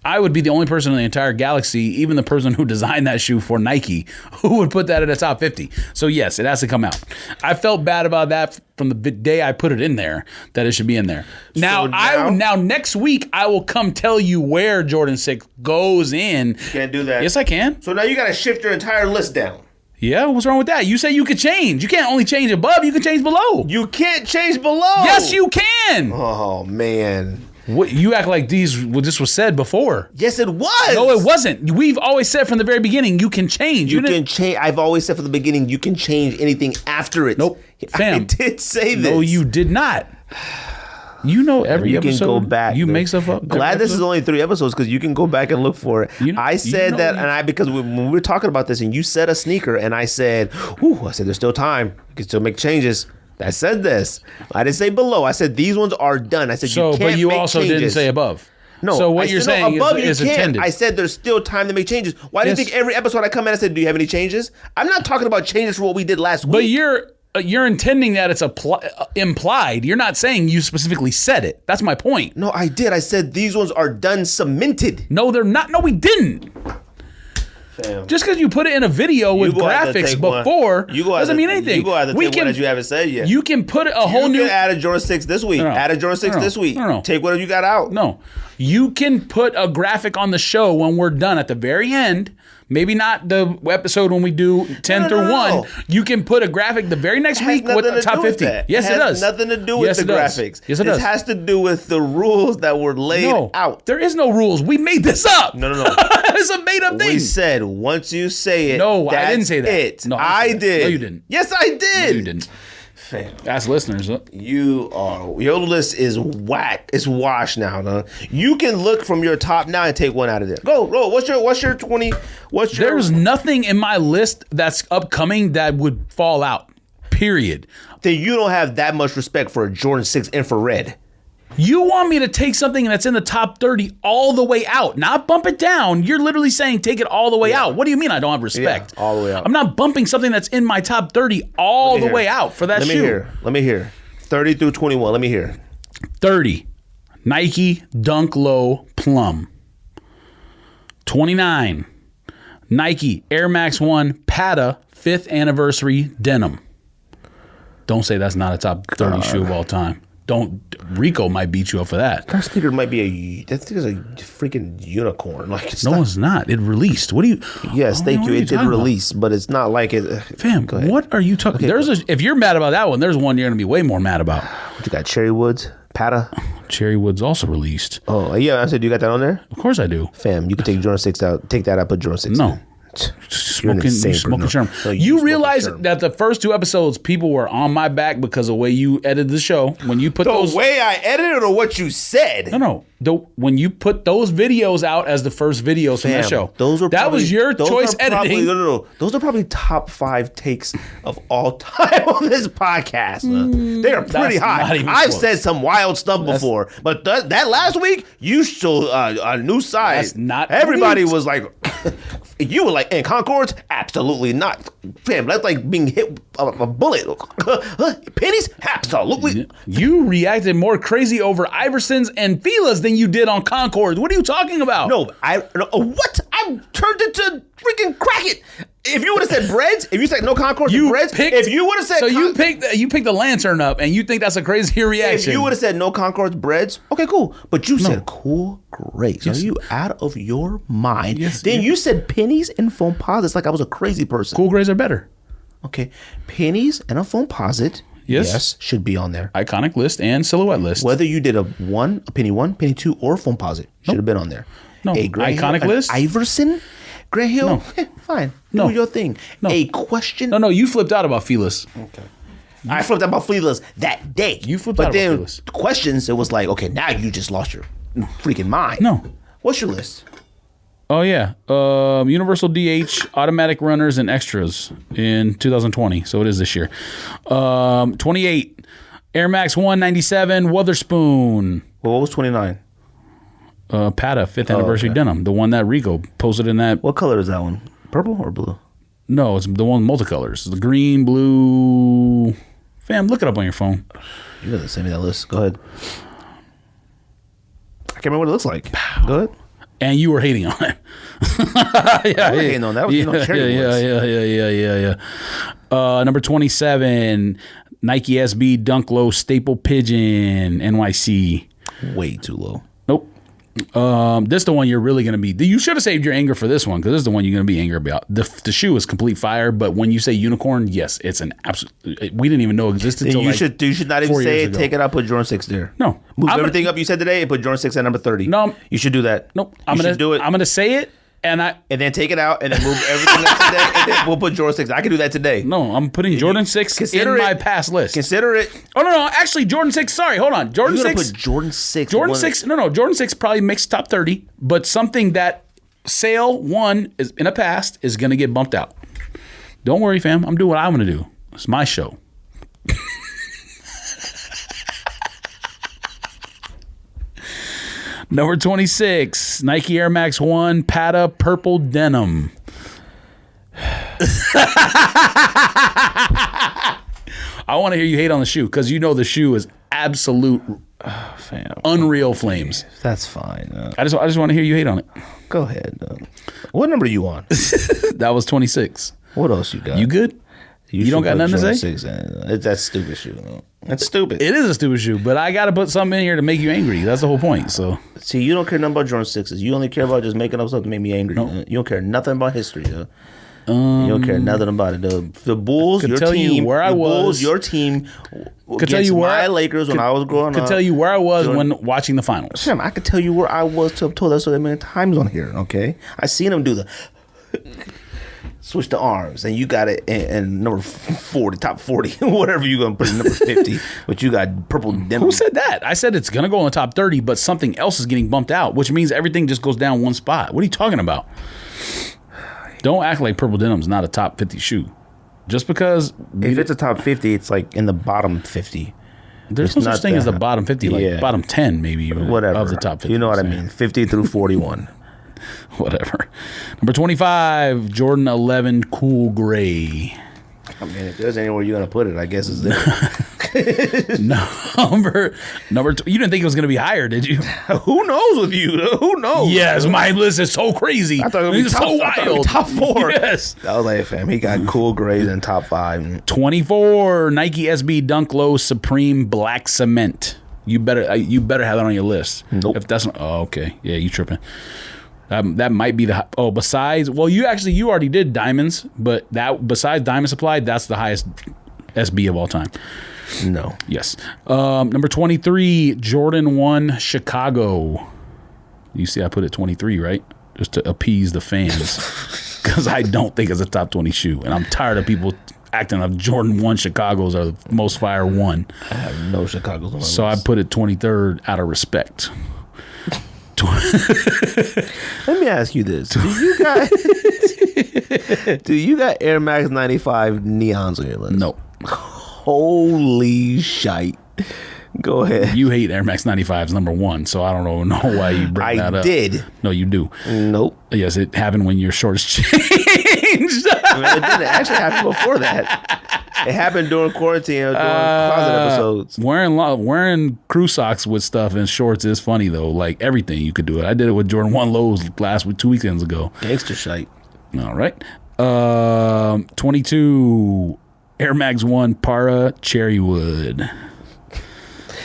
I would be the only person in the entire galaxy, even the person who designed that shoe for Nike, who would put that in the top 50. So yes, it has to come out. I felt bad about that from the day I put it in there, that it should be in there. Now next week I will come tell you where Jordan 6 goes in. You can't do that. Yes, I can. So now you got to shift your entire list down. Yeah, what's wrong with that? You say you could change. You can't only change above, you can change below. You can't change below. Yes, you can. Oh, man. What, you act like this was said before. Yes, it was. No, it wasn't. We've always said from the very beginning, you can change. You can change. I've always said from the beginning, you can change anything after it. Nope. Fam. I did say this. No, you did not. You know every episode. You can go back. You make stuff up. Glad this is only 3 episodes because you can go back and look for it. I said that, and because when we were talking about this, and you said a sneaker, and I said, I said there's still time. You can still make changes. I said this. I didn't say below. I said these ones are done. I said you can't but you make also changes. Didn't say above. No. So what you're saying above is intended. I said there's still time to make changes. Why do you think every episode I come in and said, do you have any changes? I'm not talking about changes for what we did last week. But you're intending that it's implied. You're not saying you specifically said it. That's my point. No, I did. I said these ones are done cemented. No, they're not. No, we didn't. Fam. Just because you put it in a video with graphics before doesn't mean anything. You go out to take one that you haven't said yet. You can put a whole new... You can add a Jordan 6 this week. Add a Jordan 6 this week. Take whatever you got out. No. You can put a graphic on the show when we're done at the very end. Maybe not the episode when we do 10 through 1. You can put a graphic the very next week with the top 50. Yes, it does. It has nothing to do with the graphics. Yes, it does. It has to do with the rules that were laid out. There is no rules. We made this up. No. It's a made up thing. We said once you say it, no, I didn't say that. It. No, I did. No, you didn't. Yes, I did. No, you didn't. Fam. Ask listeners. Your list is whack. It's washed now. Huh? You can look from your top now and take one out of there. Go. What's your 20? There's nothing in my list that's upcoming that would fall out. Period. Then you don't have that much respect for a Jordan 6 Infrared. You want me to take something that's in the top 30 all the way out, not bump it down. You're literally saying take it all the way out. What do you mean I don't have respect? Yeah, all the way out. I'm not bumping something that's in my top 30 all the way out for that shoe. Let me hear. 30 through 21. Let me hear. 30, Nike Dunk Low Plum. 29, Nike Air Max 1 Pata 5th Anniversary Denim. Don't say that's not a top 30 shoe of all time. Rico might beat you up for that. That sneaker might be that sneaker's a freaking unicorn. Like it's it's not. It released. What do you? Yes, thank you. It did release, but it's not like it. Fam, what are you talking? Okay, if you're mad about that one, there's one you're gonna be way more mad about. What you got? Cherry Woods, Pata. Cherry Woods also released. Oh yeah, I said you got that on there. Of course I do. Fam, you can take Jordan 6 out. Take that out. Put Jordan 6. No. In. Smoking Sherm. No, you realize that the first 2 episodes, people were on my back because of the way you edited the show. When you put the way I edited or what you said? No. When you put those videos out as the first videos from that show, that was your choice editing. No. Those are probably top 5 takes of all time on this podcast. They are pretty high. I've said some wild stuff before, but that last week, you showed a new side. That's not. Everybody was like. You were like, in Concords? Absolutely not. Fam, that's like being hit with a bullet. Pennies? Absolutely. You reacted more crazy over Iversons and Fila's than you did on Concords. What are you talking about? No, what? I turned it to freaking crack it. If you would have said breads, if you said no Concords and breads, if you would have said... So you picked the lantern up and you think that's a crazy reaction. If you would have said no Concords, breads, okay, cool. But you said cool grades. Yes. Are you out of your mind? Yes. Then you said pennies and foam posits like I was a crazy person. Cool grades are better. Okay. Pennies and a foam posit, yes, should be on there. Iconic list and silhouette list. Whether you did a penny one, penny two, or foam posit, should have been on there. No. A Iconic list? Iverson? Gray Hill? No. Fine. Do your thing. No. A question? No, you flipped out about Fila's. Okay. I flipped out about Fila's that day. You flipped out about Fila's. But then questions, it was like, okay, now you just lost your freaking mind. No. What's your list? Oh, yeah. Universal DH, automatic runners, and extras in 2020. So it is this year. 28, Air Max 197, Witherspoon. Well, what was 29? Pata, 5th anniversary denim. The one that Rico posted in that. What color is that one? Purple or blue? No, it's the one with multicolors. The green, blue. Fam, look it up on your phone. You gotta send me that list. Go ahead. I can't remember what it looks like. Go ahead. And you were hating on it. Yeah, hating on that. Yeah. Number 27, Nike SB Dunk Low Staple Pigeon NYC. Way too low. Nope. This is the one you're really going to be. You should have saved your anger for this one because this is the one you're going to be angry about. The shoe is complete fire, but when you say unicorn, yes, it's an absolute. We didn't even know it existed. You should not even say it. Take it out. Put Jordan 6 there. No, move everything up you said today and put Jordan 6 at number 30. No, you should do that. Nope. You should do it. I'm going to say it. And then take it out and then move everything up today and then we'll put Jordan 6. I can do that today. No, I'm putting Jordan 6 in my past list. Consider it. Oh, no. Actually, Jordan 6. Sorry, hold on. Jordan 6. Put Jordan 6. Jordan 6. No. Jordan 6 probably makes top 30. But something that sale 1 is in the past is going to get bumped out. Don't worry, fam. I'm doing what I'm going to do. It's my show. Number 26, Nike Air Max 1 Pata Purple Denim. I want to hear you hate on the shoe because you know the shoe is absolute unreal flames. That's fine. I just want to hear you hate on it. Go ahead. What number are you on? That was 26. What else you got? You good? You don't got nothing to say? That's stupid shoe. That's stupid. It is a stupid shoe, but I got to put something in here to make you angry. That's the whole point. So see, you don't care nothing about Jordan 6s. You only care about just making up stuff to make me angry. No. You don't care nothing about history. You don't care nothing about it. The Bulls, your team, your team. Could tell you where my Lakers when I was growing up. Could tell you where I was when watching the finals. Sam, I could tell you where I was to have told that so many times on here. Okay, I seen him do the. Switch the arms, and you got it in number 40, top 40, whatever you're going to put in number 50, but you got purple denim. Who said that? I said it's going to go in the top 30, but something else is getting bumped out, which means everything just goes down one spot. What are you talking about? Don't act like purple denim's not a top 50 shoe. Just because... If it's a top 50, it's like in the bottom 50. There's no such thing as the bottom 50, like bottom 10 maybe, whatever, of the top 50. You know what I mean, 50 through 41. Whatever. Number 25, Jordan 11 Cool Gray. I mean, if there's anywhere you're going to put it, I guess it's there. Number two. You didn't think it was going to be higher, did you? Who knows with you? Who knows? Yes, my list is so crazy. I thought it was so wild. Top 4. Yes. I was like, fam, he got Cool Grays in top 5. 24, Nike SB Dunk Low Supreme Black Cement. You better have that on your list. Nope. If that's okay. Yeah, you tripping. That might be besides, well, you already did diamonds, but that besides Diamond Supply, that's the highest SB of all time. No. Yes. Number 23, Jordan 1 Chicago. You see, I put it 23, right? Just to appease the fans, because I don't think it's a top 20 shoe, and I'm tired of people acting like Jordan 1 Chicago's are the most fire one. I have no Chicago's on my So list. I put it 23rd out of respect. Let me ask you this: Do you got Air Max 95 neons on your list? No. Holy shite! Go ahead. You hate Air Max 95s, number one, so I don't know why you bring that up. I did. No, you do. Nope. Yes, it happened when your shorts changed. I mean, it didn't actually happen before that. It happened during quarantine, during closet episodes. Wearing crew socks with stuff and shorts is funny, though. Like, everything, you could do it. I did it with Jordan 1 lows last week, 2 weekends ago. Gangster shite. All right. 22 Air Max 1 Para Cherrywood.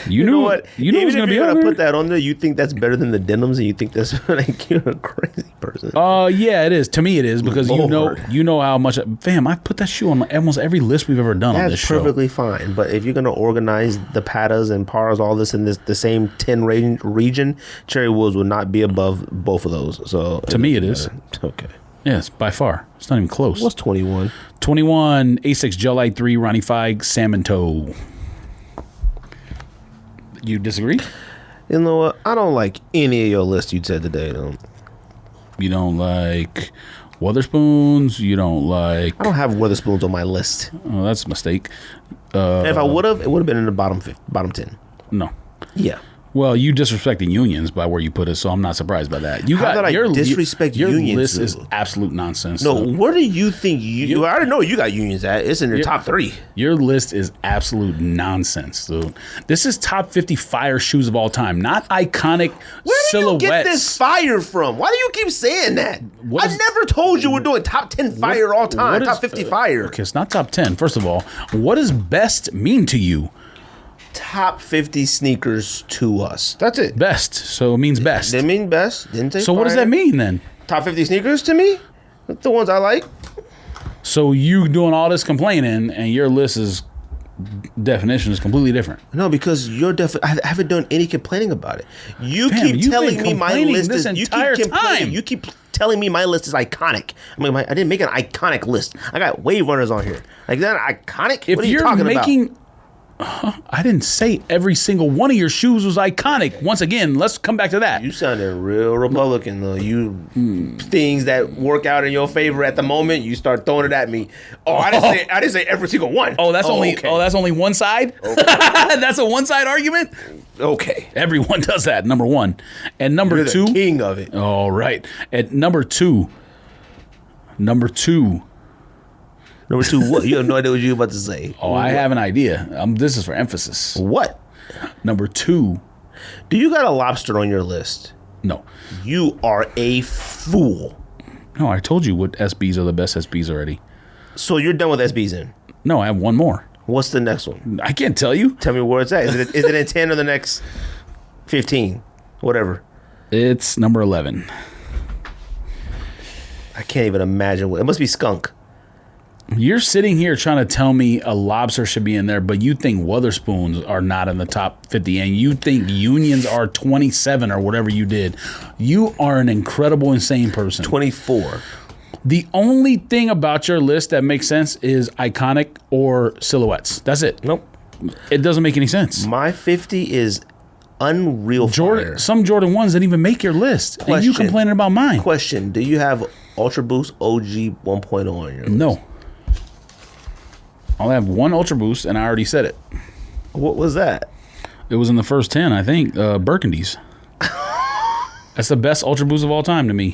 You know what? You know what's going to be on there? Put that on there. You think that's better than the denims, and you think that's like you're a crazy person. Yeah, it is. To me, it is because you know how much. Fam, I put that shoe on almost every list we've ever done on this show. That's perfectly fine. But if you're going to organize the patas and paras, all this in the same 10 region, Cherry Woods would not be above both of those. So to me, it is. Okay. Yes, by far. It's not even close. What's 21? 21 A6 Gel Light 3 Ronnie Feig Salmon Toe. You disagree? You know what? I don't like any of your lists you said today. You don't like Weatherspoons? You don't like... I don't have Weatherspoons on my list. Oh, that's a mistake. If I would have, it would have been in the bottom 10. No. Yeah. Well, you disrespecting unions by where you put it, so I'm not surprised by that. How did I disrespect unions? Your list is absolute nonsense. No, where do you think you... I already know you got unions at. It's in your top 3. Your list is absolute nonsense, dude. This is top 50 fire shoes of all time, not iconic silhouettes. Where do you get this fire from? Why do you keep saying that? I never told you we're doing top 10 fire all time, top 50 fire. Okay, it's not top 10. First of all, what does best mean to you? Top 50 sneakers to us. That's it. Best. So it means best. They mean best. Didn't they? So what does that mean then? Top 50 sneakers to me? The ones I like. So you doing all this complaining and your list is definition is completely different. No, because I haven't done any complaining about it. You keep telling me my list is you keep telling me my list is iconic. I mean, I didn't make an iconic list. I got Wave Runners on here. Like, that iconic? If what are you talking about? I didn't say every single one of your shoes was iconic. Once again, let's come back to that. You sounded real Republican, though. Things that work out in your favor at the moment, you start throwing it at me. Oh, I didn't say every single one. Oh, that's only one side? Okay. That's a one side argument? Okay. Everyone does that, number one. And number You're two. The king of it. All right. At number two. Number 2, what? You have no idea what you're about to say. Oh, I have an idea. This is for emphasis. What? Number 2. Do you got a lobster on your list? No. You are a fool. No, I told you what SBs are the best SBs already. So you're done with SBs in? No, I have one more. What's the next one? I can't tell you. Tell me where it's at. Is it in 10 or the next 15? Whatever. It's number 11. I can't even imagine what. It must be skunk. You're sitting here trying to tell me a lobster should be in there, but you think Weatherspoons are not in the top 50, and you think unions are 27 or whatever you did. You are an incredible, insane person. 24. The only thing about your list that makes sense is iconic or silhouettes. That's it. Nope. It doesn't make any sense. My 50 is unreal fire. Some Jordan 1s didn't even make your list, and you complaining about mine. Question. Do you have Ultra Boost OG 1.0 on your list? No. I'll have one Ultra Boost, and I already said it. What was that? It was in the first 10, I think. Burgundies. That's the best Ultra Boost of all time to me.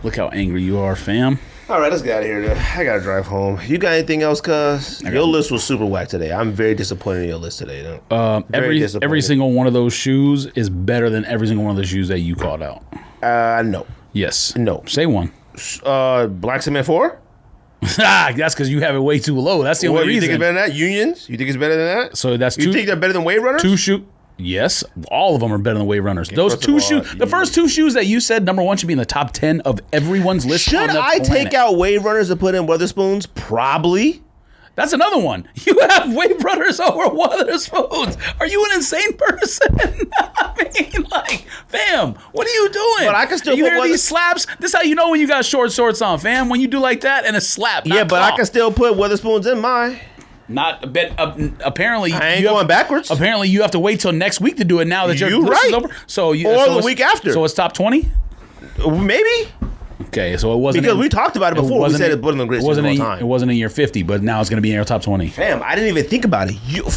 Look how angry you are, fam. All right, let's get out of here, dude. I gotta drive home. You got anything else, cuz? Your list was super whack today. I'm very disappointed in your list today, though. Every single one of those shoes is better than every single one of the shoes that you called out. No. Yes. No. Say one. Black Cement 4? That's because you have it way too low. That's the only reason. You think it's better than that? Unions? You think it's better than that? So that's You think they're better than Wave Runners? Yes, all of them are better than Wave Runners. Those two shoes, the first two shoes that you said number one should be in the top 10 of everyone's list. Should I take out Wave Runners and put in Weatherspoons? Probably. That's another one. You have Wave Runners over Weatherspoons. Are you an insane person? I mean, like, fam, what are you doing? But I can still you put hear these slaps? This is how you know when you got short shorts on, fam. When you do like that and a slap. Yeah, but I can still put Weatherspoons in mine. Not a bit. Apparently, I ain't going backwards. Apparently, you have to wait till next week to do it. Now that your list is over, or the week after. So it's top 20. Maybe. Okay, so it wasn't because we talked about it before. We said it wasn't the greatest of all time. It wasn't in year 50, but now it's going to be in your top 20. Fam, I didn't even think about it. You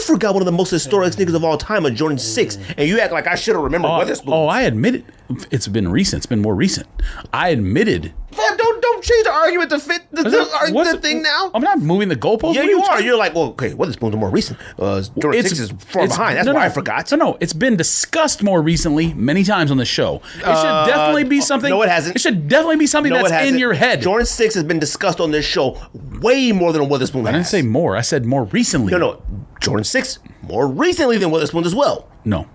forgot one of the most historic sneakers of all time, a Jordan 6, and you act like I should have remembered Witherspoon. Oh, I admit it. It's been recent. It's been more recent. I admitted. Fam, don't change the argument to fit the thing now. I'm not moving the goalpost. Yeah, you are. You're like, well, okay, Witherspoon's more recent. Jordan 6 is far behind. That's why I forgot. No, it's been discussed more recently many times on the show. It should definitely be something. No, it hasn't. It should definitely be something that's in your head. Jordan 6 has been discussed on this show way more than Witherspoon has. I didn't say more. I said more recently. No. Jordan 6 more recently than Witherspoon as well. No.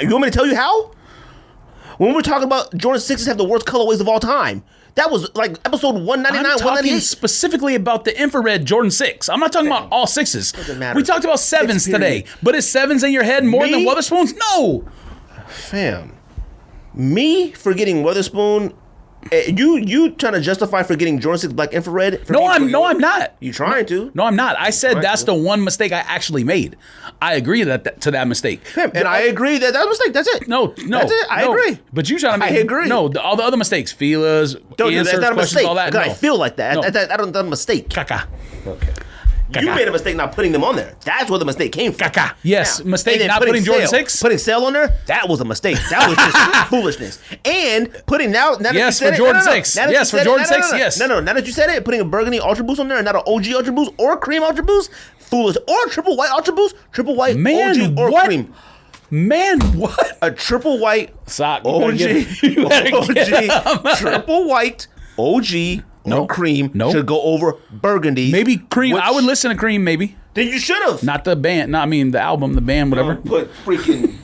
You want me to tell you how? When we're talking about Jordan 6s have the worst colorways of all time. That was like episode 199, I'm talking 198. specifically about the infrared Jordan 6. I'm not talking about all 6s. Doesn't matter. We talked about 7s today. But is 7s in your head more than Witherspoon's? No. Fam. Me forgetting Witherspoon. You trying to justify forgetting Jordan 6 black infrared? No, I'm not. You trying to? No, I'm not. I said that's the one mistake I actually made. I agree to that mistake. Fam, and I agree that's a mistake. That's it. No. That's it. I agree. But you trying to make... I agree. No, all the other mistakes. Feelers, that's not a mistake. all that. No. No. I feel like that. No. That's a mistake. Caca. Okay. You made a mistake not putting them on there. That's where the mistake came from. Caca. Yes, now, mistake not putting Jordan 6. Putting Sale on there, that was a mistake. That was just foolishness. And putting now that yes, you said for Jordan 6. Yes, yes, for Jordan 6, yes. No, now that you said it, putting a burgundy Ultra Boost on there and not an OG Ultra Boost or a cream Ultra Boost, foolish. Or a triple white Ultra Boost, triple white OG or what? cream. Man, what? A triple white Sock. OG, triple white OG or cream should go over burgundy. Maybe cream. I would listen to cream, maybe. Then you should have. Not the band. No, I mean the album, the band, whatever. Put freaking...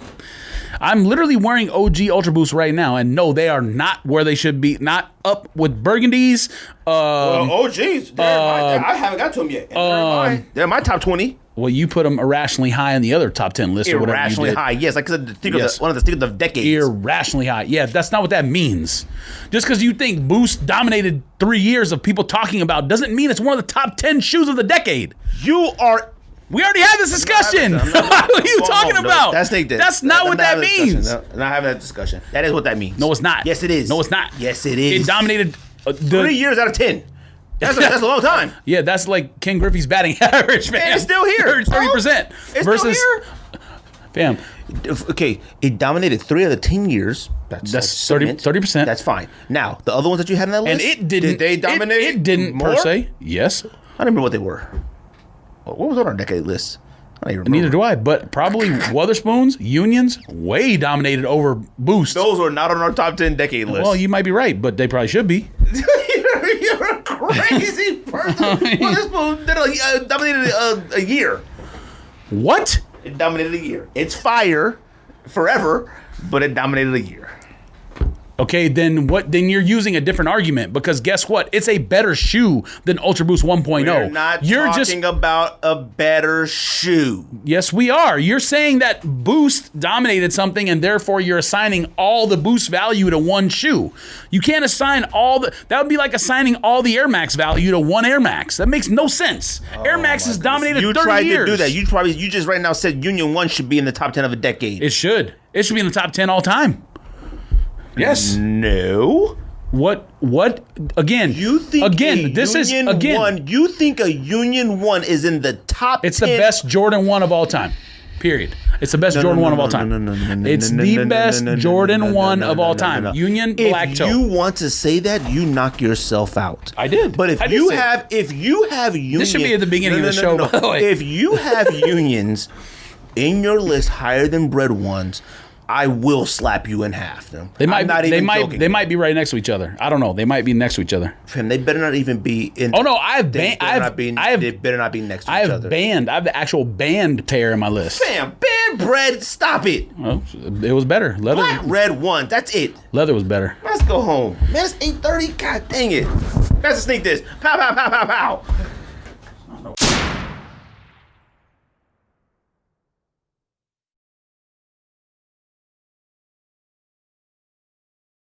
I'm literally wearing OG Ultra Boost right now, and no, they are not where they should be. Not up with burgundies. OGs. I haven't got to them yet. They're in my top 20. Well, you put them irrationally high on the other top 10 list or whatever you Irrationally did. high, yes. Like one of the sneakers of decades. Irrationally high. Yeah, that's not what that means. Just because you think Boost dominated 3 years of people talking about doesn't mean it's one of the top 10 shoes of the decade. You are... We already had this discussion. What are you talking about? That's not what that means. Not having that discussion. That is what that means. No, it's not. Yes, it is. No, it's not. Yes, it is. It dominated 3 years out of 10. That's a long time. Yeah, that's like Ken Griffey's batting average, man. And it's still here. 30%. It's versus, still here. Fam. Okay, it dominated 3 out of 10 years. That's 30%. That's fine. Now, the other ones that you had on that list, and it didn't. Did they dominate? It didn't more? per se. Yes. I don't remember what they were. What was on our decade list? I don't even remember. Neither do I. But probably Witherspoons, Unions, way dominated over Boost. Those were not on our top 10 decade list. Well, you might be right, but they probably should be. You're a crazy person. Witherspoon dominated a year. What? It dominated a year. It's fire forever, but it dominated a year. Okay, then what? Then you're using a different argument because guess what? It's a better shoe than Ultra Boost 1.0. We're not talking about a better shoe. Yes, we are. You're saying that Boost dominated something and therefore you're assigning all the Boost value to one shoe. You can't assign that would be like assigning all the Air Max value to one Air Max. That makes no sense. Air Max has dominated 30 years. You tried to do that. You just right now said Union 1 should be in the top 10 of a decade. It should. It should be in the top 10 all time. Yes. No. What? Again. You think you think a Union 1 is in the top 10? It's the best Jordan 1 of all time. Period. It's the best Jordan 1 of all time. It's the best Jordan 1 of all time. Union Black Toe. If you want to say that, you knock yourself out. I did. But if you have Union, this should be at the beginning of the show, by the way. If you have Unions in your list higher than Bread Ones, I will slap you in half. They might be right next to each other. I don't know. They might be next to each other. Fam, they better not even be in. Oh no, they better not be next to each other. I have the actual band pair in my list. Fam, band bread, stop it. Well, it was better. Leather. Black red 1, that's it. Leather was better. Let's go home. Man, it's 8:30. God dang it. Let's sneak this. Pow, pow, pow, pow, pow.